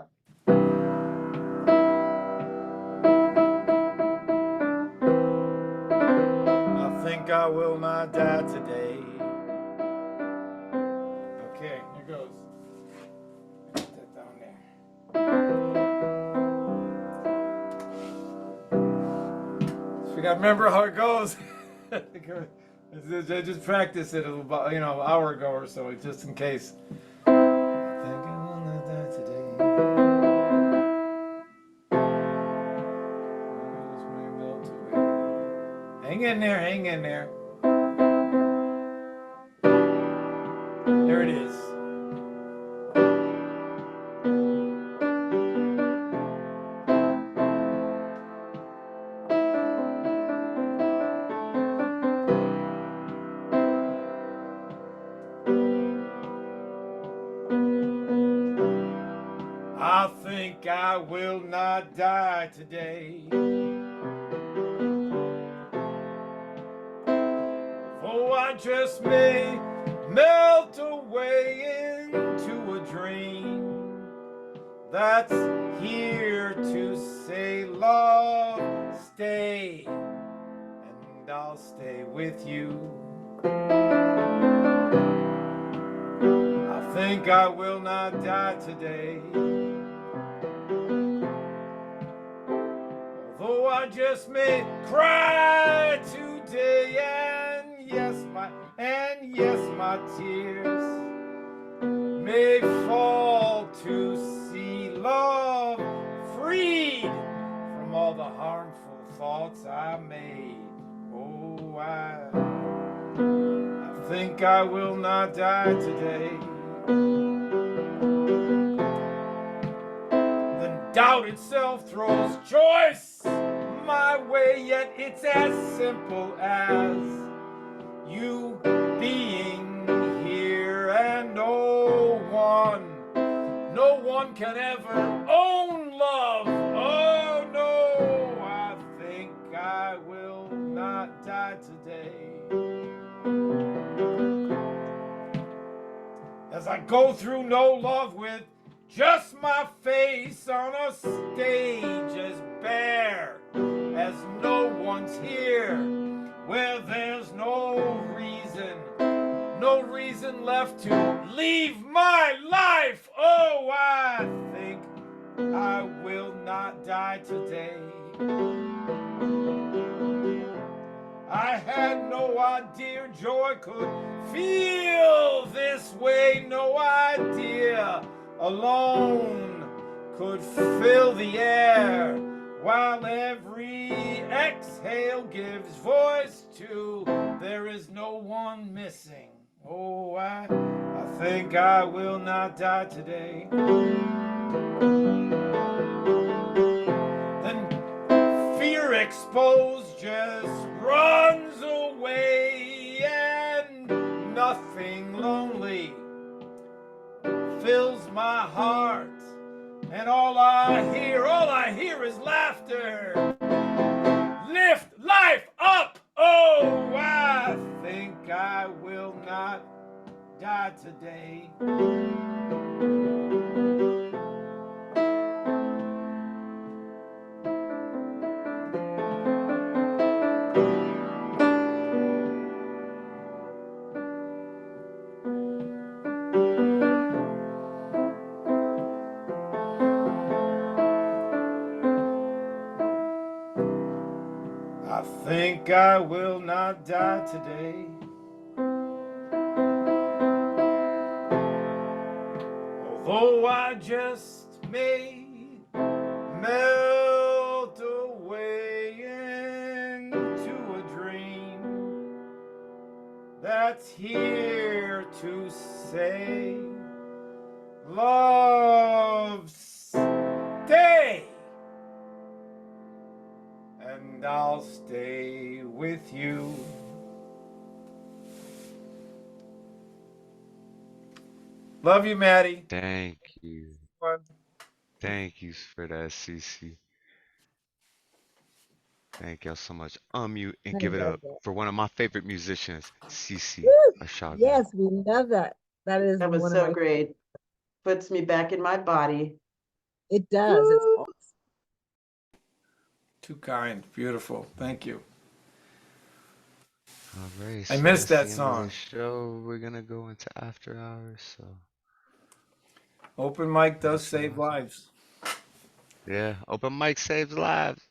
I think I will not die today. Okay, here goes. Put that down there. So we got to remember how it goes. I just practiced it about an hour ago or so, just in case. I think I will not die today. Hang in there, hang in there. There it is. I think I will not die today. Oh, I just may melt away into a dream that's here to say, love, stay, and I'll stay with you. I think I will not die today. Although I just may cry today, and yes, my tears may fall to see love freed from all the harmful thoughts I made. Oh, I think I will not die today. Then doubt itself throws choice my way, yet it's as simple as you being here, and no one can ever own love. Oh no, I think I will not die today. As I go through no love with just my face on a stage as bare as no one's here, where there's no reason left to leave my life. Oh, I think I will not die today. I had no idea joy could feel this way, no idea alone could fill the air, while every exhale gives voice to there is no one missing. Oh, I think I will not die today. Then fear exposed just runs away, and nothing lonely fills my heart, and all I hear is laughter. Lift life up. Oh, I think I will not die today. I think I will not die today. Although I just may melt away into a dream that's here to say, love, stay, and I'll stay with you. Love you, Mattie. Thank you. Fun. Thank you for that, Cece. Thank y'all so much. Unmute and I give it love up that. for one of my favorite musicians, Cece Woo! Arshagra. Yes, we love that. That is That was one of so my, great. Puts me back in my body. it does. It's Woo! awesome. Too kind. Beautiful. Thank you. All right, I so missed that's that the end of song. the show. We're gonna go into after hours. So Open mic does After save hours. lives. Yeah, open mic saves lives.